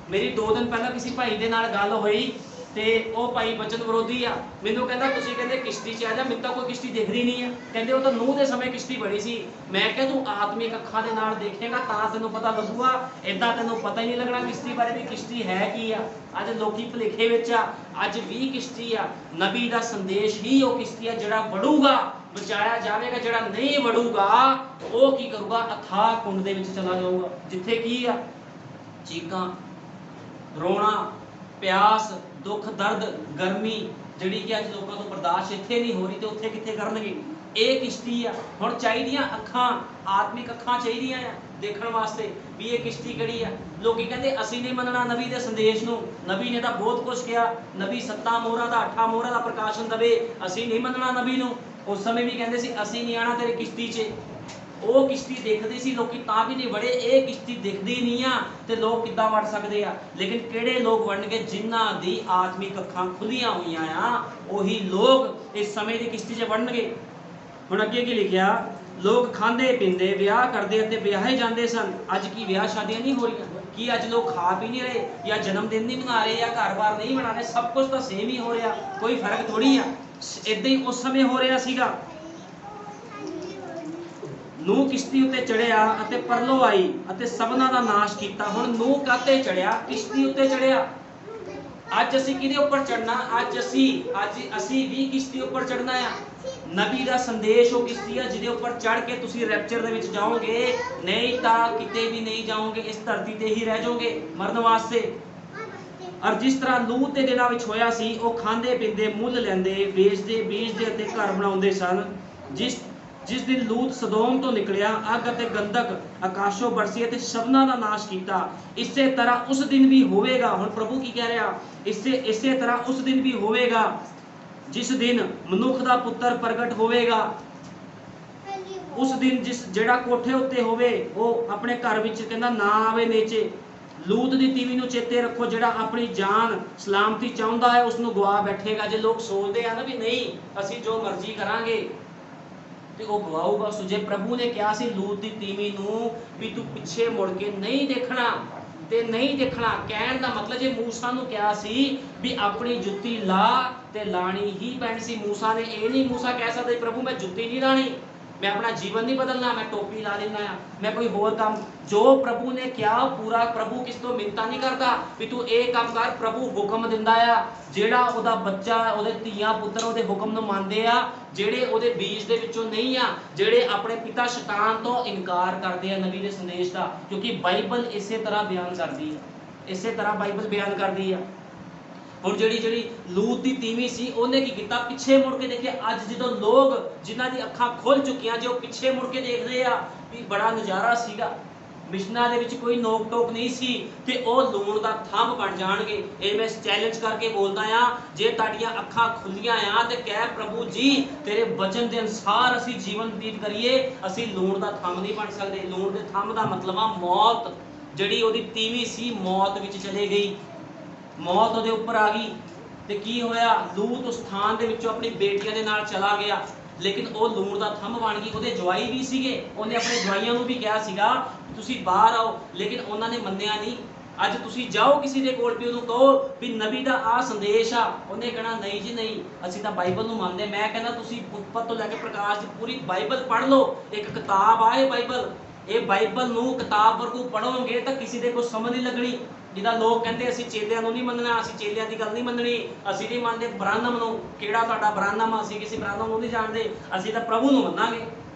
ਮੇਰੀ 2 ਦਿਨ ਪਹਿਲਾਂ ਕਿਸੇ ਭਾਈ ਦੇ ਨਾਲ ਗੱਲ ਹੋਈ ਤੇ ਉਹ ਭਾਈ ਬਚਨ ਵਿਰੋਧੀ ਆ, ਮੈਨੂੰ ਕਹਿੰਦਾ ਤੁਸੀਂ ਕਹਿੰਦੇ ਕਿਸ਼ਤੀ 'ਚ ਆ ਜਾ, ਮੈਨੂੰ ਤਾਂ ਕੋਈ ਕਿਸ਼ਤੀ ਦਿਖਦੀ ਨਹੀਂ ਆ। ਕਹਿੰਦੇ ਉਹ ਤਾਂ ਨੂਹ ਦੇ ਸਮੇਂ ਕਿਸ਼ਤੀ ਬਣੀ ਸੀ। ਮੈਂ ਕਿਹਾ ਤੂੰ ਆਤਮਿਕ ਅੱਖਾਂ ਦੇ ਨਾਲ ਦੇਖੇਗਾ ਤਾਂ ਤੈਨੂੰ ਪਤਾ ਲੱਗੂਗਾ, ਏਦਾਂ ਤੈਨੂੰ ਪਤਾ ਹੀ ਨਹੀਂ ਲੱਗਣਾ ਕਿਸ਼ਤੀ ਬਾਰੇ ਵੀ ਕਿਸ਼ਤੀ ਹੈ ਕੀ ਆ। ਅੱਜ ਲੋਕੀ ਭੁਲੇਖੇ ਵਿੱਚ ਆ, ਅੱਜ ਵੀ ਕਿਸ਼ਤੀ ਆ। ਨਬੀ ਦਾ ਸੰਦੇਸ਼ ਹੀ ਉਹ ਕਿਸ਼ਤੀ ਆ, ਜਿਹੜਾ ਵੜੂਗਾ ਬਚਾਇਆ ਜਾਵੇਗਾ, ਜਿਹੜਾ ਨਹੀਂ ਵੜੂਗਾ ਉਹ ਕੀ ਕਰੂਗਾ, ਅਥਾਹ ਕੁੰਡ ਦੇ ਵਿੱਚ ਚਲਾ ਜਾਊਗਾ, ਜਿੱਥੇ ਕੀ ਆ ਚੀਕਾਂ, ਰੋਣਾ, ਪਿਆਸ, ਦੁੱਖ, ਦਰਦ, ਗਰਮੀ ਜਿਹੜੀ ਕਿ ਅੱਜ ਲੋਕਾਂ ਤੋਂ ਬਰਦਾਸ਼ਤ ਇੱਥੇ ਨਹੀਂ ਹੋ ਰਹੀ ਤੇ ਉੱਥੇ ਕਿੱਥੇ ਕਰਨਗੇ। ਇਹ ਕਿਸ਼ਤੀ ਆ। ਹੁਣ ਚਾਹੀਦੀਆਂ ਅੱਖਾਂ, ਆਤਮਿਕ ਅੱਖਾਂ ਚਾਹੀਦੀਆਂ ਆ ਦੇਖਣ ਵਾਸਤੇ ਵੀ ਇਹ ਕਿਸ਼ਤੀ ਕਿਹੜੀ ਆ। ਲੋਕੀ ਕਹਿੰਦੇ ਅਸੀਂ ਨਹੀਂ ਮੰਨਣਾ ਨਬੀ ਦੇ ਸੰਦੇਸ਼ ਨੂੰ, ਨਬੀ ਨੇ ਤਾਂ ਬਹੁਤ ਕੁਝ ਕਿਹਾ, ਨਬੀ 7 ਮੋਹਰਾਂ ਦਾ 8 ਮੋਹਰਾਂ ਦਾ ਪ੍ਰਕਾਸ਼ਨ ਦਵੇ, ਅਸੀਂ ਨਹੀਂ ਮੰਨਣਾ ਨਬੀ ਨੂੰ। ਉਸ ਸਮੇਂ ਵੀ ਕਹਿੰਦੇ ਸੀ ਅਸੀਂ ਨਹੀਂ ਆਣਾ ਤੇਰੀ ਕਿਸ਼ਤੀ 'ਚ। ਉਹ ਕਿਸ਼ਤੀ ਦੇਖਦੇ ਸੀ ਲੋਕੀ ਤਾਂ ਵੀ ਨਹੀਂ ਵੜੇ, ਇਹ ਕਿਸ਼ਤੀ ਦਿਖਦੀ ਨਹੀਂ ਆ ਤੇ ਲੋਕ ਕਿੱਦਾਂ ਵੜ ਸਕਦੇ ਆ। ਲੇਕਿਨ ਕਿਹੜੇ ਲੋਕ ਵੜਨਗੇ, ਜਿਨ੍ਹਾਂ ਦੀ ਆਤਮਿਕ ਅੱਖਾਂ ਖੁੱਲੀਆਂ ਹੋਈਆਂ ਆ, ਉਹੀ ਲੋਕ ਇਸ ਸਮੇਂ ਦੀ ਕਿਸ਼ਤੀ 'ਚ ਵੜਨਗੇ। ਹੁਣ ਅੱਗੇ ਕੀ ਲਿਖਿਆ, ਲੋਕ ਖਾਂਦੇ ਪੀਂਦੇ ਵਿਆਹ ਕਰਦੇ ਅਤੇ ਵਿਆਹੇ ਜਾਂਦੇ ਸਨ। ਅੱਜ ਕੀ ਵਿਆਹ ਸ਼ਾਦੀਆਂ ਨਹੀਂ ਹੋ ਰਹੀਆਂ? ਕੀ ਅੱਜ ਲੋਕ ਖਾ ਪੀ ਨਹੀਂ ਰਹੇ, ਜਾਂ ਜਨਮ ਦਿਨ ਨਹੀਂ ਮਨਾ ਰਹੇ, ਜਾਂ ਘਰ-ਬਾਰ ਨਹੀਂ ਮਨਾ ਰਹੇ? ਸਭ ਕੁਝ ਤਾਂ ਸੇਮ ਹੀ ਹੋ ਰਿਹਾ, ਕੋਈ ਫਰਕ ਥੋੜੀ ਆ। ਏਦਾਂ ਹੀ ਉਸ ਸਮੇਂ ਹੋ ਰਿਹਾ ਸੀਗਾ। ਨੂਹ ਕਿਸ਼ਤੀ ਉੱਤੇ ਚੜਿਆ ਅਤੇ ਪਰਲੋ ਆਈ ਅਤੇ ਸਭਨਾਂ ਦਾ ਨਾਸ਼ ਕੀਤਾ। ਹੁਣ ਨੂਹ ਕਾਤੇ ਚੜਿਆ, ਕਿਸ਼ਤੀ ਉੱਤੇ ਚੜਿਆ। ਅੱਜ ਅਸੀਂ ਕਿਹਦੇ ਉੱਪਰ ਚੜਨਾ, ਅੱਜ ਅਸੀਂ ਵੀ ਕਿਸ਼ਤੀ ਉੱਪਰ ਚੜਨਾ ਆ। ਨਬੀ ਦਾ ਸੰਦੇਸ਼ ਉਹ ਕਿਸ਼ਤੀ ਆ ਜਿਹਦੇ ਉੱਪਰ ਚੜ ਕੇ ਤੁਸੀਂ ਰੈਪਚਰ ਦੇ ਵਿੱਚ ਜਾਓਗੇ, ਨਹੀਂ ਤਾਂ ਕਿਤੇ ਵੀ ਨਹੀਂ ਜਾਓਗੇ, ਇਸ ਧਰਤੀ ਤੇ ਹੀ ਰਹਿ ਜਾਓਗੇ ਮਰਨ ਵਾਸਤੇ। ਔਰ ਜਿਸ ਤਰ੍ਹਾਂ ਲੂਤ ਦੇ ਦਿਨਾਂ ਵਿੱਚ ਹੋਇਆ ਸੀ, ਉਹ ਖਾਂਦੇ ਪੀਂਦੇ, ਮੁੱਲ ਲੈਂਦੇ, ਵੇਚਦੇ, ਬੀਜਦੇ ਅਤੇ ਘਰ ਬਣਾਉਂਦੇ ਸਨ। ਜਿਸ ਦਿਨ ਲੂਤ ਸਦੋਮ ਤੋਂ ਨਿਕਲਿਆ, ਅੱਗ ਅਤੇ ਗੰਧਕ ਆਕਾਸ਼ੋਂ ਬਰਸੀ ਅਤੇ ਸਭਨਾਂ ਦਾ ਨਾਸ਼ ਕੀਤਾ। ਇਸੇ ਤਰ੍ਹਾਂ ਉਸ ਦਿਨ ਵੀ ਹੋਵੇਗਾ। ਹੁਣ ਪ੍ਰਭੂ ਕੀ ਕਹਿ ਰਿਹਾ, ਇਸੇ ਤਰ੍ਹਾਂ ਉਸ ਦਿਨ ਵੀ ਹੋਵੇਗਾ ਜਿਸ ਦਿਨ ਮਨੁੱਖ ਦਾ ਪੁੱਤਰ ਪ੍ਰਗਟ ਹੋਵੇਗਾ। ਉਸ ਦਿਨ ਜਿਹੜਾ ਕੋਠੇ ਉੱਤੇ ਹੋਵੇ ਉਹ ਆਪਣੇ ਘਰ ਵਿੱਚ ਕਹਿੰਦਾ ਨਾ ਆਵੇ ਨੀਚੇ। ਲੂਤ ਦੀ ਤੀਵੀ ਨੂੰ ਚੇਤੇ ਰੱਖੋ, ਜਿਹੜਾ ਆਪਣੀ ਜਾਨ ਸਲਾਮਤੀ ਚਾਹੁੰਦਾ ਹੈ ਉਸ ਨੂੰ ਗਵਾ ਬੈਠੇਗਾ। ਜੇ ਲੋਕ ਸੋਚਦੇ ਆ ਨਾ ਵੀ ਨਹੀਂ ਅਸੀਂ ਜੋ ਮਰਜ਼ੀ ਕਰਾਂਗੇ ਤੇ ਉਹ ਗਵਾਊਗਾ। ਸੋ ਜੇ ਪ੍ਰਭੂ ਨੇ ਕਿਹਾ ਸੀ ਲੂਤ ਦੀ ਤੀਵੀ ਨੂੰ ਵੀ ਤੂੰ ਪਿੱਛੇ ਮੁੜ ਕੇ ਨਹੀਂ ਦੇਖਣਾ ਤੇ ਨਹੀਂ ਦੇਖਣਾ, ਕਹਿਣ ਦਾ ਮਤਲਬ ਜੇ ਮੂਸਾ ਨੂੰ ਕਿਹਾ ਸੀ ਵੀ ਆਪਣੀ ਜੁੱਤੀ ਲਾ ਤੇ ਲਾਣੀ ਹੀ ਪੈਣੀ ਸੀ। ਮੂਸਾ ਨੇ ਇਹ ਨਹੀਂ ਮੂਸਾ ਕਹਿ ਸਕਦਾ ਪ੍ਰਭੂ ਮੈਂ ਜੁੱਤੀ ਨਹੀਂ ਲਾਣੀ, मैं अपना जीवन नहीं बदलना, मैं टोपी ला लेना है, मैं कोई होर काम। जो प्रभु ने क्या पूरा प्रभु किस तो मिन्नता नहीं करता भी तू ਇਹ ਕੰਮ ਕਰ। प्रभु हुक्म ਦਿੰਦਾ ਆ, ਜਿਹੜਾ ਉਹਦਾ ਬੱਚਾ ਉਹਦੇ ਧੀਆਂ ਪੁੱਤਰ ਉਹਦੇ ਹੁਕਮ ਨੂੰ ਮੰਨਦੇ ਆ, ਜਿਹੜੇ ਉਹਦੇ ਬੀਜ ਦੇ ਵਿੱਚੋਂ ਨਹੀਂ ਆ, ਜਿਹੜੇ ਆਪਣੇ ਪਿਤਾ ਸ਼ੈਤਾਨ ਤੋਂ ਇਨਕਾਰ ਕਰਦੇ ਆ ਨਬੀ ਦੇ ਸੰਦੇਸ਼ ਦਾ। ਕਿਉਂਕਿ ਬਾਈਬਲ ਇਸੇ ਤਰ੍ਹਾਂ ਬਿਆਨ ਕਰਦੀ ਹੈ, ਇਸੇ ਤਰ੍ਹਾਂ ਬਾਈਬਲ ਬਿਆਨ ਕਰਦੀ ਆ। ਹੁਣ ਜਿਹੜੀ ਲੂਤ ਦੀ ਤੀਵੀਂ ਸੀ ਉਹਨੇ ਕੀ ਕੀਤਾ, ਪਿੱਛੇ ਮੁੜ ਕੇ ਦੇਖਿਆ। ਅੱਜ ਜਦੋਂ ਲੋਕ ਜਿਨ੍ਹਾਂ ਦੀ ਅੱਖਾਂ ਖੁੱਲ ਚੁੱਕੀਆਂ, ਜੇ ਉਹ ਪਿੱਛੇ ਮੁੜ ਕੇ ਦੇਖਦੇ ਆ ਵੀ ਬੜਾ ਨਜ਼ਾਰਾ ਸੀਗਾ, ਮਿਸ਼ਨਾਂ ਦੇ ਵਿੱਚ ਕੋਈ ਨੋਕ ਟੋਕ ਨਹੀਂ ਸੀ, ਤੇ ਉਹ ਲੂਣ ਦਾ ਥੰਮ ਬਣ ਜਾਣਗੇ। ਇਹ ਮੈਂ ਚੈਲੰਜ ਕਰਕੇ ਬੋਲਦਾ ਆ, ਜੇ ਤੁਹਾਡੀਆਂ ਅੱਖਾਂ ਖੁੱਲੀਆਂ ਆ ਤੇ ਕਹਿ ਪ੍ਰਭੂ ਜੀ ਤੇਰੇ ਵਚਨ ਦੇ ਅਨੁਸਾਰ ਅਸੀਂ ਜੀਵਨ ਬਤੀਤ ਕਰੀਏ, ਅਸੀਂ ਲੂਣ ਦਾ ਥੰਮ ਨਹੀਂ ਬਣ ਸਕਦੇ। ਲੂਣ ਦੇ ਥੰਮ ਦਾ ਮਤਲਬ ਆ ਮੌਤ। ਜਿਹੜੀ ਉਹਦੀ ਤੀਵੀਂ ਸੀ ਮੌਤ ਵਿੱਚ ਚਲੇ ਗਈ, ਮੌਤ ਉਹਦੇ ਉੱਪਰ ਆ ਗਈ। ਤੇ ਕੀ ਹੋਇਆ, ਲੂਤ ਉਸ ਸਥਾਨ ਦੇ ਵਿੱਚੋਂ ਆਪਣੀ ਬੇਟੀਆਂ ਦੇ ਨਾਲ ਚਲਾ ਗਿਆ, ਲੇਕਿਨ ਉਹ ਲੂਣ ਦਾ ਥੰਮ ਬਣ ਗਈ। ਉਹਦੇ ਜਵਾਈ ਵੀ ਸੀਗੇ, ਉਹਨੇ ਆਪਣੇ ਜਵਾਈਆਂ ਨੂੰ ਵੀ ਕਿਹਾ ਸੀਗਾ ਤੁਸੀਂ ਬਾਹਰ ਆਓ, ਲੇਕਿਨ ਉਹਨਾਂ ਨੇ ਮੰਨਿਆ ਨਹੀਂ। ਅੱਜ ਤੁਸੀਂ ਜਾਓ ਕਿਸੇ ਦੇ ਕੋਲ ਵੀ ਉਹਨੂੰ ਕਹੋ ਵੀ ਨਬੀ ਦਾ ਆਹ ਸੰਦੇਸ਼ ਆ, ਉਹਨੇ ਕਹਿਣਾ ਨਹੀਂ ਜੀ ਨਹੀਂ, ਅਸੀਂ ਤਾਂ ਬਾਈਬਲ ਨੂੰ ਮੰਨਦੇ। ਮੈਂ ਕਹਿੰਦਾ ਤੁਸੀਂ ਉਤਪਤ ਤੋਂ ਲੈ ਕੇ ਪ੍ਰਕਾਸ਼ ਦੀ ਪੂਰੀ ਬਾਈਬਲ ਪੜ੍ਹ ਲਓ। ਇੱਕ ਕਿਤਾਬ ਆ ਇਹ ਬਾਈਬਲ, ਇਹ ਬਾਈਬਲ ਨੂੰ ਕਿਤਾਬ ਵਰਗੂ ਪੜ੍ਹੋਗੇ ਤਾਂ ਕਿਸੇ ਦੇ ਕੋਈ ਸਮਝ ਨਹੀਂ ਲੱਗਣੀ। ਜਿੱਦਾਂ ਲੋਕ ਕਹਿੰਦੇ ਅਸੀਂ ਚੇਲਿਆਂ ਨੂੰ ਨਹੀਂ ਮੰਨਣਾ, ਅਸੀਂ ਚੇਲਿਆਂ ਦੀ ਗੱਲ ਨਹੀਂ ਮੰਨਣੀ, ਅਸੀਂ ਨਹੀਂ ਮੰਨਦੇ ਬ੍ਰਾਹਨਮ ਨੂੰ। ਕਿਹੜਾ ਤੁਹਾਡਾ ਬ੍ਰਾਹਨਮ? ਅਸੀਂ ਕਿਸੇ ਬ੍ਰਾਹਨਮ ਨੂੰ ਨਹੀਂ ਜਾਣਦੇ, ਅਸੀਂ ਤਾਂ ਪ੍ਰਭੂ ਨੂੰ ਮੰਨਾਂਗੇ,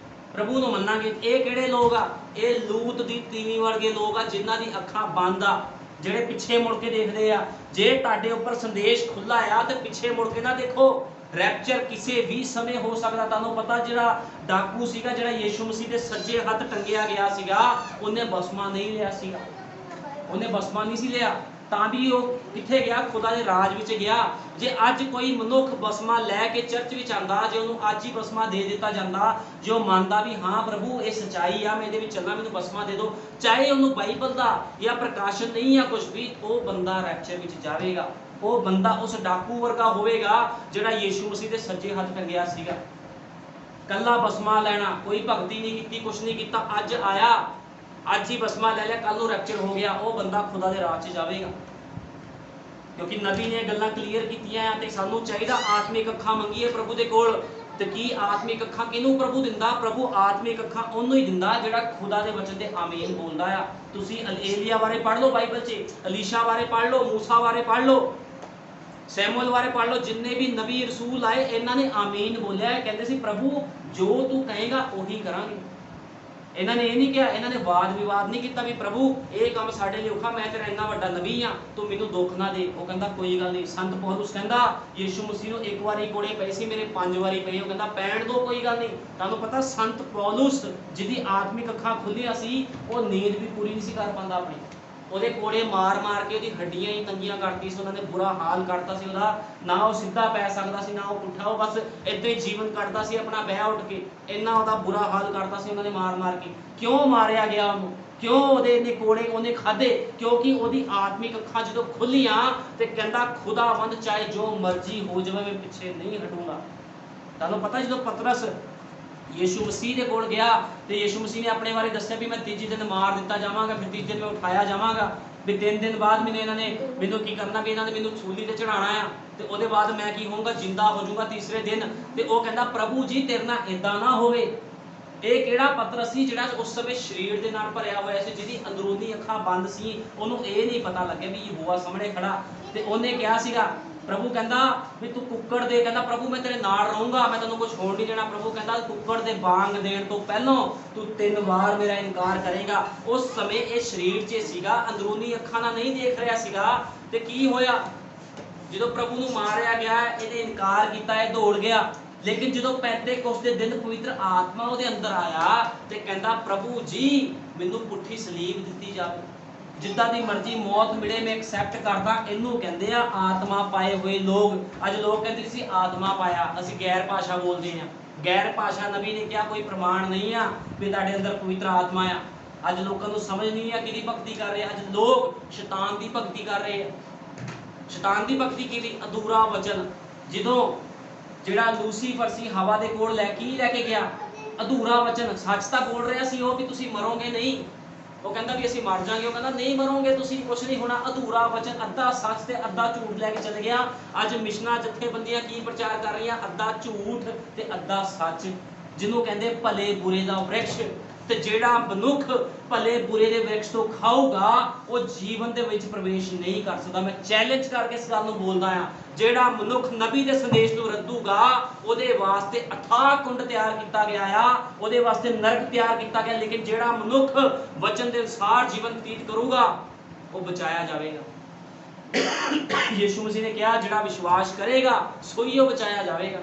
ਪ੍ਰਭੂ ਨੂੰ ਮੰਨਾਂਗੇ। ਇਹ ਕਿਹੜੇ ਲੋਕ ਆ? ਇਹ ਲੂਤ ਦੀ ਤੀਵੀਂ ਵਰਗੇ ਲੋਕ ਆ, ਜਿਨ੍ਹਾਂ ਦੀ ਅੱਖਾਂ ਬੰਦ ਆ, ਜਿਹੜੇ ਪਿੱਛੇ ਮੁੜ ਕੇ ਦੇਖਦੇ ਆ। ਜੇ ਤੁਹਾਡੇ ਉੱਪਰ ਸੰਦੇਸ਼ ਖੁੱਲਾ ਆ ਤੇ ਪਿੱਛੇ ਮੁੜ ਕੇ ਨਾ ਦੇਖੋ। ਰੈਪਚਰ ਕਿਸੇ ਵੀ ਸਮੇਂ ਹੋ ਸਕਦਾ। ਤੁਹਾਨੂੰ ਪਤਾ ਜਿਹੜਾ ਡਾਕੂ ਸੀਗਾ, ਜਿਹੜਾ ਯੀਸ਼ੂ ਮਸੀਹ ਦੇ ਸੱਜੇ ਹੱਥ ਟੰਗਿਆ ਗਿਆ ਸੀਗਾ, ਉਹਨੇ ਬਸਮਾ ਨਹੀਂ ਲਿਆ ਸੀਗਾ, ਉਹਨੇ ਬਸਮਾ ਨਹੀਂ ਸੀ ਲਿਆ, ਤਾਂ ਵੀ ਉਹ ਕਿੱਥੇ ਗਿਆ? ਖੁਦਾ ਦੇ ਰਾਜ ਵਿੱਚ ਗਿਆ। ਜੇ ਅੱਜ ਕੋਈ ਮਨੁੱਖ ਬਸਮਾ ਲੈ ਕੇ ਚਰਚ ਵਿੱਚ ਆਂਦਾ, ਜੇ ਉਹਨੂੰ ਅੱਜ ਹੀ ਬਸਮਾ ਦੇ ਦਿੱਤਾ ਜਾਂਦਾ, ਜੇ ਉਹ ਮੰਨਦਾ ਵੀ ਹਾਂ ਪ੍ਰਭੂ ਇਹ ਸੱਚਾਈ ਆ, ਮੈਂ ਇਹਦੇ ਵਿੱਚ ਚੱਲਣਾ, ਮੈਨੂੰ ਬਸਮਾ ਦੇ ਦਿਓ, ਚਾਹੇ ਉਹਨੂੰ ਬਾਈਬਲ ਦਾ ਜਾਂ ਪ੍ਰਕਾਸ਼ਨ ਨਹੀਂ ਆ ਕੁਝ ਵੀ, ਉਹ ਬੰਦਾ ਰੈਪਚਰ ਵਿੱਚ ਜਾਵੇਗਾ। ਉਹ ਬੰਦਾ ਉਸ ਡਾਕੂ ਵਰਗਾ ਹੋਵੇਗਾ ਜਿਹੜਾ ਯੀਸ਼ੂ ਮਸੀਹ ਦੇ ਸੱਜੇ ਹੱਥ ਟੰਗਿਆ ਸੀਗਾ। ਕੱਲਾ ਬਸਮਾ ਲੈਣਾ, ਕੋਈ ਭਗਤੀ ਨਹੀਂ ਕੀਤੀ, ਕੁਛ ਨਹੀਂ ਕੀਤਾ, ਅੱਜ ਆਇਆ ਅੱਜ ਹੀ ਬਸਮਾ ਲੈ ਲਿਆ, ਕੱਲ ਨੂੰ ਰੈਪਚਰ ਹੋ ਗਿਆ, ਉਹ ਬੰਦਾ ਖੁਦਾ ਦੇ ਰਾਜ 'ਚ ਜਾਵੇਗਾ। क्योंकि नबी ने गल्लां क्लीयर कीतियां ते सानू चाहिदा आत्मिक अखां मंगीए प्रभु दे कोल। ते की आत्मिक अखां किनू प्रभु दिंदा? प्रभु आत्मिक अखां ओनू ही दिंदा जेड़ा खुदा दे वचन ते आमीन बोलदा आ। तुसी एलिया बारे पढ़ लो बाइबल च, अलीशा बारे पढ़ लो, मूसा बारे पढ़ लो, सैमुअल बारे पढ़ लो, जिन्ने भी नबी रसूल आए इन्हां ने आमीन बोलिया, कहंदे सी प्रभु जो तू कहेगा ओही करांगे। इन्हां ने ये नहीं कहा, इन्हां ने वाद विवाद नहीं किया भी प्रभु ये काम साडे लिए औखा, मैं तेरा इन्ना वड्डा नबी हाँ, तू मैनू दुख ना दे। वो कहंदा कोई गल नहीं। संत पौलुस कहंदा यीशु मसीह नूं एक बारी कोड़े पए सी, मेरे 5 वारी पए। वो कहंदा पैण दो कोई गल नहीं। तुहानूं पता संत पौलुस जिहदी आत्मिक अखां खुलियां सी, वो नींद भी पूरी नहीं सी कर पांदा अपनी। ਉਹਦੇ ਕੋੜੇ ਮਾਰ ਮਾਰ ਕੇ ਉਹਦੀ ਹੱਡੀਆਂ ਹੀ ਤੰਗੀਆਂ ਕਰਤੀ ਸੀ, ਉਹਨਾਂ ਨੇ ਬੁਰਾ ਹਾਲ ਕਰਤਾ ਸੀ ਉਹਦਾ। ਨਾ ਉਹ ਸਿੱਧਾ ਪੈ ਸਕਦਾ ਸੀ, ਨਾ ਉਹ ਪੁੱਠਾ, ਉਹ ਬਸ ਇੱਦਾਂ ਹੀ ਜੀਵਨ ਕੱਟਦਾ ਸੀ ਆਪਣਾ ਬਹਿ ਉੱਠ ਕੇ। ਇੰਨਾ ਉਹਦਾ ਬੁਰਾ ਹਾਲ ਕਰਤਾ ਸੀ ਉਹਨਾਂ ਨੇ ਮਾਰ ਮਾਰ ਕੇ। ਕਿਉਂ ਮਾਰਿਆ ਗਿਆ ਉਹਨੂੰ? ਕਿਉਂ ਉਹਦੇ ਇੰਨੇ ਕੋੜੇ ਉਹਨੇ ਖਾਧੇ? ਕਿਉਂਕਿ ਉਹਦੀ ਆਤਮਿਕ ਅੱਖਾਂ ਜਦੋਂ ਖੁੱਲੀਆਂ ਤੇ ਕਹਿੰਦਾ ਖੁਦਾਵੰਦ ਚਾਹੇ ਜੋ ਮਰਜ਼ੀ ਹੋ ਜਾਵੇ ਮੈਂ ਪਿੱਛੇ ਨਹੀਂ ਹਟੂੰਗਾ। ਤੁਹਾਨੂੰ ਪਤਾ ਜਦੋਂ ਪਤਰਸ यीशु मसीह के कोल गया तो यीशु मसीह ने अपने बारे दस्या भी मैं तीजे दिन मार दिता जावांगा, फिर तीजे दिन मैं उठाया जावांगा, भी 3 दिन बाद मैंने इन्होंने मैनू की करना, भी इन्होंने मैनू सूली ते चढ़ाना है, तो उसके बाद मैं की होऊंगा, जिंदा हो जाऊंगा तीसरे दिन। तो वो कहता प्रभु जी तेरे नाल इदां ना होवे। ਇਹ ਕਿਹੜਾ ਪਤਰਸ ਸੀ ਜਿਹੜਾ ਉਸ ਸਮੇਂ ਸਰੀਰ ਦੇ ਨਾਲ ਭਰਿਆ ਹੋਇਆ ਸੀ, ਜਿਹਦੀ ਅੰਦਰੂਨੀ ਅੱਖਾਂ ਬੰਦ ਸੀ, ਉਹਨੂੰ ਇਹ ਨਹੀਂ ਪਤਾ ਲੱਗਿਆ ਵੀ ਯਹੋਵਾ ਸਾਹਮਣੇ ਖੜਾ। ਤੇ ਉਹਨੇ ਕਿਹਾ ਸੀਗਾ, ਪ੍ਰਭੂ ਕਹਿੰਦਾ ਵੀ ਤੂੰ ਕੁੱਕੜ ਦੇ, ਕਹਿੰਦਾ ਪ੍ਰਭੂ ਮੈਂ ਤੇਰੇ ਨਾਲ ਰਹੂੰਗਾ, ਮੈਂ ਤੈਨੂੰ ਕੁਝ ਹੋਣ ਨਹੀਂ ਦੇਣਾ। ਪ੍ਰਭੂ ਕਹਿੰਦਾ ਕੁੱਕੜ ਦੇ ਬਾਂਗ ਦੇਣ ਤੋਂ ਪਹਿਲਾਂ ਤੂੰ 3 ਵਾਰ ਮੇਰਾ ਇਨਕਾਰ ਕਰੇਗਾ। ਉਸ ਸਮੇਂ ਇਹ ਸਰੀਰ 'ਚ ਸੀਗਾ, ਅੰਦਰੂਨੀ ਅੱਖਾਂ ਨਾਲ ਨਹੀਂ ਦੇਖ ਰਿਹਾ ਸੀਗਾ। ਤੇ ਕੀ ਹੋਇਆ ਜਦੋਂ ਪ੍ਰਭੂ ਨੂੰ ਮਾਰਿਆ ਗਿਆ, ਇਹਨੇ ਇਨਕਾਰ ਕੀਤਾ, ਇਹ ਦੌੜ ਗਿਆ। लेकिन जो पैंतेकोस्त के दिन पवित्र आत्मा ਉਹਦੇ अंदर आया तो कहता प्रभु जी मैनू पुठी सलीब दी जाए, जिद्दां दी मर्जी मौत मिले मैं एक्सैप्ट करदा। इनू कहते हैं आत्मा पाए हुए लोग। अज लोग कहते सी आत्मा पाया, असीं गैर भाषा बोलते हैं। गैर भाषा नबी ने क्या कोई प्रमाण नहीं है भी तुहाडे अंदर पवित्र आत्मा आ। अज लोगों को समझ नहीं है किहदी भगती कर रहे। अज लोग शैतान की भगती कर रहे हैं। शैतान की भगती की अधूरा वचन, जो ਜਿਹੜਾ ਲੂਸੀਫਰ ਸੀ ਹਵਾ ਦੇ ਕੋਲ ਲੈ ਕੇ ਗਿਆ, ਅਧੂਰਾ ਵਚਨ। ਸੱਚ ਤਾਂ ਬੋਲ ਰਿਹਾ ਸੀ ਉਹ ਵੀ ਤੁਸੀਂ ਮਰੋਗੇ ਨਹੀਂ। ਉਹ ਕਹਿੰਦਾ ਵੀ ਅਸੀਂ ਮਰ ਜਾਾਂਗੇ, ਉਹ ਕਹਿੰਦਾ ਨਹੀਂ ਮਰੋਗੇ ਤੁਸੀਂ, ਕੁਛ ਨਹੀਂ ਹੋਣਾ। ਅਧੂਰਾ ਵਚਨ, ਅੱਧਾ ਸੱਚ ਤੇ ਅੱਧਾ ਝੂਠ ਲੈ ਕੇ ਚਲੇ ਗਿਆ। ਅੱਜ ਮਿਸ਼ਨਾਂ ਜਥੇਬੰਦੀਆਂ ਕੀ ਪ੍ਰਚਾਰ ਕਰ ਰਹੀਆਂ? ਅੱਧਾ ਝੂਠ ਤੇ ਅੱਧਾ ਸੱਚ, ਜਿਹਨੂੰ ਕਹਿੰਦੇ ਭਲੇ ਬੁਰੇ ਦਾ ਵ੍ਰਿਕਸ਼। ਤੇ ਜਿਹੜਾ ਮਨੁੱਖ ਭਲੇ ਬੁਰੇ ਦੇ ਵ੍ਰਿਕਸ਼ ਤੋਂ ਖਾਊਗਾ ਉਹ ਜੀਵਨ ਦੇ ਵਿੱਚ ਪ੍ਰਵੇਸ਼ ਨਹੀਂ ਕਰ ਸਕਦਾ। ਮੈਂ ਚੈਲੰਜ ਕਰਕੇ ਇਸ ਗੱਲ ਨੂੰ ਬੋਲਦਾ ਆ, ਜਿਹੜਾ ਮਨੁੱਖ ਨਬੀ ਦੇ ਸੰਦੇਸ਼ ਨੂੰ ਰੱਦੂਗਾ ਉਹਦੇ ਵਾਸਤੇ ਅਥਾਹ ਕੁੰਡ ਤਿਆਰ ਕੀਤਾ ਗਿਆ ਆ, ਉਹਦੇ ਵਾਸਤੇ ਨਰਕ ਤਿਆਰ ਕੀਤਾ ਗਿਆ। ਲੇਕਿਨ ਜਿਹੜਾ ਮਨੁੱਖ ਵਚਨ ਦੇ ਅਨੁਸਾਰ ਜੀਵਨ ਬਤੀਤ ਕਰੂਗਾ ਉਹ ਬਚਾਇਆ ਜਾਵੇਗਾ। ਯੀਸ਼ੂ ਮਸੀਹ ਨੇ ਕਿਹਾ ਜਿਹੜਾ ਵਿਸ਼ਵਾਸ ਕਰੇਗਾ ਸੋਈ ਉਹ ਬਚਾਇਆ ਜਾਵੇਗਾ।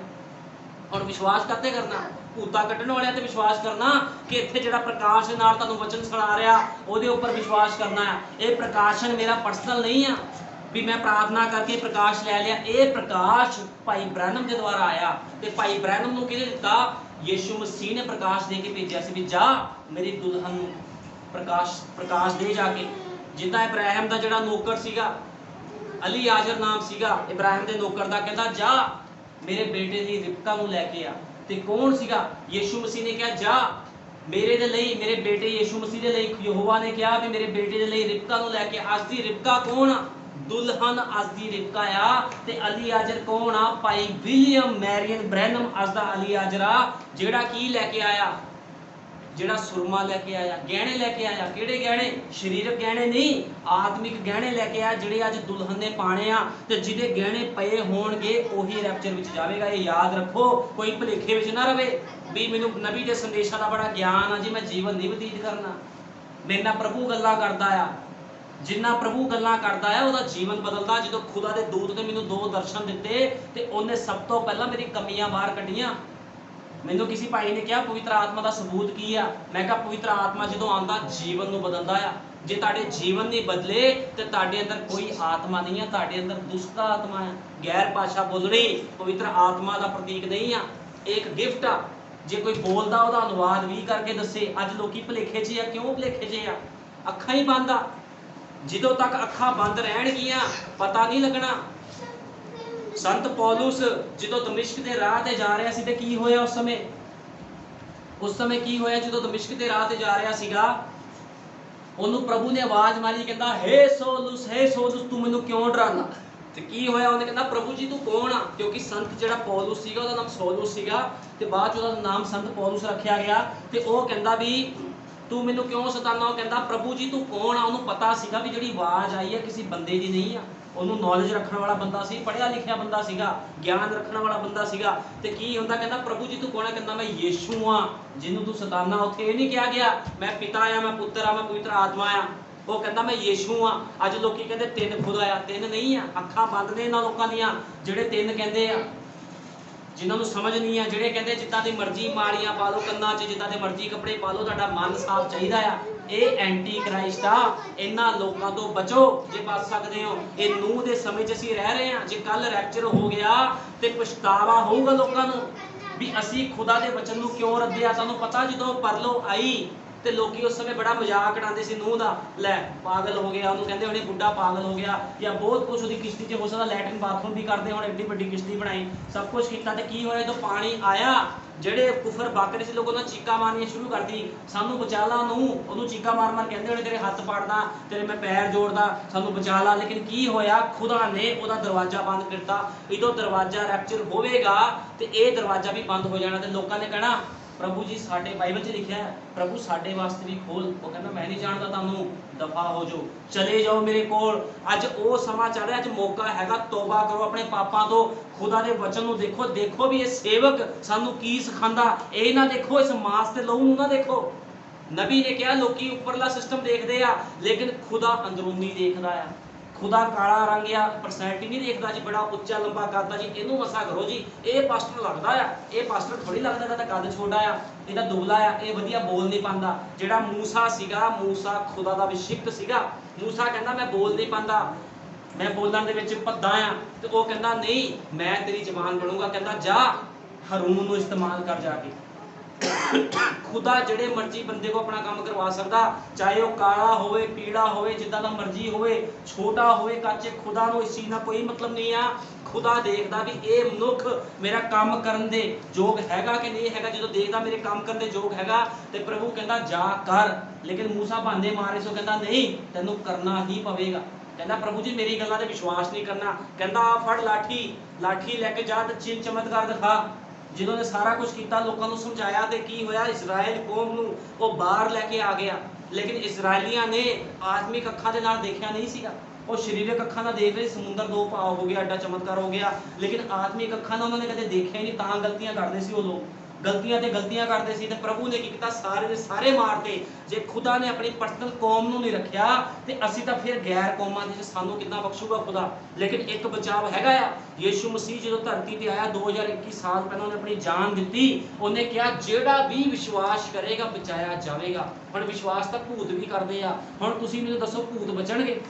ਹੁਣ ਵਿਸ਼ਵਾਸ ਕਰਤੇ ਕਰਨਾ, ਭੂਤਾਂ ਕੱਢਣ ਵਾਲਿਆਂ ਤੇ ਵਿਸ਼ਵਾਸ ਕਰਨਾ ਕਿ ਇੱਥੇ ਜਿਹੜਾ ਪ੍ਰਕਾਸ਼ ਨਾਲ ਤੁਹਾਨੂੰ ਵਚਨ ਸੁਣਾ ਰਿਹਾ ਉਹਦੇ ਉੱਪਰ ਵਿਸ਼ਵਾਸ ਕਰਨਾ ਹੈ। ਇਹ ਪ੍ਰਕਾਸ਼ਨ ਮੇਰਾ ਪਰਸਨਲ ਨਹੀਂ ਆ ਵੀ ਮੈਂ ਪ੍ਰਾਰਥਨਾ ਕਰਕੇ ਪ੍ਰਕਾਸ਼ ਲੈ ਲਿਆ। ਇਹ ਪ੍ਰਕਾਸ਼ ਭਾਈ ਬ੍ਰੈਨਮ ਦੇ ਦੁਆਰਾ ਆਇਆ। ਤੇ ਭਾਈ ਬ੍ਰੈਨਮ ਨੂੰ ਕਿਹਨੇ ਦਿੱਤਾ? ਯੀਸ਼ੂ ਮਸੀਹ ਨੇ ਪ੍ਰਕਾਸ਼ ਦੇ ਕੇ ਭੇਜਿਆ ਸੀ ਵੀ ਜਾ ਮੇਰੀ ਦੁਲਹਨ ਨੂੰ ਪ੍ਰਕਾਸ਼ ਦੇ ਜਾ ਕੇ। ਜਿੱਦਾਂ ਇਬਰਾਹਿਮ ਦਾ ਜਿਹੜਾ ਨੌਕਰ ਸੀਗਾ, ਅਲੀ ਆਜ਼ਰ ਨਾਮ ਸੀਗਾ ਇਬਰਾਹਿਮ ਦੇ ਨੌਕਰ ਦਾ, ਕਹਿੰਦਾ ਜਾ ਮੇਰੇ ਬੇਟੇ ਦੀ ਰਿਬਕਾ ਨੂੰ ਲੈ ਕੇ ਆ। ਤੇ ਕੌਣ ਸੀਗਾ? ਯੀਸ਼ੂ ਮਸੀਹ ਨੇ ਕਿਹਾ ਜਾ ਮੇਰੇ ਦੇ ਲਈ, ਮੇਰੇ ਬੇਟੇ ਯੀਸ਼ੂ ਮਸੀਹ ਦੇ ਲਈ ਯਹੋਵਾ ਨੇ ਕਿਹਾ ਵੀ ਮੇਰੇ ਬੇਟੇ ਦੇ ਲਈ ਰਿਬਕਾ ਨੂੰ ਲੈ ਕੇ। ਅੱਜ ਦੀ ਰਿਬਕਾ ਕੌਣ ਆ? ਦੁਲਹਨ ਅੱਜ ਦੀ ਰਿਬਕਾ ਆ। ਤੇ ਅਲੀ ਆਜ਼ਰ ਕੌਣ ਆ? ਭਾਈ ਵਿਲੀਅਮ ਮੈਰੀਅਨ ਬ੍ਰੈਨਮ ਅੱਜ ਦਾ ਅਲੀ ਆਜ਼ਰ ਆ, ਜਿਹੜਾ ਕੀ ਲੈ ਕੇ ਆਇਆ? ਜਿਹੜਾ ਸੁਰਮਾ ਲੈ ਕੇ ਆਇਆ, ਗਹਿਣੇ ਲੈ ਕੇ ਆਇਆ। ਕਿਹੜੇ ਗਹਿਣੇ? ਸਰੀਰਕ ਗਹਿਣੇ ਨਹੀਂ, ਆਤਮਿਕ ਗਹਿਣੇ ਲੈ ਕੇ ਆਇਆ, ਜਿਹੜੇ ਅੱਜ ਦੁਲਹਨ ਨੇ ਪਾਣੇ ਆ। ਤੇ ਜਿਹਦੇ ਗਹਿਣੇ ਪਏ ਹੋਣਗੇ ਉਹੀ ਰੈਪਚਰ ਵਿੱਚ ਜਾਵੇਗਾ। ਇਹ ਯਾਦ ਰੱਖੋ, ਕੋਈ ਭੁਲੇਖੇ ਵਿੱਚ ਨਾ ਰਵੇ ਵੀ ਮੈਨੂੰ ਨਬੀ ਦੇ ਸੰਦੇਸ਼ਾਂ ਦਾ ਬੜਾ ਗਿਆਨ ਆ ਜੀ, ਮੈਂ ਜੀਵਨ ਨਹੀਂ ਬਤੀਤ ਕਰਨਾ। ਮੇਰੇ ਨਾਲ ਪ੍ਰਭੂ ਗੱਲਾਂ ਕਰਦਾ ਆ, ਜਿੰਨਾ ਪ੍ਰਭੂ ਗੱਲਾਂ ਕਰਦਾ ਆ ਉਹਦਾ ਜੀਵਨ ਬਦਲਦਾ। ਜਦੋਂ ਖੁਦਾ ਦੇ ਦੂਤ ਨੇ ਮੈਨੂੰ 2 ਦਰਸ਼ਨ ਦਿੱਤੇ ਤੇ ਉਹਨੇ ਸਭ ਤੋਂ ਪਹਿਲਾਂ ਮੇਰੀ ਕਮੀਆਂ ਬਾਹਰ ਕੱਢੀਆਂ। ਮੈਨੂੰ ਕਿਸੇ ਭਾਈ ਨੇ ਕਿਹਾ ਪਵਿੱਤਰ ਆਤਮਾ ਦਾ ਸਬੂਤ ਕੀ ਆ? ਮੈਂ ਕਿਹਾ ਪਵਿੱਤਰ ਆਤਮਾ ਜਦੋਂ ਆਉਂਦਾ ਜੀਵਨ ਨੂੰ ਬਦਲਦਾ ਆ। ਜੇ ਤੁਹਾਡੇ ਜੀਵਨ ਨਹੀਂ ਬਦਲੇ ਤੇ ਤੁਹਾਡੇ ਅੰਦਰ ਕੋਈ ਆਤਮਾ ਨਹੀਂ ਆ, ਤੁਹਾਡੇ ਅੰਦਰ ਦੁਸ਼ਟ ਆਤਮਾ ਹੈ। ਗੈਰ ਭਾਸ਼ਾ ਬੋਲਣੀ ਪਵਿੱਤਰ ਆਤਮਾ ਦਾ ਪ੍ਰਤੀਕ ਨਹੀਂ ਆ, ਇੱਕ ਗਿਫਟ ਆ। ਜੇ ਕੋਈ ਬੋਲਦਾ ਉਹਦਾ ਅਨੁਵਾਦ ਵੀ ਕਰਕੇ ਦੱਸੇ। ਅੱਜ ਲੋਕੀ ਭੁਲੇਖੇ 'ਚ ਆ। ਕਿਉਂ ਭੁਲੇਖੇ 'ਚ ਆ? ਅੱਖਾਂ ਹੀ ਬੰਦ ਆ। ਜਦੋਂ ਤੱਕ ਅੱਖਾਂ ਬੰਦ ਰਹਿਣਗੀਆਂ ਪਤਾ ਨਹੀਂ ਲੱਗਣਾ। संत पौलुस जो दमिश्क के राह ते जा रहा सी ते की होया उस समय की होया? जो दमिश्क के राह ते जा रहा सीगा ओनू प्रभु ने आवाज मारी, कहता हे सोलुस तू मैनू क्यों डराना? ਤੇ ਕੀ ਹੋਇਆ, ਉਹਨੇ ਕਹਿੰਦਾ ਪ੍ਰਭੂ ਜੀ ਤੂੰ ਕੌਣ ਆ, ਕਿਉਂਕਿ ਸੰਤ ਜਿਹੜਾ ਪੌਲੁਸ ਸੀਗਾ ਉਹਦਾ ਨਾਮ ਸੌਲੁਸ ਸੀਗਾ ਤੇ ਬਾਅਦ ਚ ਉਹਦਾ ਨਾਮ ਸੰਤ ਪੌਲੁਸ ਰੱਖਿਆ ਗਿਆ। ਤੇ ਉਹ ਕਹਿੰਦਾ ਵੀ ਤੂੰ ਮੈਨੂੰ ਕਿਉਂ ਸਤਾਨਾ, ਉਹ ਕਹਿੰਦਾ ਪ੍ਰਭੂ ਜੀ ਤੂੰ ਕੌਣ ਆ। ਉਹਨੂੰ ਪਤਾ ਸੀਗਾ ਵੀ ਜਿਹੜੀ ਆਵਾਜ਼ ਆਈ ਹੈ ਕਿਸੇ ਬੰਦੇ ਦੀ ਨਹੀਂ ਆ, ਉਹਨੂੰ ਨੌਲੇਜ ਰੱਖਣ ਵਾਲਾ ਬੰਦਾ ਸੀ, ਪੜ੍ਹਿਆ ਲਿਖਿਆ ਬੰਦਾ ਸੀਗਾ, ਗਿਆਨ ਰੱਖਣ ਵਾਲਾ ਬੰਦਾ ਸੀਗਾ। ਤੇ ਕੀ ਹੁੰਦਾ, ਕਹਿੰਦਾ ਪ੍ਰਭੂ ਜੀ ਤੂੰ ਕੌਣ ਆ, ਕਹਿੰਦਾ ਮੈਂ ਯੀਸ਼ੂ ਆ ਜਿਹਨੂੰ ਤੂੰ ਸਤਾਨਾ। ਉੱਥੇ ਇਹ ਨਹੀਂ ਕਿਹਾ ਗਿਆ ਮੈਂ ਪਿਤਾ ਆ, ਮੈਂ ਪੁੱਤਰ ਆ, ਮੈਂ ਪਵਿੱਤਰ ਆਤਮਾ ਆ। ਉਹ ਕਹਿੰਦਾ ਮੈਂ ਯੀਸ਼ੂ ਆ। ਅੱਜ ਲੋਕੀ ਕਹਿੰਦੇ ਤਿੰਨ ਖੁਦਾ ਆ, ਤਿੰਨ ਨਹੀਂ ਆ। ਅੱਖਾਂ ਬੰਦ ਨੇ ਇਹਨਾਂ ਲੋਕਾਂ ਦੀਆਂ ਜਿਹੜੇ ਤਿੰਨ ਕਹਿੰਦੇ ਆ, ਜਿਨ੍ਹਾਂ ਨੂੰ ਸਮਝ ਨਹੀਂ ਆ, ਜਿਹੜੇ ਕਹਿੰਦੇ ਜਿੱਦਾਂ ਦੀ ਮਰਜ਼ੀ ਮਾਲੀਆਂ ਪਾ ਲਓ ਕੰਨਾਂ 'ਚ, ਜਿੱਦਾਂ ਦੇ ਮਰਜ਼ੀ ਕੱਪੜੇ ਪਾ ਲਓ, ਤੁਹਾਡਾ ਮਨ ਸਾਫ਼ ਚਾਹੀਦਾ ਆ। ਇਹ ਐਂਟੀ ਕ੍ਰਾਈਸਟ ਆ। ਇਹਨਾਂ ਲੋਕਾਂ ਤੋਂ ਬਚੋ ਜੇ ਬਚ ਸਕਦੇ ਹੋ। ਇਹ ਨੂਹ ਦੇ ਸਮੇਂ 'ਚ ਅਸੀਂ ਰਹਿ ਰਹੇ ਹਾਂ। ਜੇ ਕੱਲ ਰੈਪਚਰ ਹੋ ਗਿਆ ਤੇ ਪਛਤਾਵਾ ਹੋਊਗਾ ਲੋਕਾਂ ਨੂੰ ਵੀ ਅਸੀਂ ਖੁਦਾ ਦੇ ਵਚਨ ਨੂੰ ਕਿਉਂ ਰੱਦਿਆ। ਤੁਹਾਨੂੰ ਪਤਾ ਜਦੋਂ ਪਰਲੋ ਆਈ ਤੇ ਲੋਕੀ ਉਸ ਸਮੇਂ ਬੜਾ ਮਜ਼ਾਕ ਉਡਾਉਂਦੇ ਸੀ ਨੂਹ ਦਾ, ਲੈ ਪਾਗਲ ਹੋ ਗਿਆ, ਉਹਨੂੰ ਕਹਿੰਦੇ ਹੋਣੇ ਬੁੱਢਾ ਪਾਗਲ ਹੋ ਗਿਆ, ਜਾਂ ਬਹੁਤ ਕੁਝ ਉਹਦੀ ਕਿਸ਼ਤੀ 'ਚ ਹੋ ਸਕਦਾ ਲੈਟਰਿਨ ਬਾਥਰੂਮ ਵੀ ਕਰਦੇ ਹੁਣ, ਐਡੀ ਵੱਡੀ ਕਿਸ਼ਤੀ ਬਣਾਈ, ਸਭ ਕੁਝ ਕੀਤਾ। ਤੇ ਕੀ ਹੋਇਆ ਜਦੋਂ ਪਾਣੀ ਆਇਆ, ਜਿਹੜੇ ਕੁਫਰ ਬਾਕਰ ਸੀ ਲੋਕ ਉਹਨਾਂ ਚੀਕਾਂ ਮਾਰਨੀਆਂ ਸ਼ੁਰੂ ਕਰਤੀ, ਸਾਨੂੰ ਬਚਾ ਲਾ ਨੂੰ। ਉਹਨੂੰ ਚੀਕਾਂ ਮਾਰ ਮਾਰ ਕਹਿੰਦੇ ਹੋਣੇ ਤੇਰੇ ਹੱਥ ਪਾੜਦਾ, ਤੇਰੇ ਮੈਂ ਪੈਰ ਜੋੜਦਾ, ਸਾਨੂੰ ਬਚਾ ਲਾ। ਲੇਕਿਨ ਕੀ ਹੋਇਆ, ਖੁਦਾ ਨੇ ਉਹਦਾ ਦਰਵਾਜ਼ਾ ਬੰਦ ਕਰਤਾ। ਜਦੋਂ ਦਰਵਾਜ਼ਾ ਰੈਪਚਰ ਹੋਵੇਗਾ ਤੇ ਇਹ ਦਰਵਾਜ਼ਾ ਵੀ ਬੰਦ ਹੋ ਜਾਣਾ ਤੇ ਲੋਕਾਂ ਨੇ ਕਹਿਣਾ ਪ੍ਰਭੂ ਜੀ ਸਾਡੇ ਬਾਈਬਲ 'ਚ ਲਿਖਿਆ ਹੈ ਪ੍ਰਭੂ ਸਾਡੇ ਵਾਸਤੇ ਵੀ ਖੋਲ। ਉਹ ਕਹਿੰਦਾ ਮੈਂ ਨਹੀਂ ਜਾਣਦਾ ਤੁਹਾਨੂੰ, ਦਫਾ ਹੋ ਜਾਓ, ਚਲੇ ਜਾਓ ਮੇਰੇ ਕੋਲ। ਅੱਜ ਉਹ ਸਮਾਂ ਚੱਲ ਰਿਹਾ, ਅੱਜ ਮੌਕਾ ਹੈਗਾ, ਤੋਬਾ ਕਰੋ ਆਪਣੇ ਪਾਪਾਂ ਤੋਂ, ਖੁਦਾ ਦੇ ਵਚਨ ਨੂੰ ਦੇਖੋ। ਦੇਖੋ ਵੀ ਇਹ ਸੇਵਕ ਸਾਨੂੰ ਕੀ ਸਿਖਾਉਂਦਾ। ਇਹ ਨਾ ਦੇਖੋ ਇਸ ਮਾਸ ਤੇ ਲਹੂ ਨੂੰ ਨਾ ਦੇਖੋ। ਨਬੀ ਨੇ ਕਿਹਾ ਲੋਕੀ ਉੱਪਰਲਾ ਸਿਸਟਮ ਦੇਖਦੇ ਆ ਲੇਕਿਨ ਖੁਦਾ ਅੰਦਰੂਨੀ ਦੇਖਦਾ ਆ। ਖੁਦਾ ਕਾਲਾ ਰੰਗ ਆ, ਪਰਸਨੈਲਿਟੀ ਨਹੀਂ ਦੇਖਦਾ ਜੀ, ਬੜਾ ਉੱਚਾ ਲੰਬਾ ਕਰਦਾ ਜੀ, ਇਹਨੂੰ ਮਸਾ ਕਰੋ ਜੀ, ਇਹ ਪਾਸਟਰ ਲੱਗਦਾ ਆ, ਇਹ ਪਾਸਟਰ ਥੋੜੀ ਲੱਗਦਾ, ਇਹਦਾ ਕੱਦ ਛੋਟਾ ਆ, ਇਹਦਾ ਦੁਬਲਾ ਆ, ਇਹ ਵਧੀਆ ਬੋਲ ਨਹੀਂ ਪਾਉਂਦਾ। ਜਿਹੜਾ ਮੂਸਾ ਸੀਗਾ, ਮੂਸਾ ਖੁਦਾ ਦਾ ਅਭਿਸ਼ਿਕਤ ਸੀਗਾ। ਮੂਸਾ ਕਹਿੰਦਾ ਮੈਂ ਬੋਲ ਨਹੀਂ ਪਾਉਂਦਾ, ਮੈਂ ਬੋਲਣ ਦੇ ਵਿੱਚ ਭੱਦਾ ਆ। ਤੇ ਉਹ ਕਹਿੰਦਾ ਨਹੀਂ ਮੈਂ ਤੇਰੀ ਜ਼ਬਾਨ ਬਣੂੰਗਾ। ਕਹਿੰਦਾ ਜਾ ਹਾਰੂਨ ਨੂੰ ਇਸਤੇਮਾਲ ਕਰ ਜਾ ਕੇ। ਖੁਦਾ ਜਿਹੜੇ ਮਰਜ਼ੀ ਬੰਦੇ ਕੋ ਆਪਣਾ ਕੰਮ ਕਰਵਾ ਸਕਦਾ, ਚਾਹੇ ਉਹ ਕਾਲਾ ਹੋਵੇ, ਪੀਲਾ ਹੋਵੇ, ਜਿੱਦਾਂ ਦਾ ਮਰਜ਼ੀ ਹੋਵੇ, ਛੋਟਾ ਹੋਵੇ, ਕੱਚ। ਖੁਦਾ ਨੂੰ ਇਸ ਚੀਜ਼ ਨਾਲ ਕੋਈ ਮਤਲਬ ਨਹੀਂ ਆ। ਖੁਦਾ ਦੇਖਦਾ ਵੀ ਇਹ ਮਨੁੱਖ ਮੇਰਾ ਕੰਮ ਕਰਨ ਦੇ ਯੋਗ ਹੈਗਾ ਕਿ ਨਹੀਂ ਹੈਗਾ। ਜਦੋਂ ਦੇਖਦਾ ਮੇਰੇ ਕੰਮ ਕਰਨ ਦੇ ਯੋਗ ਹੈਗਾ ਤੇ ਪ੍ਰਭੂ ਕਹਿੰਦਾ ਜਾ ਕਰ। ਲੇਕਿਨ ਮੂਸਾ ਬਹਾਨੇ ਮਾਰੇ ਸੋ ਕਹਿੰਦਾ ਨਹੀਂ ਤੈਨੂੰ ਕਰਨਾ ਹੀ ਪਵੇਗਾ। ਕਹਿੰਦਾ ਪ੍ਰਭੂ ਜੀ ਮੇਰੀ ਗੱਲਾਂ ਤੇ ਵਿਸ਼ਵਾਸ ਨਹੀਂ ਕਰਨਾ। ਕਹਿੰਦਾ ਆ ਫੜ ਲਾਠੀ, ਲਾਠੀ ਲੈ ਕੇ ਜਾ ਤੇ ਚਿੰਨ ਚਮਤਕਾਰ ਦਿਖਾ। ਜਦੋਂ ਨੇ ਸਾਰਾ ਕੁਝ ਕੀਤਾ, ਲੋਕਾਂ ਨੂੰ ਸਮਝਾਇਆ ਤੇ ਕੀ ਹੋਇਆ, ਇਜ਼ਰਾਈਲ ਕੌਮ ਨੂੰ ਉਹ ਬਾਹਰ ਲੈ ਕੇ ਆ ਗਿਆ। ਲੇਕਿਨ ਇਜ਼ਰਾਈਲੀਆਂ ਨੇ ਆਤਮਿਕ ਅੱਖਾਂ ਦੇ ਨਾਲ ਦੇਖਿਆ ਨਹੀਂ ਸੀਗਾ। ਉਹ ਸਰੀਰਕ ਅੱਖਾਂ ਨਾਲ ਦੇਖ ਰਹੇ, ਸਮੁੰਦਰ ਦੋ ਭਾਵ ਹੋ ਗਿਆ, ਐਡਾ ਚਮਤਕਾਰ ਹੋ ਗਿਆ, ਲੇਕਿਨ ਆਤਮਿਕ ਅੱਖਾਂ ਨਾਲ ਉਹਨਾਂ ਨੇ ਕਦੇ ਦੇਖਿਆ ਹੀ ਨਹੀਂ। ਤਾਂ ਗਲਤੀਆਂ ਕਰਦੇ ਸੀ ਉਹ ਲੋਕ, ਗਲਤੀਆਂ ਤੇ ਗਲਤੀਆਂ ਕਰਦੇ ਸੀ। ਤੇ ਪ੍ਰਭੂ ਨੇ ਕੀ ਕੀਤਾ, ਸਾਰੇ ਦੇ ਸਾਰੇ ਮਾਰਤੇ। ਜੇ ਖੁਦਾ ਨੇ ਆਪਣੀ ਪਰਸਨਲ ਕੌਮ ਨੂੰ ਨਹੀਂ ਰੱਖਿਆ ਤੇ ਅਸੀਂ ਤਾਂ ਫਿਰ ਗੈਰ ਕੌਮਾਂ ਦੇ ਸਾਨੂੰ ਕਿੱਦਾਂ ਬਖਸ਼ੂਗਾ ਖੁਦਾ। ਲੇਕਿਨ ਇੱਕ ਬਚਾਵ ਹੈਗਾ ਆ। ਯੀਸ਼ੂ ਮਸੀਹ ਜਦੋਂ ਧਰਤੀ ਤੇ ਆਇਆ 2021 ਸਾਲ ਪਹਿਲਾਂ ਉਹਨੇ ਆਪਣੀ ਜਾਨ ਦਿੱਤੀ। ਉਹਨੇ ਕਿਹਾ ਜਿਹੜਾ ਵੀ ਵਿਸ਼ਵਾਸ ਕਰੇਗਾ ਬਚਾਇਆ ਜਾਵੇਗਾ। ਹੁਣ ਵਿਸ਼ਵਾਸ ਤਾਂ ਭੂਤ ਵੀ ਕਰਦੇ ਆ। ਹੁਣ ਤੁਸੀਂ ਮੈਨੂੰ ਦੱਸੋ ਭੂਤ ਬਚਣਗੇ?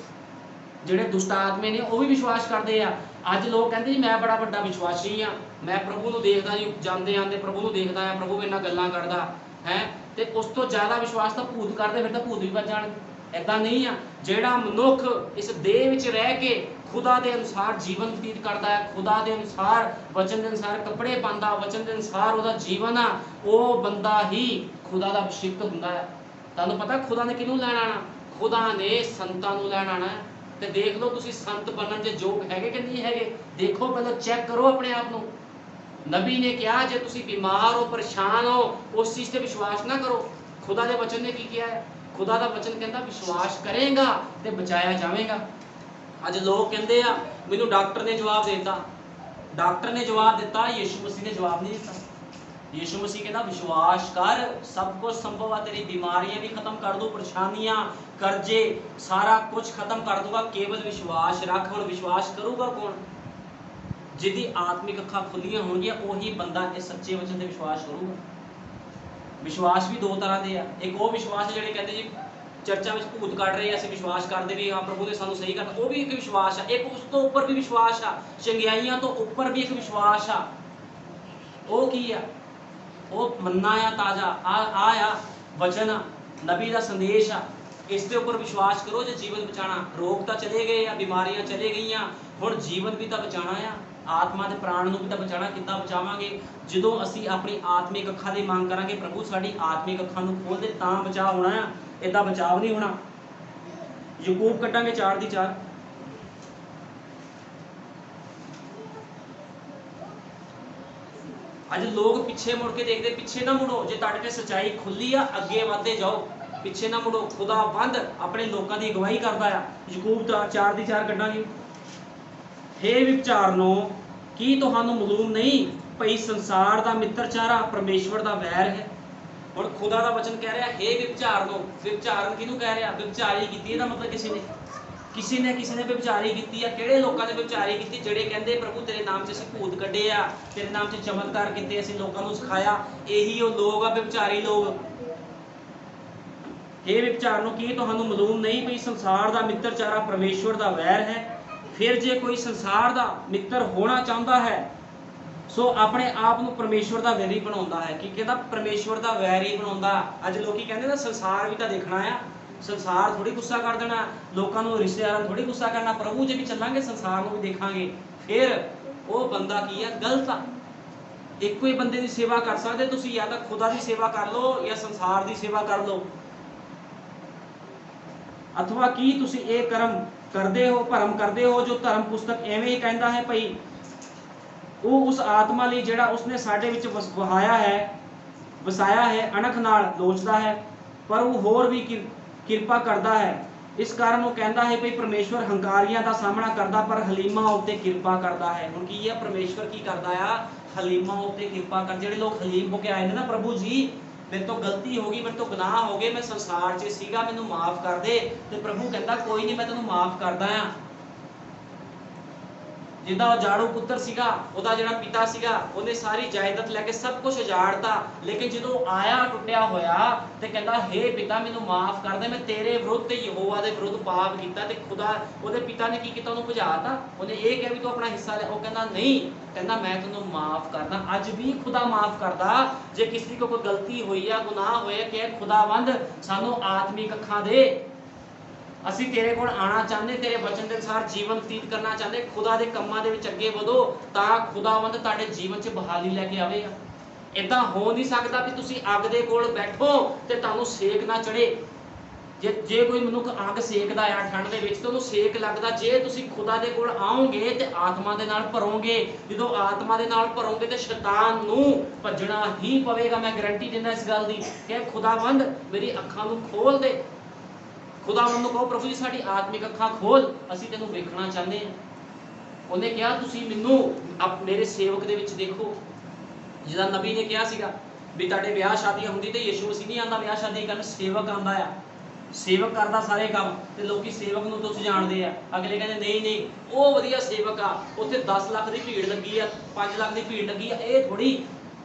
ਜਿਹੜੇ ਦੁਸ਼ਟ ਆਤਮੇ ਨੇ ਉਹ ਵੀ ਵਿਸ਼ਵਾਸ ਕਰਦੇ ਆ। ਅੱਜ ਲੋਕ ਕਹਿੰਦੇ ਜੀ ਮੈਂ ਬੜਾ ਵੱਡਾ ਵਿਸ਼ਵਾਸੀ ਆ, ਮੈਂ ਪ੍ਰਭੂ ਨੂੰ ਦੇਖਦਾ ਜੀ, ਜਾਂਦੇ ਆਂਦੇ ਪ੍ਰਭੂ ਨੂੰ ਦੇਖਦਾ ਆ, ਪ੍ਰਭੂ ਮੇਰੇ ਨਾਲ ਗੱਲਾਂ ਕਰਦਾ ਹੈ। ਤੇ ਉਸ ਤੋਂ ਜ਼ਿਆਦਾ ਵਿਸ਼ਵਾਸ ਤਾਂ ਭੂਤ ਕਰਦੇ, ਫਿਰ ਤਾਂ ਭੂਤ ਵੀ ਬਚ ਜਾਣਗੇ। ਏਦਾਂ ਨਹੀਂ ਆ। ਜਿਹੜਾ ਮਨੁੱਖ ਇਸ ਦੇਹ ਵਿੱਚ ਰਹਿ ਕੇ ਖੁਦਾ ਦੇ ਅਨੁਸਾਰ ਜੀਵਨ ਬਤੀਤ ਕਰਦਾ ਹੈ, ਖੁਦਾ ਦੇ ਅਨੁਸਾਰ, ਵਚਨ ਦੇ ਅਨੁਸਾਰ ਕੱਪੜੇ ਪਾਉਂਦਾ, ਵਚਨ ਦੇ ਅਨੁਸਾਰ ਉਹਦਾ ਜੀਵਨ ਆ, ਉਹ ਬੰਦਾ ਹੀ ਖੁਦਾ ਦਾ ਅਭਿਸ਼ਿਕਤ ਹੁੰਦਾ ਹੈ। ਤੁਹਾਨੂੰ ਪਤਾ ਖੁਦਾ ਨੇ ਕਿਹਨੂੰ ਲੈਣ ਆਣਾ? ਖੁਦਾ ਨੇ ਸੰਤਾਂ ਨੂੰ ਲੈਣ ਆਣਾ। ਤੇ ਦੇਖ ਲਓ ਤੁਸੀਂ ਸੰਤ ਬਣਨ ਦੇ ਯੋਗ ਹੈਗੇ ਕਿ ਨਹੀਂ ਹੈਗੇ। ਦੇਖੋ ਪਹਿਲਾਂ ਚੈੱਕ ਕਰੋ ਆਪਣੇ ਆਪ ਨੂੰ। ਨਬੀ ਨੇ ਕਿਹਾ ਜੇ ਤੁਸੀਂ ਬਿਮਾਰ ਹੋ, ਪਰੇਸ਼ਾਨ ਹੋ, ਉਸ ਚੀਜ਼ ਤੇ ਵਿਸ਼ਵਾਸ ਨਾ ਕਰੋ। ਖੁਦਾ ਦੇ ਵਚਨ ਨੇ ਕੀ ਕਿਹਾ ਹੈ? ਖੁਦਾ ਦਾ ਵਚਨ ਕਹਿੰਦਾ ਵਿਸ਼ਵਾਸ ਕਰੇਗਾ ਤੇ ਬਚਾਇਆ ਜਾਵੇਗਾ। ਅੱਜ ਲੋਕ ਕਹਿੰਦੇ ਆ ਮੈਨੂੰ ਡਾਕਟਰ ਨੇ ਜਵਾਬ ਦੇ ਦਿੱਤਾ, ਡਾਕਟਰ ਨੇ ਜਵਾਬ ਦਿੱਤਾ, ਯੀਸ਼ੂ ਮਸੀਹ ਨੇ ਜਵਾਬ ਨਹੀਂ ਦਿੱਤਾ। ਯੀਸ਼ੂ ਮਸੀਹ ਕਹਿੰਦਾ ਵਿਸ਼ਵਾਸ ਕਰ, ਸਭ ਕੁਝ ਸੰਭਵ ਆ, ਤੇਰੀ ਬਿਮਾਰੀਆਂ ਵੀ ਖਤਮ ਕਰ ਦੂ, ਪਰੇਸ਼ਾਨੀਆਂ, ਕਰਜ਼ੇ, ਸਾਰਾ ਕੁਝ ਖਤਮ ਕਰ ਦੂਗਾ, ਕੇਵਲ ਵਿਸ਼ਵਾਸ ਰੱਖ। ਹੁਣ ਵਿਸ਼ਵਾਸ ਕਰੂਗਾ ਕੌਣ? ਜਿਹਦੀ ਆਤਮਿਕ ਅੱਖਾਂ ਖੁੱਲੀਆਂ ਹੋਣਗੀਆਂ ਉਹੀ ਬੰਦਾ ਇਸ ਸੱਚੇ ਵਚਨ ਤੇ ਵਿਸ਼ਵਾਸ ਕਰੂਗਾ। ਵਿਸ਼ਵਾਸ ਵੀ ਦੋ ਤਰ੍ਹਾਂ ਦੇ ਆ। ਇੱਕ ਉਹ ਵਿਸ਼ਵਾਸ ਜਿਹੜੇ ਕਹਿੰਦੇ ਜੀ ਚਰਚਾਂ ਵਿੱਚ ਭੂਤ ਕੱਢ ਰਹੇ ਆ, ਅਸੀਂ ਵਿਸ਼ਵਾਸ ਕਰਦੇ ਵੀ ਹਾਂ ਪ੍ਰਭੂ ਨੇ ਸਾਨੂੰ ਸਹੀ ਕਰਤਾ, ਉਹ ਵੀ ਇੱਕ ਵਿਸ਼ਵਾਸ ਆ। ਇੱਕ ਉਸ ਤੋਂ ਉੱਪਰ ਵੀ ਵਿਸ਼ਵਾਸ ਆ, ਚੰਗਿਆਈਆਂ ਤੋਂ ਉੱਪਰ ਵੀ ਇੱਕ ਵਿਸ਼ਵਾਸ ਆ। ਉਹ ਕੀ ਆ? ਉਹ ਮੰਨਾ ਆ ਤਾਜ਼ਾ, ਆ ਵਚਨ ਆ, ਨਬੀ ਦਾ ਸੰਦੇਸ਼ ਆ। ਇਸ ਦੇ ਉੱਪਰ ਵਿਸ਼ਵਾਸ ਕਰੋ ਜੇ ਜੀਵਨ ਬਚਾਣਾ। ਰੋਗ ਤਾਂ ਚਲੇ ਗਏ ਆ, ਬਿਮਾਰੀਆਂ ਚਲੇ ਗਈਆਂ, ਹੁਣ ਜੀਵਨ ਵੀ ਤਾਂ ਬਚਾਣਾ ਆ, ਆਤਮਾ ਦੇ ਪ੍ਰਾਣ ਨੂੰ ਵੀ ਤਾਂ ਬਚਾਣਾ। ਕਿੱਦਾਂ ਬਚਾਵਾਂਗੇ? ਜਦੋਂ ਅਸੀਂ ਆਪਣੀ ਆਤਮਿਕ ਅੱਖਾਂ ਦੀ ਮੰਗ ਕਰਾਂਗੇ, ਪ੍ਰਭੂ ਸਾਡੀ ਆਤਮਿਕ ਅੱਖਾਂ ਨੂੰ ਖੋਲ ਦੇ, ਤਾਂ ਬਚਾਅ ਹੋਣਾ ਆ। ਏਦਾਂ ਬਚਾਅ ਨਹੀਂ ਹੋਣਾ। ਯਕੂਬ ਕੱਢਾਂਗੇ 4 ਦੀ 4। ਅੱਜ ਲੋਕ ਪਿੱਛੇ ਮੁੜ ਕੇ ਦੇਖਦੇ, ਪਿੱਛੇ ਨਾ ਮੁੜੋ। ਜੇ ਤੁਹਾਡੇ ਤੇ ਸੱਚਾਈ ਖੁੱਲੀ ਆ, ਅੱਗੇ ਵਧਦੇ ਜਾਓ, ਪਿੱਛੇ ਨਾ ਮੁੜੋ। ਖੁਦਾਵੰਦ ਆਪਣੇ ਲੋਕਾਂ ਦੀ ਅਗਵਾਈ ਕਰਦਾ ਆ। ਯਾਕੂਬ 4 ਦੀ 4 ਕੱਢਾਂਗੇ। ਹੇ ਵਿਚਾਰਨੋ, ਕੀ ਤੁਹਾਨੂੰ ਮਾਲੂਮ ਨਹੀਂ ਭਈ ਸੰਸਾਰ ਦਾ ਮਿੱਤਰਚਾਰਾ ਪਰਮੇਸ਼ਵਰ ਦਾ ਵੈਰ ਹੈ। ਹੁਣ ਖੁਦਾ ਦਾ ਵਚਨ ਕਹਿ ਰਿਹਾ ਹੇ ਵਿਚਾਰਨੋ। ਵਿਚਾਰਨ ਕਿਹਨੂੰ ਕਹਿ ਰਿਹਾ? ਵਿਚਾਰੀ ਕੀਤੀ। ਇਹਦਾ ਮਤਲਬ ਕਿਸੇ ਨੇ ਵਿਚਾਰੀ ਕੀਤੀ ਆ। ਕਿਹੜੇ ਲੋਕਾਂ ਨੇ ਵਿਚਾਰੀ ਕੀਤੀ? ਜਿਹੜੇ ਕਹਿੰਦੇ ਪ੍ਰਭੂ ਤੇਰੇ ਨਾਮ 'ਚ ਅਸੀਂ ਭੂਤ ਕੱਢੇ ਆ, ਤੇਰੇ ਨਾਮ 'ਚ ਚਮਤਕਾਰ ਕੀਤੇ, ਅਸੀਂ ਲੋਕਾਂ ਨੂੰ ਸਿਖਾਇਆ। ਇਹੀ ਉਹ ਲੋਕ ਆ, ਵਿਚਾਰੀ ਲੋਕ। हे विचार की ਤੁਹਾਨੂੰ ਮਾਲੂਮ नहीं भी संसार ਦਾ ਮਿੱਤਰਚਾਰਾ परमेश्वर ਦਾ ਵੈਰ है। फिर जे कोई संसार ਦਾ ਮਿੱਤਰ ਹੋਣਾ ਚਾਹੁੰਦਾ है सो अपने आप ਨੂੰ परमेश्वर ਦਾ ਵੈਰੀ ਬਣਾਉਂਦਾ है। ਕੀ ਕਹਿੰਦਾ? परमेश्वर ਦਾ ਵੈਰੀ ਬਣਾਉਂਦਾ। ਅੱਜ ਲੋਕੀ ਕਹਿੰਦੇ ਨਾ ਸੰਸਾਰ ਵੀ ਤਾਂ ਦੇਖਣਾ ਆ, ਸੰਸਾਰ ਥੋੜੀ ਗੁੱਸਾ ਕਰ ਦੇਣਾ, ਲੋਕਾਂ ਨੂੰ ਰਿਸ਼ਤੇਦਾਰਾਂ ਨੂੰ ਥੋੜੀ ਗੁੱਸਾ ਕਰਨਾ, ਪ੍ਰਭੂ ਜੇ ਵੀ ਚੱਲਾਂਗੇ ਸੰਸਾਰ ਨੂੰ ਵੀ ਦੇਖਾਂਗੇ। ਫਿਰ ਉਹ ਬੰਦਾ ਕੀ ਆ? ਗਲਤ ਆ। ਇੱਕੋ ਹੀ ਬੰਦੇ ਦੀ ਸੇਵਾ ਕਰ ਸਕਦੇ ਤੁਸੀਂ, ਜਾਂ ਤਾਂ ਖੁਦਾ ਦੀ ਸੇਵਾ ਕਰ ਲਓ ਜਾਂ ਸੰਸਾਰ ਦੀ ਸੇਵਾ ਕਰ ਲਓ। अथवा की तुसी एक कर्म करते हो, भरम करते हो जो धर्म पुस्तक एवें ही कहता है भई वो उस आत्मा ਲਈ ਜਿਹੜਾ ਉਸਨੇ ਸਾਡੇ ਵਿੱਚ ਵਸਾਇਆ ਹੈ ਅਣਖ ਨਾਲ ਲੋਚਦਾ ਹੈ, ਪਰ ਉਹ ਹੋਰ ਵੀ ਕਿਰਪਾ ਕਰਦਾ ਹੈ। ਇਸ ਕਾਰਨ ਉਹ ਕਹਿੰਦਾ ਹੈ ਭਈ ਪਰਮੇਸ਼ਵਰ ਹੰਕਾਰੀਆਂ ਦਾ ਸਾਹਮਣਾ ਕਰਦਾ ਪਰ ਹਲੀਮਾਂ ਉੱਤੇ ਕਿਰਪਾ ਕਰਦਾ ਹੈ। ਹੁਣ ਕੀ ਹੈ? ਪਰਮੇਸ਼ਵਰ ਕੀ ਕਰਦਾ ਆ? ਹਲੀਮਾਂ ਉੱਤੇ ਕਿਰਪਾ ਕਰ। ਜਿਹੜੇ ਲੋਕ ਹਲੀਮ ਹੋ ਕੇ ਆਏ ਨੇ ਨਾ, ਪ੍ਰਭੂ ਜੀ मेरे तो गलती हो गई, मेरे तो गुनाह हो गए, मैं संसार च सीगा, मैनू माफ कर दे। तो प्रभु कहता कोई नहीं, मैं तेनू माफ करदा आ। जिदा जाड़ू पुत्र सीगा, ओदा जिहड़ा पिता सीगा, ਉਹਨੇ सारी जायदाद लैके सब कुछ उजाड़ता, लेकिन जो आया टुटिया होया ते कहंदा हे पिता मैनू माफ कर दे, मैं तेरे विरुद्ध ते यहोवा दे विरुद्ध पाप कीता। ते खुदा ਉਹਦੇ पिता ने की कीता? ਉਹਨੂੰ ਭਜਾਤਾ। ਉਹਨੇ ਇਹ ਕਿਹਾ ਵੀ ਤੂੰ ਆਪਣਾ ਹਿੱਸਾ ਲੈ। ਉਹ ਕਹਿੰਦਾ ਨਹੀਂ, ਕਹਿੰਦਾ मैं ਤੈਨੂੰ ਮਾਫ ਕਰਦਾ। ਅੱਜ ਵੀ ਖੁਦਾ ਮਾਫ ਕਰਦਾ। ਜੇ ਕਿਸੇ ਕੋ ਕੋਈ ਗਲਤੀ ਹੋਈ ਆ, ਗੁਨਾਹ ਹੋਇਆ, ਕਿ ਖੁਦਾਵੰਦ ਸਾਨੂੰ ਆਤਮਿਕ ਅੱਖਾਂ ਦੇ, ਅਸੀਂ ਤੇਰੇ ਕੋਲ ਆਣਾ ਚਾਹੁੰਦੇ, ਤੇਰੇ ਵਚਨ ਦੇ ਅਨੁਸਾਰ ਜੀਵਨ ਬਤੀਤ ਕਰਨਾ ਚਾਹੁੰਦੇ, ਖੁਦਾ ਦੇ ਕੰਮਾਂ ਦੇ ਵਿੱਚ ਅੱਗੇ ਵਧੋ, ਤਾਂ ਖੁਦਾਵੰਦ ਤੁਹਾਡੇ ਜੀਵਨ 'ਚ ਬਹਾਲੀ ਲੈ ਕੇ ਆਵੇਗਾ। ਇਦਾਂ ਹੋ ਨਹੀਂ ਸਕਦਾ ਵੀ ਤੁਸੀਂ ਅੱਗ ਦੇ ਕੋਲ ਬੈਠੋ ਤੇ ਤੁਹਾਨੂੰ ਸੇਕ ਨਾ ਚੜੇ। ਜੇ ਕੋਈ ਮਨੁੱਖ ਅੱਗ ਸੇਕਦਾ ਆ ਠੰਡ ਦੇ ਵਿੱਚ, ਤਾਂ ਉਹਨੂੰ ਸੇਕ ਲੱਗਦਾ। ਜੇ ਤੁਸੀਂ ਖੁਦਾ ਦੇ ਕੋਲ ਆਓਗੇ ਤੇ ਆਤਮਾ ਦੇ ਨਾਲ ਭਰੋਗੇ, ਜਦੋਂ ਆਤਮਾ ਦੇ ਨਾਲ ਭਰੋਗੇ ਤੇ ਸ਼ੈਤਾਨ ਨੂੰ ਭੱਜਣਾ ਹੀ ਪਵੇਗਾ। ਮੈਂ ਗਾਰੰਟੀ ਦਿੰਦਾ ਇਸ ਗੱਲ ਦੀ ਕਿ ਖੁਦਾਵੰਦ ਮੇਰੀ ਅੱਖਾਂ ਨੂੰ ਖੋਲ ਦੇ। ਖੁਦਾਵੰਦ ਨੂੰ ਕਹੋ ਪ੍ਰਭੂ ਜੀ ਸਾਡੀ ਆਤਮਿਕ ਅੱਖਾਂ ਖੋਲ, ਅਸੀਂ ਤੈਨੂੰ ਵੇਖਣਾ ਚਾਹੁੰਦੇ ਹਾਂ। ਉਹਨੇ ਕਿਹਾ ਤੁਸੀਂ ਮੈਨੂੰ ਮੇਰੇ ਸੇਵਕ ਦੇ ਵਿੱਚ ਦੇਖੋ। ਜਿਹਦਾ ਨਬੀ ਨੇ ਕਿਹਾ ਸੀਗਾ ਵੀ ਤੁਹਾਡੇ ਵਿਆਹ ਸ਼ਾਦੀਆਂ ਹੁੰਦੀ ਤੇ ਯਿਸੂ ਮਸੀਹ ਨਹੀਂ ਆਉਂਦਾ ਵਿਆਹ ਸ਼ਾਦੀ ਕਰਨ, ਸੇਵਕ ਆਉਂਦਾ ਆ। ਸੇਵਕ ਕਰਦਾ ਸਾਰੇ ਕੰਮ। ਤੇ ਲੋਕੀ ਸੇਵਕ ਨੂੰ ਤੁਸੀਂ ਜਾਣਦੇ ਆ, ਅਗਲੇ ਕਹਿੰਦੇ ਨਹੀਂ ਨਹੀਂ ਉਹ ਵਧੀਆ ਸੇਵਕ ਆ, ਉੱਥੇ 10 ਲੱਖ ਦੀ ਭੀੜ ਲੱਗੀ ਆ, 5 ਲੱਖ ਦੀ ਭੀੜ ਲੱਗੀ ਆ। ਇਹ ਥੋੜੀ,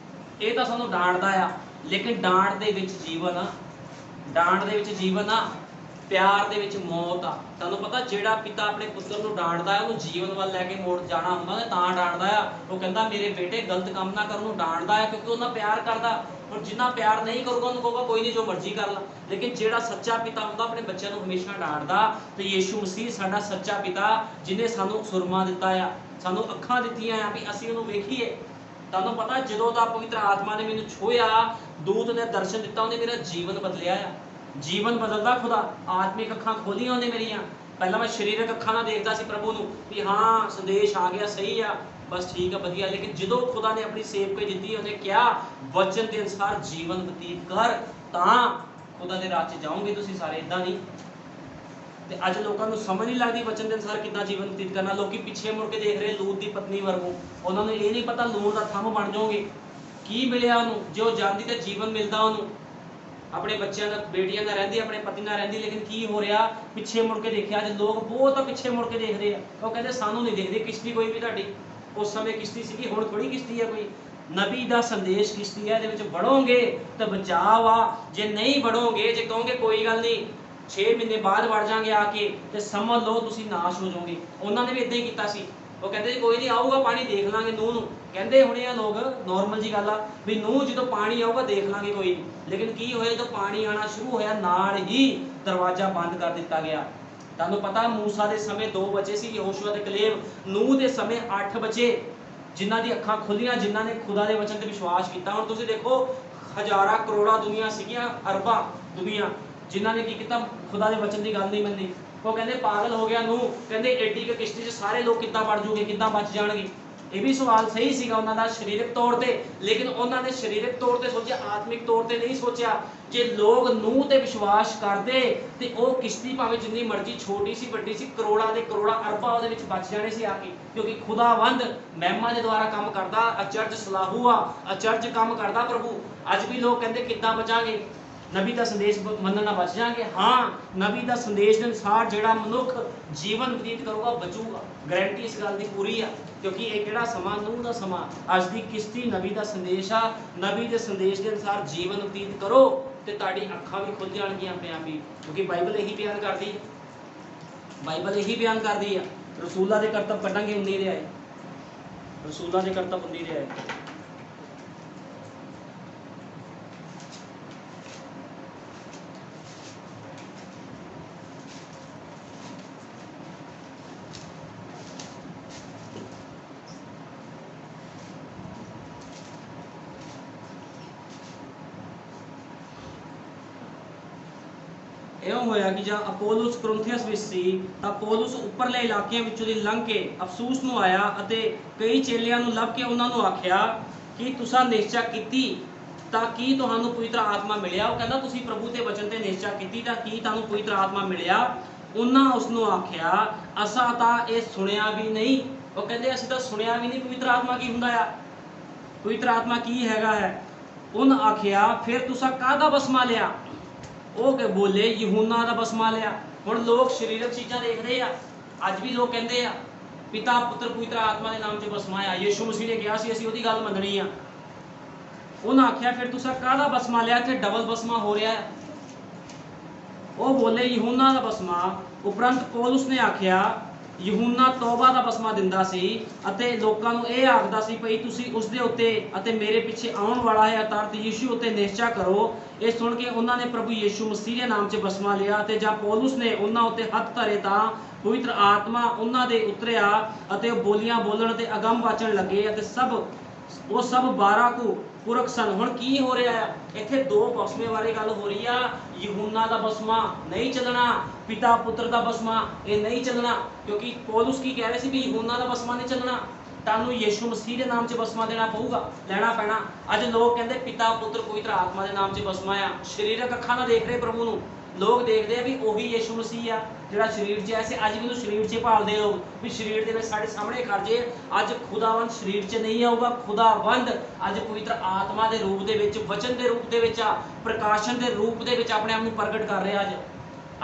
ਇਹ ਤਾਂ ਸਾਨੂੰ ਡਾਂਟਦਾ ਆ। ਲੇਕਿਨ ਡਾਂਟ ਦੇ ਵਿੱਚ ਜੀਵਨ ਆ, ਡਾਂਟ ਦੇ ਵਿੱਚ ਜੀਵਨ ਆ, ਪਿਆਰ ਦੇ ਵਿੱਚ ਮੌਤ ਆ। ਤੁਹਾਨੂੰ ਪਤਾ ਜਿਹੜਾ ਪਿਤਾ ਆਪਣੇ ਪੁੱਤਰ ਨੂੰ ਡਾਂਟਦਾ ਹੈ ਉਹਨੂੰ ਜੀਵਨ ਵੱਲ ਲੈ ਕੇ ਮੋੜ ਜਾਣਾ ਹੁੰਦਾ ਨੇ, ਤਾਂ ਡਾਂਟਦਾ ਆ। ਉਹ ਕਹਿੰਦਾ ਮੇਰੇ ਬੇਟੇ ਗਲਤ ਕੰਮ ਨਾ ਕਰਨ ਨੂੰ ਡਾਂਟਦਾ ਹੈ, ਕਿਉਂਕਿ ਉਹਨਾਂ ਪਿਆਰ ਕਰਦਾ। ਹੁਣ ਜਿੰਨਾ ਪਿਆਰ ਨਹੀਂ ਕਰੂਗਾ ਉਹਨੂੰ ਕਹੂਗਾ ਕੋਈ ਨਹੀਂ ਜੋ ਮਰਜ਼ੀ ਕਰ ਲਾ। ਲੇਕਿਨ ਜਿਹੜਾ ਸੱਚਾ ਪਿਤਾ ਹੁੰਦਾ ਆਪਣੇ ਬੱਚਿਆਂ ਨੂੰ ਹਮੇਸ਼ਾ ਡਾਂਟਦਾ। ਤੇ ਯਿਸੂ ਮਸੀਹ ਸਾਡਾ ਸੱਚਾ ਪਿਤਾ, ਜਿਹਨੇ ਸਾਨੂੰ ਸੁਰਮਾ ਦਿੱਤਾ ਆ, ਸਾਨੂੰ ਅੱਖਾਂ ਦਿੱਤੀਆਂ ਆ ਵੀ ਅਸੀਂ ਉਹਨੂੰ ਵੇਖੀਏ। ਤੁਹਾਨੂੰ ਪਤਾ ਜਦੋਂ ਦਾ ਪਵਿੱਤਰ ਆਤਮਾ ਨੇ ਮੈਨੂੰ ਛੋਹਿਆ, ਦੂਤ ਨੇ ਦਰਸ਼ਨ ਦਿੱਤਾ, ਉਹਨੇ ਮੇਰਾ ਜੀਵਨ ਬਦਲਿਆ ਆ। ਜੀਵਨ ਬਦਲਦਾ ਖੁਦਾ। ਆਤਮਿਕ ਅੱਖਾਂ ਖੋਲੀਆਂ ਉਹਨੇ ਮੇਰੀਆਂ। ਪਹਿਲਾਂ ਮੈਂ ਸਰੀਰਕ ਅੱਖਾਂ ਨਾਲ ਦੇਖਦਾ ਸੀ ਪ੍ਰਭੂ ਨੂੰ ਵੀ ਹਾਂ ਸੰਦੇਸ਼ ਆ ਗਿਆ, ਸਹੀ ਆ, ਬਸ ਠੀਕ ਆ, ਵਧੀਆ। ਲੇਕਿਨ ਜਦੋਂ ਖੁਦਾ ਨੇ ਆਪਣੀ ਸੇਵਕ ਦਿੱਤੀ, ਉਹਨੇ ਕਿਹਾ ਵਚਨ ਦੇ ਅਨੁਸਾਰ ਜੀਵਨ ਬਤੀਤ ਕਰ, ਤਾਂ ਖੁਦਾ ਦੇ ਰਾਹ 'ਚ ਜਾਓਗੇ ਤੁਸੀਂ ਸਾਰੇ। ਇਦਾਂ ਨਹੀਂ। ਤੇ ਅੱਜ ਲੋਕਾਂ ਨੂੰ ਸਮਝ ਨਹੀਂ ਲੱਗਦੀ ਵਚਨ ਦੇ ਅਨੁਸਾਰ ਕਿੱਦਾਂ ਜੀਵਨ ਬਤੀਤ ਕਰਨਾ। ਲੋਕੀ ਪਿੱਛੇ ਮੁੜ ਕੇ ਦੇਖ ਰਹੇ ਲੂਤ ਦੀ ਪਤਨੀ ਵਰਗੂ। ਉਹਨਾਂ ਨੂੰ ਇਹ ਨਹੀਂ ਪਤਾ ਲੂਣ ਦਾ ਥੰਮ ਬਣ ਜਾਓਗੇ। ਕੀ ਮਿਲਿਆ ਉਹਨੂੰ? ਜੇ ਉਹ ਜਾਂਦੀ ਤੇ ਜੀਵਨ ਮਿਲਦਾ ਉਹਨੂੰ, ਆਪਣੇ ਬੱਚਿਆਂ ਨਾਲ, ਬੇਟੀਆਂ ਨਾਲ ਰਹਿੰਦੀ, ਆਪਣੇ ਪਤੀ ਨਾਲ ਰਹਿੰਦੀ। ਲੇਕਿਨ ਕੀ ਹੋ ਰਿਹਾ? ਪਿੱਛੇ ਮੁੜ ਕੇ ਦੇਖਿਆ। ਅੱਜ ਲੋਕ ਬਹੁਤ ਪਿੱਛੇ ਮੁੜ ਕੇ ਦੇਖਦੇ ਆ। ਉਹ ਕਹਿੰਦੇ ਸਾਨੂੰ ਨਹੀਂ ਦੇਖਦੇ ਕਿਸ਼ਤੀ ਕੋਈ ਵੀ ਤੁਹਾਡੀ। ਉਸ ਸਮੇਂ ਕਿਸ਼ਤੀ ਸੀਗੀ, ਹੁਣ ਥੋੜੀ ਕਿਸ਼ਤੀ ਹੈ ਕੋਈ। ਨਬੀ ਦਾ ਸੰਦੇਸ਼ ਕਿਸ਼ਤੀ ਹੈ, ਇਹਦੇ ਵਿੱਚ ਵੜੋਗੇ ਤਾਂ ਬਚਾਅ ਆ। ਜੇ ਨਹੀਂ ਵੜੋਗੇ, ਜੇ ਕਹੋਗੇ ਕੋਈ ਗੱਲ ਨਹੀਂ 6 ਮਹੀਨੇ ਬਾਅਦ ਵੜ ਜਾਾਂਗੇ ਆ ਕੇ, ਤੇ ਸਮਝ ਲਓ ਤੁਸੀਂ ਨਾਸ਼ ਹੋ ਜਾਓਗੇ। ਉਹਨਾਂ ਨੇ ਵੀ ਇਦਾਂ ਹੀ ਕੀਤਾ ਸੀ। ਉਹ ਕਹਿੰਦੇ ਜੀ ਕੋਈ ਨਹੀਂ ਆਊਗਾ ਪਾਣੀ, ਦੇਖ ਲਾਂਗੇ ਨੂੰਹ ਨੂੰ। ਕਹਿੰਦੇ ਹੁਣੇ ਆ ਲੋਕ, ਨੋਰਮਲ ਜੀ ਗੱਲ ਆ ਵੀ ਨੂੰਹ ਜਦੋਂ ਪਾਣੀ ਆਊਗਾ ਦੇਖ ਲਾਂਗੇ ਕੋਈ ਨਹੀਂ। ਲੇਕਿਨ ਕੀ ਹੋਇਆ? ਜਦੋਂ ਪਾਣੀ ਆਣਾ ਸ਼ੁਰੂ ਹੋਇਆ, ਨਾਲ ਹੀ ਦਰਵਾਜ਼ਾ ਬੰਦ ਕਰ ਦਿੱਤਾ ਗਿਆ। ਤੁਹਾਨੂੰ ਪਤਾ ਮੂਸਾ ਦੇ ਸਮੇਂ 2 ਬੱਚੇ ਸੀ, ਯਹੋਸ਼ੂਆ ਤੇ ਕਲੇਬ। ਨੂਹ ਦੇ ਸਮੇਂ 8 ਬੱਚੇ, ਜਿਨ੍ਹਾਂ ਦੀ ਅੱਖਾਂ ਖੁੱਲੀਆਂ, ਜਿਨ੍ਹਾਂ ਨੇ ਖੁਦਾ ਦੇ ਵਚਨ ਤੇ ਵਿਸ਼ਵਾਸ ਕੀਤਾ। ਹੁਣ ਤੁਸੀਂ ਦੇਖੋ ਹਜ਼ਾਰਾਂ ਕਰੋੜਾਂ ਦੁਨੀਆ ਸੀਗੀਆਂ, ਅਰਬਾਂ ਦੁਨੀਆ, ਜਿਨ੍ਹਾਂ ਨੇ ਕੀ ਕੀਤਾ? ਖੁਦਾ ਦੇ ਵਚਨ ਦੀ ਗੱਲ ਨਹੀਂ ਮੰਨੀ। ਉਹ ਕਹਿੰਦੇ ਪਾਗਲ ਹੋ ਗਿਆ ਨੂਹ। ਕਹਿੰਦੇ ਐਡੀ ਕਿ ਕਿਸ਼ਤੀ 'ਚ ਸਾਰੇ ਲੋਕ ਕਿੱਦਾਂ ਵੜ ਜੂਗੇ, ਕਿੱਦਾਂ ਬਚ ਜਾਣਗੇ। ਇਹ ਵੀ ਸਵਾਲ ਸਹੀ ਸੀਗਾ ਉਹਨਾਂ ਦਾ ਸਰੀਰਕ ਤੌਰ ਤੇ, ਲੇਕਿਨ ਉਹਨਾਂ ਨੇ ਸਰੀਰਕ ਤੌਰ ਤੇ ਸੋਚਿਆ, ਆਤਮਿਕ ਤੌਰ ਤੇ ਨਹੀਂ ਸੋਚਿਆ। ਜੇ ਲੋਕ ਨੂਹ ਤੇ ਵਿਸ਼ਵਾਸ ਕਰਦੇ ਤੇ ਉਹ ਕਿਸ਼ਤੀ ਭਾਵੇਂ ਜਿੰਨੀ ਮਰਜ਼ੀ ਛੋਟੀ ਸੀ ਵੱਡੀ ਸੀ, ਕਰੋੜਾਂ ਦੇ ਕਰੋੜਾਂ ਅਰਬਾਂ ਉਹਦੇ ਵਿੱਚ ਬਚ ਜਾਣੇ ਸੀ ਆ ਕੇ, ਕਿਉਂਕਿ ਖੁਦਾਵੰਦ ਮਹਿਮਾ ਦੇ ਦੁਆਰਾ ਕੰਮ ਕਰਦਾ, ਅਚਰਜ ਸਲਾਹੂ ਆ, ਅਚਰਜ ਕੰਮ ਕਰਦਾ ਪ੍ਰਭੂ। ਅੱਜ ਵੀ ਲੋਕ ਕਹਿੰਦੇ ਕਿੱਦਾਂ ਬਚਾਂਗੇ, ਨਬੀ ਦਾ ਸੰਦੇਸ਼ ਮੰਨਣ ਨਾਲ ਬਚ ਜਾਣਗੇ। ਹਾਂ, ਨਬੀ ਦਾ ਸੰਦੇਸ਼ ਦੇ ਅਨੁਸਾਰ ਜਿਹੜਾ ਮਨੁੱਖ ਜੀਵਨ ਬਤੀਤ ਕਰੂਗਾ ਬਚੂਗਾ, ਗਾਰੰਟੀ ਇਸ ਗੱਲ ਦੀ ਪੂਰੀ ਆ। ਕਿਉਂਕਿ ਇਹ ਕਿਹੜਾ ਸਮਾਂ, ਨੂਹ ਦਾ ਸਮਾਂ। ਅੱਜ ਦੀ ਕਿਸ਼ਤੀ ਨਬੀ ਦਾ ਸੰਦੇਸ਼ ਆ। ਨਬੀ ਦੇ ਸੰਦੇਸ਼ ਦੇ ਅਨੁਸਾਰ ਜੀਵਨ ਬਤੀਤ ਕਰੋ ਤੇ ਤੁਹਾਡੀ ਅੱਖਾਂ ਵੀ ਖੁੱਲ ਜਾਣਗੀਆਂ ਆਪਣੇ ਆਪ ਹੀ, ਕਿਉਂਕਿ ਬਾਈਬਲ ਇਹੀ ਬਿਆਨ ਕਰਦੀ ਹੈ, ਬਾਈਬਲ ਇਹੀ ਬਿਆਨ ਕਰਦੀ ਆ। ਰਸੂਲਾਂ ਦੇ ਕਰਤੱਵ ਕੱਢਾਂਗੇ ਉਨੀ ਦੇ ਆਏ, ਰਸੂਲਾਂ ਦੇ ਕਰਤੱਵ ਉਨੀ ਦੇ ਆਏ। ਇਉਂ ਹੋਇਆ ਕਿ ਜਦ ਅਪੋਲੋਸ ਕਰੁੰਥੀਅਸ ਵਿੱਚ ਸੀ ਤਾਂ ਪੌਲੁਸ ਉੱਪਰਲੇ ਇਲਾਕਿਆਂ ਵਿੱਚੋਂ ਦੀ ਲੰਘ ਕੇ ਅਫਸੂਸ ਨੂੰ ਆਇਆ ਅਤੇ ਕਈ ਚੇਲਿਆਂ ਨੂੰ ਲੱਭ ਕੇ ਉਹਨਾਂ ਨੂੰ ਆਖਿਆ ਕਿ ਤੁਸੀਂ ਨਿਸ਼ਚਾ ਕੀਤੀ ਤਾਂ ਕੀ ਤੁਹਾਨੂੰ ਪਵਿੱਤਰ ਆਤਮਾ ਮਿਲਿਆ। ਉਹ ਕਹਿੰਦਾ ਤੁਸੀਂ ਪ੍ਰਭੂ ਦੇ ਵਚਨ ਤੇ ਨਿਸ਼ਚਾ ਕੀਤੀ ਤਾਂ ਕੀ ਤੁਹਾਨੂੰ ਪਵਿੱਤਰ ਆਤਮਾ ਮਿਲਿਆ। ਉਹਨਾਂ ਉਸ ਨੂੰ ਆਖਿਆ ਅਸਾਂ ਤਾਂ ਇਹ ਸੁਣਿਆ ਵੀ ਨਹੀਂ। ਉਹ ਕਹਿੰਦੇ ਅਸੀਂ ਤਾਂ ਸੁਣਿਆ ਵੀ ਨਹੀਂ ਪਵਿੱਤਰ ਆਤਮਾ ਕੀ ਹੁੰਦਾ ਆ, ਪਵਿੱਤਰ ਆਤਮਾ ਕੀ ਹੈਗਾ ਹੈ। ਉਹਨਾਂ ਆਖਿਆ ਫਿਰ ਤੁਸੀਂ ਕਾਹਦਾ ਬਸਮਾ ਲਿਆ। ਉਹ ਕਿ ਬੋਲੇ ਯਹੂਨਾ ਦਾ ਬਸਮਾ ਲਿਆ। ਹੁਣ ਲੋਕ ਸਰੀਰਕ ਚੀਜ਼ਾਂ ਦੇਖਦੇ ਆ, ਅੱਜ ਵੀ ਲੋਕ ਕਹਿੰਦੇ ਆ ਪਿਤਾ ਪੁੱਤਰ ਪਵਿੱਤਰ ਆਤਮਾ ਦੇ ਨਾਮ 'ਚ ਬਸਮਾਇਆ। ਯਿਸੂ ਮਸੀਹ ਨੇ ਕਿਹਾ ਸੀ ਅਸੀਂ ਉਹਦੀ ਗੱਲ ਮੰਨਣੀ ਆ। ਉਹਨਾਂ ਆਖਿਆ ਫਿਰ ਤੁਸੀਂ ਕਾਹਦਾ ਬਸਮਾ ਲਿਆ, ਇੱਥੇ ਡਬਲ ਬਸਮਾ ਹੋ ਰਿਹਾ ਹੈ। ਉਹ ਬੋਲੇ ਯਹੂਨਾ ਦਾ ਬਸਮਾ। ਉਪਰੰਤ ਪੌਲੁਸ ਨੇ ਆਖਿਆ ਯਹੂਨਾ ਤੋਬਾ ਦਾ ਬਸਮਾ ਦਿੰਦਾ ਸੀ ਅਤੇ ਲੋਕਾਂ ਨੂੰ ਇਹ ਆਖਦਾ ਸੀ ਭਈ ਤੁਸੀਂ ਉਸਦੇ ਉੱਤੇ ਅਤੇ ਮੇਰੇ ਪਿੱਛੇ ਆਉਣ ਵਾਲਾ ਹੈ ਅਰਥਾਤ ਯਿਸੂ ਉੱਤੇ ਨਿਸ਼ਚਾ ਕਰੋ। ਇਹ ਸੁਣ ਕੇ ਉਹਨਾਂ ਨੇ ਪ੍ਰਭੂ ਯਿਸੂ ਮਸੀਹ ਦੇ ਨਾਮ 'ਚ ਬਸਮਾ ਲਿਆ ਅਤੇ ਜਦ ਪੌਲੁਸ ਨੇ ਉਹਨਾਂ ਉੱਤੇ ਹੱਥ ਧਰੇ ਤਾਂ ਪਵਿੱਤਰ ਆਤਮਾ ਉਹਨਾਂ ਦੇ ਉਤਰਿਆ ਅਤੇ ਉਹ ਬੋਲੀਆਂ ਬੋਲਣ ਤੇ ਅਗੰਮ ਵਾਚਣ ਲੱਗੇ ਅਤੇ ਉਹ ਸਭ 12 ਕੁ ਪੁਰਖ ਸਨ। ਹੁਣ ਕੀ ਹੋ ਰਿਹਾ ਹੈ ਇੱਥੇ, ਦੋ ਬਸਮੇ ਬਾਰੇ ਗੱਲ ਹੋ ਰਹੀ ਆ। ਯਹੂਨਾ ਦਾ ਬਸਮਾ ਨਹੀਂ ਚੱਲਣਾ, ਪਿਤਾ ਪੁੱਤਰ ਦਾ ਬਸਮਾ ਇਹ ਨਹੀਂ ਚੱਲਣਾ, ਕਿਉਂਕਿ ਪੌਲੁਸ ਕੀ ਕਹਿ ਰਹੇ ਸੀ ਵੀ ਯਹੂਨਾ ਦਾ ਬਸਮਾ ਨਹੀਂ ਚੱਲਣਾ, ਤੁਹਾਨੂੰ ਯਿਸੂ ਮਸੀਹ ਦੇ ਨਾਮ 'ਚ ਬਸਮਾ ਦੇਣਾ ਪਊਗਾ, ਲੈਣਾ ਪੈਣਾ। ਅੱਜ ਲੋਕ ਕਹਿੰਦੇ ਪਿਤਾ ਪੁੱਤਰ ਪਵਿੱਤਰ ਆਤਮਾ ਦੇ ਨਾਮ 'ਚ ਬਸਮਾ ਆ। ਸਰੀਰਕ ਅੱਖਾਂ ਨਾਲ ਦੇਖ ਰਹੇ ਪ੍ਰਭੂ ਨੂੰ, ਲੋਕ ਦੇਖਦੇ ਆ ਵੀ ਉਹੀ ਯਿਸੂ ਮਸੀਹ ਆ ਜਿਹੜਾ ਸਰੀਰ 'ਚ ਐਸੇ। ਅੱਜ ਵੀ ਉਹਨੂੰ ਸਰੀਰ 'ਚ ਭਾਲਦੇ ਲੋਕ ਵੀ ਸਰੀਰ ਦੇ ਵਿੱਚ ਸਾਡੇ ਸਾਹਮਣੇ ਖੜ ਜੇ। ਅੱਜ ਖੁਦਾਵੰਦ ਸਰੀਰ 'ਚ ਨਹੀਂ ਆਊਗਾ, ਖੁਦਾਵੰਦ ਅੱਜ ਪਵਿੱਤਰ ਆਤਮਾ ਦੇ ਰੂਪ ਦੇ ਵਿੱਚ, ਵਚਨ ਦੇ ਰੂਪ ਦੇ ਵਿੱਚ ਆ, ਪ੍ਰਕਾਸ਼ਨ ਦੇ ਰੂਪ ਦੇ ਵਿੱਚ ਆਪਣੇ ਆਪ ਨੂੰ ਪ੍ਰਗਟ ਕਰ ਰਿਹਾ।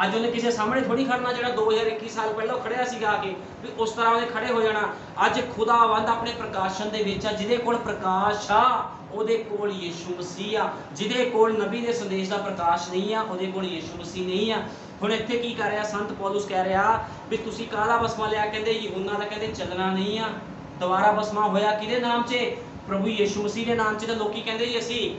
ਅੱਜ ਉਹਨੇ ਕਿਸੇ ਸਾਹਮਣੇ ਥੋੜੀ ਖੜਨਾ ਜਿਹੜਾ 2021 ਸਾਲ ਪਹਿਲਾਂ ਖੜਿਆ ਸੀਗਾ ਆ ਕੇ ਵੀ ਉਸ ਤਰ੍ਹਾਂ ਉਹਨੇ ਖੜੇ ਹੋ ਜਾਣਾ। ਅੱਜ ਖੁਦਾਵੰਦ ਆਪਣੇ ਪ੍ਰਕਾਸ਼ਨ ਦੇ ਵਿੱਚ ਆ। ਜਿਹਦੇ ਕੋਲ ਪ੍ਰਕਾਸ਼ ਆ ਉਹਦੇ ਕੋਲ ਯਿਸੂ ਮਸੀਹ ਆ। ਜਿਹਦੇ ਕੋਲ ਨਬੀ ਦੇ ਸੰਦੇਸ਼ ਦਾ ਪ੍ਰਕਾਸ਼ ਨਹੀਂ ਆ ਉਹਦੇ ਕੋਲ ਯਿਸੂ ਮਸੀਹ ਨਹੀਂ ਆ। ਹੁਣ ਇੱਥੇ ਕੀ ਕਰ ਰਿਹਾ ਸੰਤ ਪੌਲੁਸ ਕਹਿ ਰਿਹਾ ਵੀ ਤੁਸੀਂ ਕਾਹਦਾ ਬਸਮਾ ਲਿਆ, ਕਹਿੰਦੇ ਯਹੂਨਾ ਦਾ, ਕਹਿੰਦੇ ਚੱਲਣਾ ਨਹੀਂ ਆ। ਦੁਬਾਰਾ ਬਸਮਾ ਹੋਇਆ ਕਿਹਦੇ ਨਾਮ 'ਚ, ਪ੍ਰਭੂ ਯਿਸੂ ਮਸੀਹ ਦੇ ਨਾਮ 'ਚ। ਤਾਂ ਲੋਕੀ ਕਹਿੰਦੇ ਜੀ ਅਸੀਂ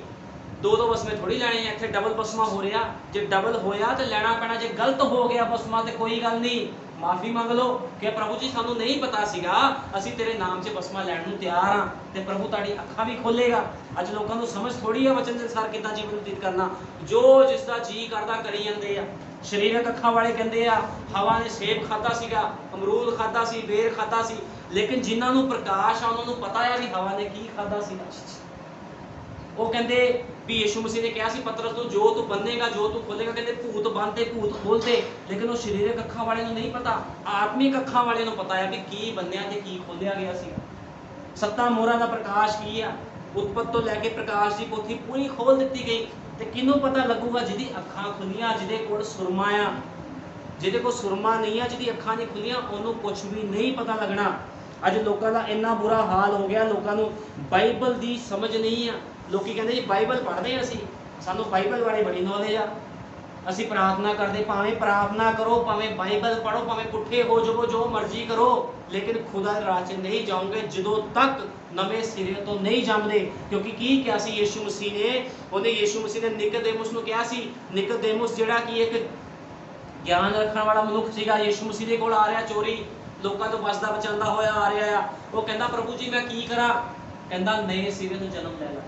ਦੋ ਬਸਮੇ ਥੋੜੀ ਲੈਣੇ ਆ, ਇੱਥੇ ਡਬਲ ਬਸਮਾ ਹੋ ਰਿਹਾ। ਜੇ ਡਬਲ ਹੋਇਆ ਤੇ ਲੈਣਾ ਪੈਣਾ, ਜੇ ਗਲਤ ਹੋ ਗਿਆ ਬਸਮਾ ਤੇ ਕੋਈ ਗੱਲ ਨਹੀਂ, ਮਾਫੀ ਮੰਗ ਲਓ ਕਿ ਪ੍ਰਭੂ ਜੀ ਸਾਨੂੰ ਨਹੀਂ ਪਤਾ ਸੀਗਾ, ਅਸੀਂ ਤੇਰੇ ਨਾਮ 'ਚ ਬਸਮਾ ਲੈਣ ਨੂੰ ਤਿਆਰ ਹਾਂ, ਤੇ ਪ੍ਰਭੂ ਤੁਹਾਡੀ ਅੱਖਾਂ ਵੀ ਖੋਲੇਗਾ। ਅੱਜ ਲੋਕਾਂ ਨੂੰ ਸਮਝ ਥੋੜੀ ਆ ਵਚਨ ਦੇ ਅਨੁਸਾਰ ਕਿੱਦਾਂ ਜੀਵਨ ਬਤੀਤ ਕਰਨਾ, ਜੋ ਜਿਸ ਦਾ ਜੀ ਕਰਦਾ ਕਰੀ ਜਾਂਦੇ ਆ। ਸਰੀਰਕ ਅੱਖਾਂ ਵਾਲੇ ਕਹਿੰਦੇ ਆ ਹਵਾ ਨੇ ਸੇਬ ਖਾਧਾ ਸੀਗਾ, ਅਮਰੂਦ ਖਾਧਾ ਸੀ, ਬੇਰ ਖਾਧਾ ਸੀ, ਲੇਕਿਨ ਜਿਨ੍ਹਾਂ ਨੂੰ ਪ੍ਰਕਾਸ਼ ਆ ਉਹਨਾਂ ਨੂੰ ਪਤਾ ਆ ਵੀ ਹਵਾ ਨੇ ਕੀ ਖਾਧਾ ਸੀਗਾ। ਉਹ ਕਹਿੰਦੇ ਵੀ ਯਿਸੂ ਮਸੀਹ ਨੇ ਕਿਹਾ ਸੀ ਪਤਰਸ ਨੂੰ ਜੋ ਤੂੰ ਬੰਨੇਗਾ ਜੋ ਤੂੰ ਖੋਲੇਗਾ, ਕਹਿੰਦੇ ਭੂਤ ਬੰਨ੍ਹਦੇ ਭੂਤ ਖੋਲਦੇ। ਲੇਕਿਨ ਉਹ ਸਰੀਰਕ ਅੱਖਾਂ ਵਾਲੇ ਨੂੰ ਨਹੀਂ ਪਤਾ, ਆਤਮਿਕ ਅੱਖਾਂ ਵਾਲੇ ਨੂੰ ਪਤਾ ਹੈ ਵੀ ਕੀ ਬੰਨਿਆ ਤੇ ਕੀ ਖੋਲਿਆ ਗਿਆ ਸੀ। ਸੱਤਾਂ ਮੋਹਰਾਂ ਦਾ ਪ੍ਰਕਾਸ਼ ਕੀ ਆ, ਉਤਪਤ ਤੋਂ ਲੈ ਕੇ ਪ੍ਰਕਾਸ਼ ਦੀ ਪੋਥੀ ਪੂਰੀ ਖੋਲ ਦਿੱਤੀ ਗਈ। ਤੇ ਕਿਹਨੂੰ ਪਤਾ ਲੱਗੂਗਾ ਜਿਹਦੀ ਅੱਖਾਂ ਖੁੱਲੀਆਂ, ਜਿਹਦੇ ਕੋਲ ਸੁਰਮਾ ਆ। ਜਿਹਦੇ ਕੋਲ ਸੁਰਮਾ ਨਹੀਂ ਆ, ਜਿਹਦੀ ਅੱਖਾਂ ਨਹੀਂ ਖੁੱਲੀਆਂ, ਉਹਨੂੰ ਕੁਝ ਵੀ ਨਹੀਂ ਪਤਾ ਲੱਗਣਾ। ਅੱਜ ਲੋਕਾਂ ਦਾ ਇੰਨਾ ਬੁਰਾ ਹਾਲ ਹੋ ਗਿਆ, ਲੋਕਾਂ ਨੂੰ ਬਾਈਬਲ ਦੀ ਸਮਝ ਨਹੀਂ ਆ। ਲੋਕੀ ਕਹਿੰਦੇ ਜੀ ਬਾਈਬਲ ਪੜ੍ਹਦੇ ਅਸੀਂ, ਸਾਨੂੰ ਬਾਈਬਲ ਬਾਰੇ ਬੜੀ ਨੌਲੇਜ ਆ, ਅਸੀਂ ਪ੍ਰਾਰਥਨਾ ਕਰਦੇ, ਭਾਵੇਂ ਪ੍ਰਾਰਥਨਾ ਕਰੋ, ਭਾਵੇਂ ਬਾਈਬਲ ਪੜ੍ਹੋ, ਭਾਵੇਂ ਪੁੱਠੇ ਹੋ ਜਾਵੋ, ਜੋ ਮਰਜ਼ੀ ਕਰੋ, ਲੇਕਿਨ ਖੁਦਾ ਦੇ ਰਾਜ 'ਚ ਨਹੀਂ ਜਾਓਗੇ ਜਦੋਂ ਤੱਕ ਨਵੇਂ ਸਿਰੇ ਤੋਂ ਨਹੀਂ ਜੰਮਦੇ। ਕਿਉਂਕਿ ਕੀ ਕਿਹਾ ਸੀ ਯਿਸੂ ਮਸੀਹ ਨੇ, ਉਹਨੇ ਯਿਸੂ ਮਸੀਹ ਨੇ ਨਿਕੋਦੇਮੁਸ ਨੂੰ ਕਿਹਾ ਸੀ, ਨਿਕੋਦੇਮੁਸ ਜਿਹੜਾ ਕਿ ਇੱਕ ਗਿਆਨ ਰੱਖਣ ਵਾਲਾ ਮਨੁੱਖ ਸੀਗਾ, ਯਿਸੂ ਮਸੀਹ ਦੇ ਕੋਲ ਆ ਰਿਹਾ ਚੋਰੀ, ਲੋਕਾਂ ਤੋਂ ਬਚਦਾ ਬਚਾਉਂਦਾ ਹੋਇਆ ਆ ਰਿਹਾ ਆ। ਉਹ ਕਹਿੰਦਾ ਪ੍ਰਭੂ ਜੀ ਮੈਂ ਕੀ ਕਰਾਂ, ਕਹਿੰਦਾ ਨਵੇਂ ਸਿਰੇ ਤੋਂ ਜਨਮ ਲੈ ਲਾ।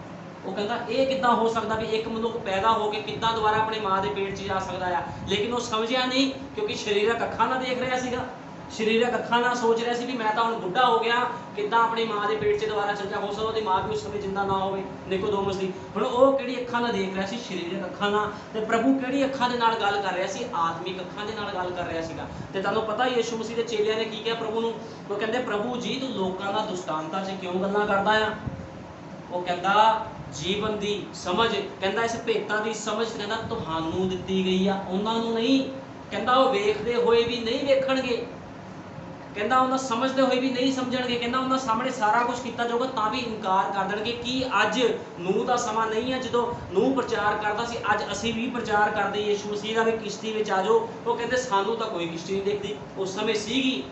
ਉਹ ਕਹਿੰਦਾ ਇਹ ਕਿੱਦਾਂ ਹੋ ਸਕਦਾ ਵੀ ਇੱਕ ਮਨੁੱਖ ਪੈਦਾ ਹੋ ਕੇ ਕਿੱਦਾਂ ਦੁਬਾਰਾ ਆਪਣੀ ਮਾਂ ਦੇ ਪੇਟ 'ਚ ਜਾ ਸਕਦਾ ਆ। ਲੇਕਿਨ ਉਹ ਸਮਝਿਆ ਨਹੀਂ, ਕਿਉਂਕਿ ਸਰੀਰਕ ਅੱਖਾਂ ਨਾਲ ਦੇਖ ਰਿਹਾ ਸੀਗਾ। ਸਰੀਰਕ ਅੱਖਾਂ ਨਾਲ ਸੋਚ ਰਿਹਾ ਸੀ ਵੀ ਮੈਂ ਤਾਂ ਹੁਣ ਬੁੱਢਾ ਹੋ ਗਿਆ, ਕਿੱਦਾਂ ਆਪਣੀ ਮਾਂ ਦੇ ਪੇਟ 'ਚ ਦੁਬਾਰਾ ਚੱਲ ਜਾ, ਹੋ ਸਕਦਾ ਉਹਦੀ ਮਾਂ ਵੀ ਉਸ ਸਮੇਂ ਜਿੰਦਾ ਨਾ ਹੋਵੇ, ਨਿਕੋਦੋਮਸ ਦੀ। ਹੁਣ ਉਹ ਕਿਹੜੀ ਅੱਖਾਂ ਨਾਲ ਦੇਖ ਰਿਹਾ ਸੀ? ਸਰੀਰਕ ਅੱਖਾਂ ਨਾਲ। ਤੇ ਪ੍ਰਭੂ ਕਿਹੜੀ ਅੱਖਾਂ ਦੇ ਨਾਲ ਗੱਲ ਕਰ ਰਿਹਾ ਸੀ? ਆਤਮਿਕ ਅੱਖਾਂ ਦੇ ਨਾਲ ਗੱਲ ਕਰ ਰਿਹਾ ਸੀਗਾ। ਤੇ ਤੁਹਾਨੂੰ ਪਤਾ ਯਿਸੂ ਮਸੀਹ ਦੇ ਚੇਲਿਆਂ ਨੇ ਕੀ ਕਿਹਾ ਪ੍ਰਭੂ ਨੂੰ? ਉਹ ਕਹਿੰਦੇ ਪ੍ਰਭੂ ਜੀ ਤੂੰ ਲੋਕਾਂ ਨਾਲ ਦੁਸ਼ਟਾਂਤਾਂ 'ਚ ਕਿਉਂ ਗੱਲਾਂ ਕਰਦਾ ਆ? ਉਹ ਕਹਿੰਦਾ ਜੀਵਨ ਦੀ ਸਮਝ, ਕਹਿੰਦਾ ਇਸ ਭੇਤਾਂ ਦੀ ਸਮਝ ਕਹਿੰਦਾ ਤੁਹਾਨੂੰ ਦਿੱਤੀ ਗਈ ਆ, ਉਹਨਾਂ ਨੂੰ ਨਹੀਂ। ਕਹਿੰਦਾ ਉਹ ਵੇਖਦੇ ਹੋਏ ਵੀ ਨਹੀਂ ਵੇਖਣਗੇ, ਕਹਿੰਦਾ ਉਹਨਾਂ ਸਮਝਦੇ ਹੋਏ ਵੀ ਨਹੀਂ ਸਮਝਣਗੇ, ਕਹਿੰਦਾ ਉਹਨਾਂ ਸਾਹਮਣੇ ਸਾਰਾ ਕੁਝ ਕੀਤਾ ਜਾਊਗਾ ਤਾਂ ਵੀ ਇਨਕਾਰ ਕਰ ਦੇਣਗੇ। ਕਿ ਅੱਜ ਨੂਹ ਦਾ ਸਮਾਂ ਨਹੀਂ ਹੈ ਜਦੋਂ ਨੂਹ ਪ੍ਰਚਾਰ ਕਰਦਾ ਸੀ? ਅੱਜ ਅਸੀਂ ਵੀ ਪ੍ਰਚਾਰ ਕਰਦੇ ਯਿਸੂ ਮਸੀਹ ਦਾ ਵੀ ਕਿਸ਼ਤੀ ਵਿੱਚ ਆ ਜਾਓ। ਉਹ ਕਹਿੰਦੇ ਸਾਨੂੰ ਤਾਂ ਕੋਈ ਕਿਸ਼ਤੀ ਨਹੀਂ ਦਿਖਦੀ। ਉਸ ਸਮੇਂ ਸੀਗੀ,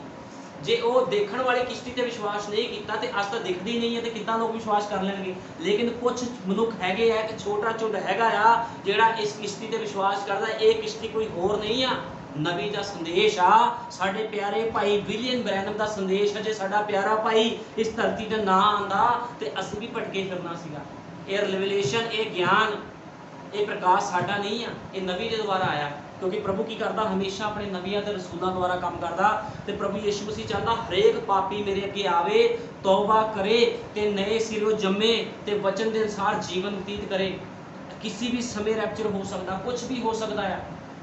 ਜੇ ਉਹ ਦੇਖਣ ਵਾਲੀ ਕਿਸ਼ਤੀ ਤੇ ਵਿਸ਼ਵਾਸ ਨਹੀਂ ਕੀਤਾ ਤੇ ਅੱਜ ਤਾਂ ਦਿਖਦੀ ਨਹੀਂ ਹੈ ਤੇ ਕਿੱਦਾਂ ਲੋਕ ਵਿਸ਼ਵਾਸ ਕਰ ਲੈਣਗੇ? ਲੇਕਿਨ ਕੁਝ ਮਨੁੱਖ ਹੈਗੇ ਆ, ਇੱਕ ਛੋਟਾ ਝੁੰਡ ਹੈਗਾ ਆ ਜਿਹੜਾ ਇਸ ਕਿਸ਼ਤੀ ਤੇ ਵਿਸ਼ਵਾਸ ਕਰਦਾ। ਇਹ ਕਿਸ਼ਤੀ ਕੋਈ ਹੋਰ ਨਹੀਂ ਆ, ਨਬੀ ਦਾ ਸੰਦੇਸ਼ ਆ, ਸਾਡੇ ਪਿਆਰੇ ਭਾਈ ਵਿਲੀਅਮ ਬ੍ਰੈਨਮ ਦਾ ਸੰਦੇਸ਼ ਹੈ। ਜੇ ਸਾਡਾ ਪਿਆਰਾ ਭਾਈ ਇਸ ਧਰਤੀ ਤੇ ਨਾ ਆਂਦਾ ਤੇ ਅਸੀਂ ਵੀ ਭਟਕੇ ਫਿਰਨਾ ਸੀਗਾ। ਇਹ ਰਿਵੈਲੇਸ਼ਨ, ਇਹ ਗਿਆਨ, ਇਹ ਪ੍ਰਕਾਸ਼ ਸਾਡਾ ਨਹੀਂ ਆ, ਇਹ ਨਬੀ ਦੇ ਦੁਆਰਾ ਆਇਆ। ਕਿਉਂਕਿ ਪ੍ਰਭੂ ਕੀ ਕਰਦਾ? ਹਮੇਸ਼ਾ ਆਪਣੇ ਨਬੀਆਂ ਤੇ ਰਸੂਲਾਂ ਦੁਆਰਾ ਕੰਮ ਕਰਦਾ। ਤੇ ਪ੍ਰਭੂ ਯਿਸੂ ਮਸੀਹ ਚਾਹੁੰਦਾ ਹਰੇਕ ਪਾਪੀ ਮੇਰੇ ਅੱਗੇ ਆਵੇ, ਤੌਬਾ ਕਰੇ ਤੇ ਨਏ ਸਿਰੋਂ ਜੰਮੇ ਤੇ ਵਚਨ ਦੇ ਅਨੁਸਾਰ ਜੀਵਨ ਬਤੀਤ ਕਰੇ। ਕਿਸੇ ਵੀ ਸਮੇਂ ਰੈਪਚਰ ਹੋ ਸਕਦਾ, ਕੁਝ ਵੀ ਹੋ ਸਕਦਾ ਆ।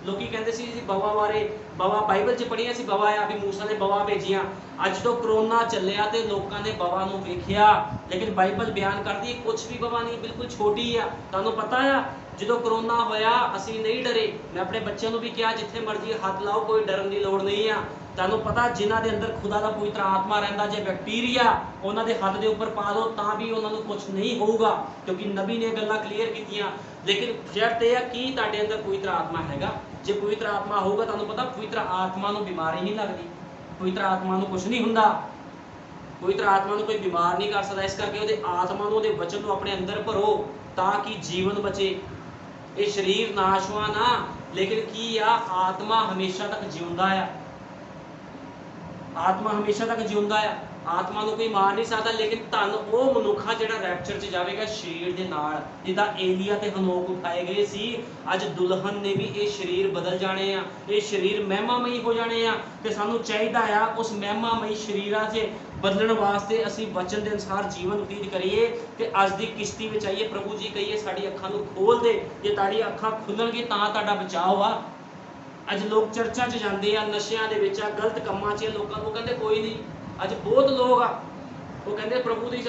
ਲੋਕੀ ਕਹਿੰਦੇ ਸੀ ਜੀ ਬਵਾ ਬਾਰੇ, ਬਵਾ ਬਾਈਬਲ 'ਚ ਪੜ੍ਹੀਆਂ ਸੀ ਬਵਾ ਆ ਵੀ ਮੂਸਾ ਨੇ ਬਵਾ ਭੇਜੀਆਂ। ਅੱਜ ਤੋਂ ਕਰੋਨਾ ਚੱਲਿਆ ਤੇ ਲੋਕਾਂ ਨੇ ਬਵਾ ਨੂੰ ਵੇਖਿਆ, ਲੇਕਿਨ ਬਾਈਬਲ ਬਿਆਨ ਕਰਦੀ ਕੁਝ ਵੀ ਬਵਾ ਨਹੀਂ, ਬਿਲਕੁਲ ਛੋਟੀ ਆ। ਤੁਹਾਨੂੰ ਪਤਾ ਆ ਜਦੋਂ ਕਰੋਨਾ ਹੋਇਆ ਅਸੀਂ ਨਹੀਂ ਡਰੇ। ਮੈਂ ਆਪਣੇ ਬੱਚਿਆਂ ਨੂੰ ਵੀ ਕਿਹਾ ਜਿੱਥੇ ਮਰਜ਼ੀ ਹੱਥ ਲਾਓ, ਕੋਈ ਡਰਨ ਦੀ ਲੋੜ ਨਹੀਂ ਆ। ਤੁਹਾਨੂੰ ਪਤਾ ਜਿਨ੍ਹਾਂ ਦੇ ਅੰਦਰ ਖੁਦਾ ਦਾ ਪਵਿੱਤਰ ਆਤਮਾ ਰਹਿੰਦਾ, ਜੇ ਬੈਕਟੀਰੀਆ ਉਹਨਾਂ ਦੇ ਹੱਥ ਦੇ ਉੱਪਰ ਪਾ ਦਿਓ ਤਾਂ ਵੀ ਉਹਨਾਂ ਨੂੰ ਕੁਝ ਨਹੀਂ ਹੋਊਗਾ, ਕਿਉਂਕਿ ਨਬੀ ਨੇ ਗੱਲਾਂ ਕਲੀਅਰ ਕੀਤੀਆਂ। ਲੇਕਿਨ ਸ਼ਰਤ ਇਹ ਆ ਕਿ ਤੁਹਾਡੇ ਅੰਦਰ ਪਵਿੱਤਰ ਆਤਮਾ ਹੈਗਾ। ਜੇ ਪਵਿੱਤਰ ਆਤਮਾ ਹੋਊਗਾ, ਤੁਹਾਨੂੰ ਪਤਾ ਪਵਿੱਤਰ ਆਤਮਾ ਨੂੰ ਬਿਮਾਰੀ ਨਹੀਂ ਲੱਗਦੀ, ਪਵਿੱਤਰ ਆਤਮਾ ਨੂੰ ਕੁਝ ਨਹੀਂ ਹੁੰਦਾ, ਪਵਿੱਤਰ ਆਤਮਾ ਨੂੰ ਕੋਈ ਬਿਮਾਰ ਨਹੀਂ ਕਰ ਸਕਦਾ। ਇਸ ਕਰਕੇ ਉਹਦੇ ਆਤਮਾ ਨੂੰ, ਉਹਦੇ ਵਚਨ ਨੂੰ ਆਪਣੇ ਅੰਦਰ ਭਰੋ ਤਾਂ ਕਿ ਜੀਵਨ ਬਚੇ। ਇਹ ਸਰੀਰ ਨਾਸ਼ਵਾਨ ਨਾ, ਲੇਕਿਨ ਕੀ ਆ? ਆਤਮਾ ਹਮੇਸ਼ਾ ਤੱਕ ਜਿਉਂਦਾ ਆ, ਆਤਮਾ ਹਮੇਸ਼ਾ ਤੱਕ ਜਿਉਂਦਾ ਆ। ਆਤਮਾ ਨੂੰ ਕੋਈ ਮਾਰ ਨਹੀਂ ਸਕਦਾ। ਲੇਕਿਨ ਧੰਨ ਉਹ ਮਨੁੱਖਾ ਜਿਹੜਾ ਰੈਪਚਰ 'ਚ ਜਾਵੇਗਾ ਸਰੀਰ ਦੇ ਨਾਲ, ਜਿੱਦਾਂ ਏਲੀਆ ਤੇ ਹਨੋਕ ਉਠਾਏ ਗਏ ਸੀ। ਅੱਜ ਦੁਲਹਨ ਨੇ ਵੀ ਇਹ ਸਰੀਰ ਬਦਲ ਜਾਣੇ ਆ, ਇਹ ਸਰੀਰ ਮਹਿਮਾਮਈ ਹੋ ਜਾਣੇ ਆ। ਤੇ ਸਾਨੂੰ ਚਾਹੀਦਾ ਆ ਉਸ ਮਹਿਮਾਮਈ ਸਰੀਰਾਂ 'ਚ ਬਦਲਣ ਵਾਸਤੇ ਅਸੀਂ ਵਚਨ ਦੇ ਅਨੁਸਾਰ ਜੀਵਨ ਬਤੀਤ ਕਰੀਏ ਤੇ ਅੱਜ ਦੀ ਕਿਸ਼ਤੀ ਵਿੱਚ ਆਈਏ। ਪ੍ਰਭੂ ਜੀ ਕਹੀਏ ਸਾਡੀ ਅੱਖਾਂ ਨੂੰ ਖੋਲ ਦੇ। ਜੇ ਤੁਹਾਡੀ ਅੱਖਾਂ ਖੁੱਲਣਗੀ ਤਾਂ ਤੁਹਾਡਾ ਬਚਾਓ ਆ। ਅੱਜ ਲੋਕ ਚਰਚਾਂ 'ਚ ਜਾਂਦੇ ਆ, ਨਸ਼ਿਆਂ ਦੇ ਵਿੱਚ ਆ, ਗਲਤ ਕੰਮਾਂ 'ਚ ਲੋਕਾਂ ਨੂੰ ਕਹਿੰਦੇ ਕੋਈ ਨਹੀਂ। ਅੱਜ ਬਹੁਤ ਲੋਕ ਆ ਉਹ ਕਹਿੰਦੇ ਪ੍ਰਭੂ ਦੀ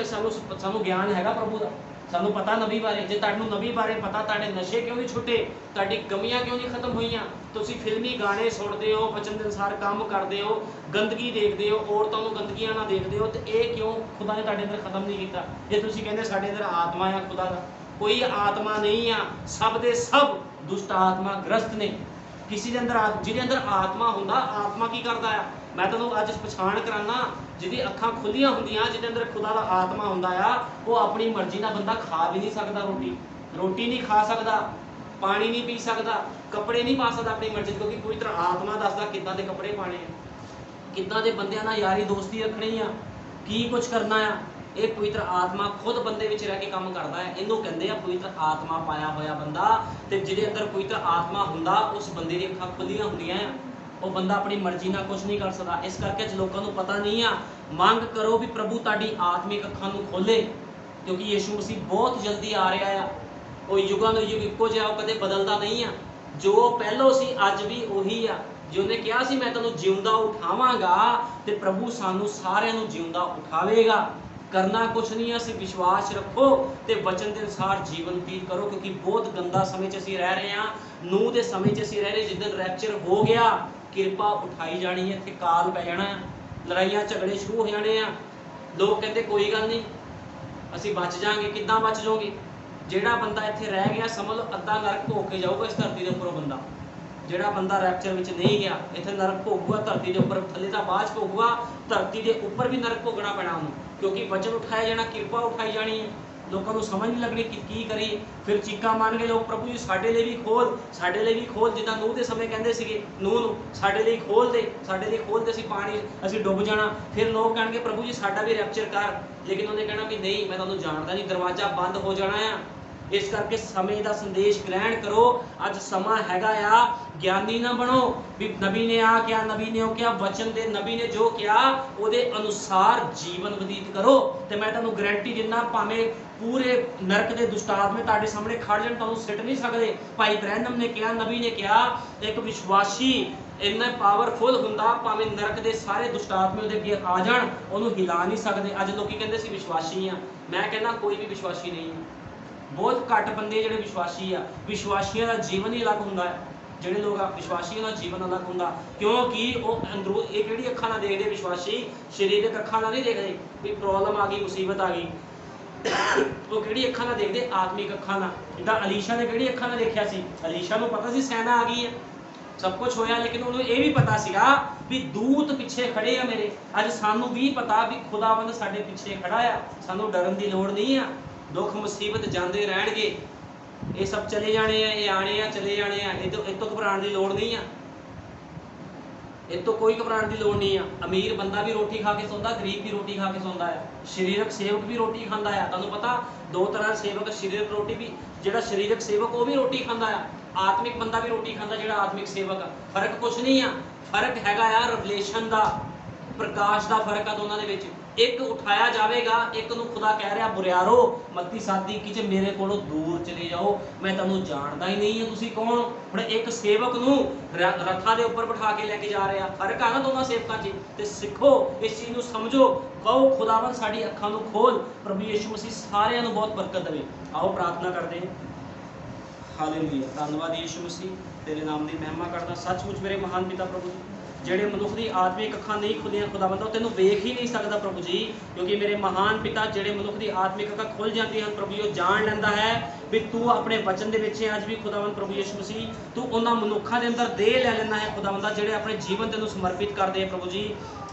ਸਾਨੂੰ ਗਿਆਨ ਹੈਗਾ ਪ੍ਰਭੂ ਦਾ, ਸਾਨੂੰ ਪਤਾ ਨਬੀ ਬਾਰੇ। ਜੇ ਤੁਹਾਨੂੰ ਨਬੀ ਬਾਰੇ ਪਤਾ, ਤੁਹਾਡੇ ਨਸ਼ੇ ਕਿਉਂ ਨਹੀਂ ਛੁੱਟੇ, ਤੁਹਾਡੀ ਕਮੀਆਂ ਕਿਉਂ ਨਹੀਂ ਖਤਮ ਹੋਈਆਂ? ਤੁਸੀਂ ਫਿਲਮੀ ਗਾਣੇ ਸੁਣਦੇ ਹੋ, ਵਚਨ ਦੇ ਅਨੁਸਾਰ ਕੰਮ ਕਰਦੇ ਹੋ, ਗੰਦਗੀ ਦੇਖਦੇ ਹੋ, ਔਰਤਾਂ ਨੂੰ ਗੰਦਗੀਆਂ ਨਾਲ ਦੇਖਦੇ ਹੋ, ਤੇ ਇਹ ਕਿਉਂ ਖੁਦਾ ਨੇ ਤੁਹਾਡੇ ਅੰਦਰ ਖਤਮ ਨਹੀਂ ਕੀਤਾ? ਜੇ ਤੁਸੀਂ ਕਹਿੰਦੇ ਸਾਡੇ ਅੰਦਰ ਆਤਮਾ ਆ ਖੁਦਾ ਦਾ, ਕੋਈ ਆਤਮਾ ਨਹੀਂ ਆ। ਸਭ ਦੇ ਸਭ ਦੁਸ਼ਟ ਆਤਮਾ ਗ੍ਰਸਤ ਨੇ। ਕਿਸੇ ਦੇ ਅੰਦਰ ਜਿਹਦੇ ਅੰਦਰ ਆਤਮਾ ਹੁੰਦਾ, ਆਤਮਾ ਕੀ ਕਰਦਾ ਆ? ਮੈਂ ਤੁਹਾਨੂੰ ਅੱਜ ਪਛਾਣ ਕਰਾਨਾ, ਜਿਹਦੀ ਅੱਖਾਂ ਖੁੱਲੀਆਂ ਹੁੰਦੀਆਂ, ਜਿਹਦੇ ਅੰਦਰ ਖੁਦਾ ਦਾ ਆਤਮਾ ਹੁੰਦਾ ਆ, ਉਹ ਆਪਣੀ ਮਰਜ਼ੀ ਨਾਲ ਬੰਦਾ ਖਾ ਵੀ ਨਹੀਂ ਸਕਦਾ। ਰੋਟੀ ਨਹੀਂ ਖਾ ਸਕਦਾ, ਪਾਣੀ ਨਹੀਂ ਪੀ ਸਕਦਾ, ਕੱਪੜੇ ਨਹੀਂ ਪਾ ਸਕਦਾ ਆਪਣੀ ਮਰਜ਼ੀ, ਕਿਉਂਕਿ ਪਵਿੱਤਰ ਆਤਮਾ ਦੱਸਦਾ ਕਿੱਦਾਂ ਦੇ ਕੱਪੜੇ ਪਾਣੇ ਆ, ਕਿੱਦਾਂ ਦੇ ਬੰਦਿਆਂ ਨਾਲ ਯਾਰੀ ਦੋਸਤੀ ਰੱਖਣੀ ਆ, ਕੀ ਕੁਝ ਕਰਨਾ ਆ। ਇਹ ਪਵਿੱਤਰ ਆਤਮਾ ਖੁਦ ਬੰਦੇ ਵਿੱਚ ਰਹਿ ਕੇ ਕੰਮ ਕਰਦਾ ਹੈ। ਇਹਨੂੰ ਕਹਿੰਦੇ ਆ ਪਵਿੱਤਰ ਆਤਮਾ ਪਾਇਆ ਹੋਇਆ ਬੰਦਾ। ਤੇ ਜਿਹਦੇ ਅੰਦਰ ਪਵਿੱਤਰ ਆਤਮਾ ਹੁੰਦਾ, ਉਸ ਬੰਦੇ ਦੀਆਂ ਅੱਖਾਂ ਖੁੱਲੀਆਂ ਹੁੰਦੀਆਂ ਆ। ਉਹ ਬੰਦਾ ਆਪਣੀ ਮਰਜ਼ੀ ਨਾਲ ਕੁਝ ਨਹੀਂ ਕਰ ਸਕਦਾ। ਇਸ ਕਰਕੇ ਅੱਜ ਲੋਕਾਂ ਨੂੰ ਪਤਾ ਨਹੀਂ ਆ। ਮੰਗ ਕਰੋ ਵੀ ਪ੍ਰਭੂ ਤੁਹਾਡੀ ਆਤਮਿਕ ਅੱਖਾਂ ਨੂੰ ਖੋਲੇ, ਕਿਉਂਕਿ ਯਿਸੂ ਮਸੀਹ ਬਹੁਤ ਜਲਦੀ ਆ ਰਿਹਾ ਆ। ਉਹ ਯੁਗਾਂ ਨੂੰ ਯੁਗ ਇੱਕੋ ਜਿਹਾ, ਉਹ ਕਦੇ ਬਦਲਦਾ ਨਹੀਂ ਆ। ਜੋ ਪਹਿਲੋਂ ਸੀ ਅੱਜ ਵੀ ਉਹੀ ਆ। ਜੇ ਉਹਨੇ ਕਿਹਾ ਸੀ ਮੈਂ ਤੁਹਾਨੂੰ ਜਿਉਂਦਾ ਉਠਾਵਾਂਗਾ, ਤੇ ਪ੍ਰਭੂ ਸਾਨੂੰ ਸਾਰਿਆਂ ਨੂੰ ਜਿਉਂਦਾ ਉਠਾਵੇਗਾ। ਕਰਨਾ ਕੁਛ ਨਹੀਂ, ਅਸੀਂ ਵਿਸ਼ਵਾਸ ਰੱਖੋ ਤੇ ਵਚਨ ਦੇ ਅਨੁਸਾਰ ਜੀਵਨ ਬਤੀਤ ਕਰੋ, ਕਿਉਂਕਿ ਬਹੁਤ ਗੰਦਾ ਸਮੇਂ 'ਚ ਅਸੀਂ ਰਹਿ ਰਹੇ ਹਾਂ। ਨੂਹ ਦੇ ਸਮੇਂ 'ਚ ਅਸੀਂ ਰਹਿ ਰਹੇ। ਜਿੱਦਣ ਰੈਪਚਰ ਹੋ ਗਿਆ, ਕਿਰਪਾ ਉਠਾਈ ਜਾਣੀ ਹੈ, ਇੱਥੇ ਕਾਲ ਪੈ ਜਾਣਾ, ਲੜਾਈਆਂ ਝਗੜੇ ਸ਼ੁਰੂ ਹੋ ਜਾਣੇ ਆ। ਲੋਕ ਕਹਿੰਦੇ ਕੋਈ ਗੱਲ ਨਹੀਂ ਅਸੀਂ ਬਚ ਜਾਾਂਗੇ। ਕਿੱਦਾਂ ਬਚ ਜਾਓਗੇ? ਜਿਹੜਾ ਬੰਦਾ ਇੱਥੇ ਰਹਿ ਗਿਆ, ਸਮਝ ਲਓ ਅੱਧਾ ਨਰਕ ਭੋਗ ਕੇ ਜਾਊਗਾ ਇਸ ਧਰਤੀ ਦੇ ਉੱਪਰੋਂ ਬੰਦਾ। ਜਿਹੜਾ ਬੰਦਾ ਰੈਪਚਰ ਵਿੱਚ ਨਹੀਂ ਗਿਆ, ਇੱਥੇ ਨਰਕ ਭੋਗੂਗਾ ਧਰਤੀ ਦੇ ਉੱਪਰ, ਥੱਲੇ ਤਾਂ ਬਾਅਦ 'ਚ ਭੋਗੂਗਾ, ਧਰਤੀ ਦੇ ਉੱਪਰ ਵੀ ਨਰਕ ਭੋਗਣਾ ਪੈਣਾ ਉਹਨੂੰ, ਕਿਉਂਕਿ ਵਚਨ ਉਠਾਇਆ ਜਾਣਾ, ਕਿਰਪਾ ਉਠਾਈ ਜਾਣੀ ਹੈ। ਲੋਕਾਂ ਨੂੰ ਸਮਝ ਨਹੀਂ ਲੱਗਣੀ ਕਿ ਕੀ ਕਰੀਏ। ਫਿਰ ਚੀਕਾਂ ਮਾਰਨਗੇ ਲੋਕ, ਪ੍ਰਭੂ ਜੀ ਸਾਡੇ ਲਈ ਵੀ ਖੋਲ, ਸਾਡੇ ਲਈ ਵੀ ਖੋਲ। ਜਿੱਦਾਂ ਨੂਹ ਦੇ ਸਮੇਂ ਕਹਿੰਦੇ ਸੀਗੇ ਨੂਹ ਨੂੰ, ਸਾਡੇ ਲਈ ਖੋਲ ਦੇ, ਸਾਡੇ ਲਈ ਖੋਲ ਦੇ, ਅਸੀਂ ਪਾਣੀ ਅਸੀਂ ਡੁੱਬ ਜਾਣਾ। ਫਿਰ ਲੋਕ ਕਹਿਣਗੇ ਪ੍ਰਭੂ ਜੀ ਸਾਡਾ ਵੀ ਰੈਪਚਰ ਕਰ। ਲੇਕਿਨ ਉਹਨੇ ਕਹਿਣਾ ਵੀ ਨਹੀਂ, ਮੈਂ ਤੁਹਾਨੂੰ ਜਾਣਦਾ ਨਹੀਂ, ਦਰਵਾਜ਼ਾ ਬੰਦ ਹੋ ਜਾਣਾ ਆ। इस करके समय का संदेश ग्रहण करो। अज समा हैगा आ, ज्ञानी ना बनो भी नबी ने आ क्या, नबी ने वो क्या, वचन दे नबी ने जो क्या ਉਹਦੇ अनुसार जीवन व्यतीत करो। तो मैं तुहानू गारंटी दिना, भावें पूरे नरक के दुष्ट आत्मे तुहाडे सामने खड़ जाण, तुहानू सिट नहीं सकते। भाई ब्रैनम ने कहा, नबी ने कहा, एक विश्वासी इन्ना पावरफुल हुंदा, भावें नरक के सारे दुष्ट आत्मे उहदे अगे आ जाण, उहनू हिला नहीं सकते। अज लोग कहते सी विश्वासी आ, मैं कहना कोई भी विश्वासी नहीं है। बहुत घट बंदे जिहड़े विश्वासी आ। विश्वासियों का जीवन ही अलग हुंदा है, जिहड़े लोग विश्वासियों का जीवन अलग हुंदा, क्योंकि वो अंदरों ये किहड़ी अखां नाल देखदे विश्वासी, शरीरक अखां नाल नहीं देखदे भी प्रॉब्लम आ गई, मुसीबत आ गई। वो किहड़ी अखां नाल देखदे, आत्मिक अखां नाल। जिद्दां अलीशा ने किहड़ी अखां नाल देखिया सी, अलीशा नूं पता सी सैना आ गई है, सब कुछ होया, लेकिन उन्होंने ये भी पता सीगा भी दूत पिछे खड़े आ मेरे। अज सानू भी पता भी खुदावंद साडे पिछे खड़ा आ, सानू डरन की लोड़ नहीं आ। दुख मुसीबत जाते रहणगे, ये सब चले जाने हैं, ये आने हैं चले जाने हैं, इत तो घबराने की लोड़ नहीं है, इत तो कोई घबराने की लोड़ नहीं है। अमीर बंदा भी रोटी खा के सौंदा, गरीब भी रोटी खा के सौंदा है, शरीरक सेवक भी रोटी खाता है। तुहानू पता दो तरह सेवक, शरीरक रोटी भी, जिहड़ा शरीरक सेवक वो भी रोटी खाता है, आत्मिक बंदा भी रोटी खाता, जिहड़ा आत्मिक सेवक। फर्क कुछ नहीं है, फर्क हैगा आ रिवलेशन का, प्रकाश का फर्क है दोनों के विच। एक उठाया जाएगा, एक नूं खुदा कह रहा बुरियारो मत्ती सादी कि मेरे कोलों दूर चले जाओ, मैं तुहानू जानदा ही नहीं है, तुसीं कौन हो। हुण एक सेवक नूं रथां दे उपर बिठा के लैके जा रहा, फर्क आ ना दोनों सेवकां च। ते सिखो इस चीज़ नूं समझो, कहो खुदावन साडी अखां नूं खोल। प्रभु यीशु मसीह सारिआं नूं बहुत बरकत देवे। आओ प्रार्थना करदे हां। हालेलुया, धन्नवाद यीशु मसीह, तेरे नाम की महिमा करदा। सचमुच मेरे महान पिता प्रभु जी, ਜਿਹੜੇ ਮਨੁੱਖ ਦੀ ਆਤਮਿਕ ਅੱਖਾਂ ਨਹੀਂ ਖੁੱਲੀਆਂ ਖੁਦਾਵੰਦ, ਉਹ ਤੈਨੂੰ ਵੇਖ ਹੀ ਨਹੀਂ ਸਕਦਾ ਪ੍ਰਭੂ ਜੀ, ਕਿਉਂਕਿ ਮੇਰੇ ਮਹਾਨ ਪਿਤਾ ਜਿਹੜੇ ਮਨੁੱਖ ਦੀ ਆਤਮਿਕ ਅੱਖਾਂ ਖੁੱਲ ਜਾਂਦੀਆਂ ਹਨ ਪ੍ਰਭੂ ਜੀ, ਉਹ ਜਾਣ ਲੈਂਦਾ ਹੈ ਵੀ ਤੂੰ ਆਪਣੇ ਵਚਨ ਦੇ ਵਿੱਚ ਅੱਜ ਵੀ ਖੁਦਾਵੰਦ ਪ੍ਰਭੂ ਯਿਸੂ ਮਸੀਹ, ਤੂੰ ਉਹਨਾਂ ਮਨੁੱਖਾਂ ਦੇ ਅੰਦਰ ਦੇਹ ਲੈ ਲੈਣਾ ਹੈ ਖੁਦਾਵੰਦਾ, ਜਿਹੜੇ ਆਪਣੇ ਜੀਵਨ ਤੈਨੂੰ ਸਮਰਪਿਤ ਕਰਦੇ ਆ ਪ੍ਰਭੂ ਜੀ।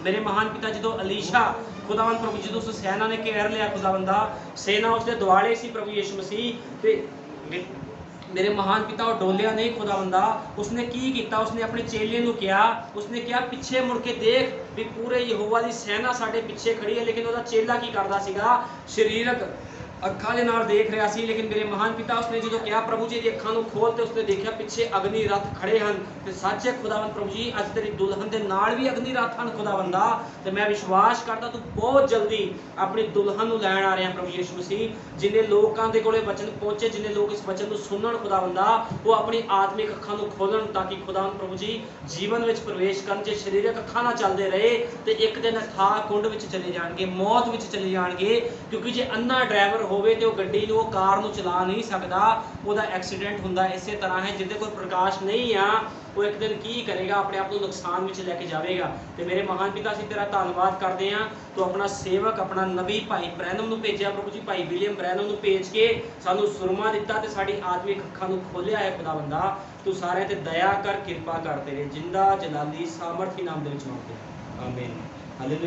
ਮੇਰੇ ਮਹਾਨ ਪਿਤਾ ਜਦੋਂ ਅਲੀਸ਼ਾ ਖੁਦਾਵੰਦ प्रभु जी उस सैना ने घेर लिया खुदावंदा, सेना उसके दुआले सी प्रभु यीशु मसीह, ते मेरे महान पिता और डोलिया नहीं खुदावंदा, उसने की किया, उसने अपने चेले नूं कहा, उसने कहा पिछे मुड़ के देख भी पूरे यहोवा दी सेना साडे पिछे खड़ी है, लेकिन उसका चेला की करदा सीगा, शरीरक अखां दे नाल देख रहा सी। लेकिन मेरे महान पिता उसने जो कहा प्रभु जी दी अखां नूं खोल, ते उसने देखा पिछे अग्नि रथ खड़े हैं। ते सच है खुदावंद प्रभु जी, अज तेरी दुल्हन दे नाल भी अग्नि रथ हैं खुदावंदा, ते मैं विश्वास करदा तू बहुत जल्दी अपनी दुल्हन नूं लैण आ रहा प्रभु यीशु मसीह। जिन्हें लोगों के कोले वचन पहुंचे, जिन्हें लोग इस वचन नूं सुनण खुदावंदा, वो अपनी आत्मिक अखां नूं खोलण, ताकि खुदावंद प्रभु जी जीवन विच प्रवेश करन। जे शरीरक अखां नाल चलदे रहे ते एक दिन ठा कुंड विच चले जाणगे, मौत विच चले जाणगे, क्योंकि जे अन्ना ड्राइवर होवे ते वो गड्डी नूं कार नूं चला नहीं सकदा, ਉਹਦਾ एक्सीडेंट हुंदा। इसे तरह है जिहदे कोल प्रकाश नहीं आ, वो एक दिन की करेगा, अपने आप को नुकसान में लैके जाएगा। तो मेरे महान पिता असीं तेरा धन्नवाद करते हैं, तो अपना सेवक अपना नबी भाई ब्रैनम नूं भेजिया प्रभु जी, भाई विलियम ब्रैनम नूं भेज के सानू सुरमा दिता ते साडी आत्मिक अखां नूं खोलिया है खुदावंदा। तू सारे ते दया कर, किरपा कर, तेरे जिंदा जलाली सामर्थी नाम दे विच मंगदे आमीन। हालेलुया।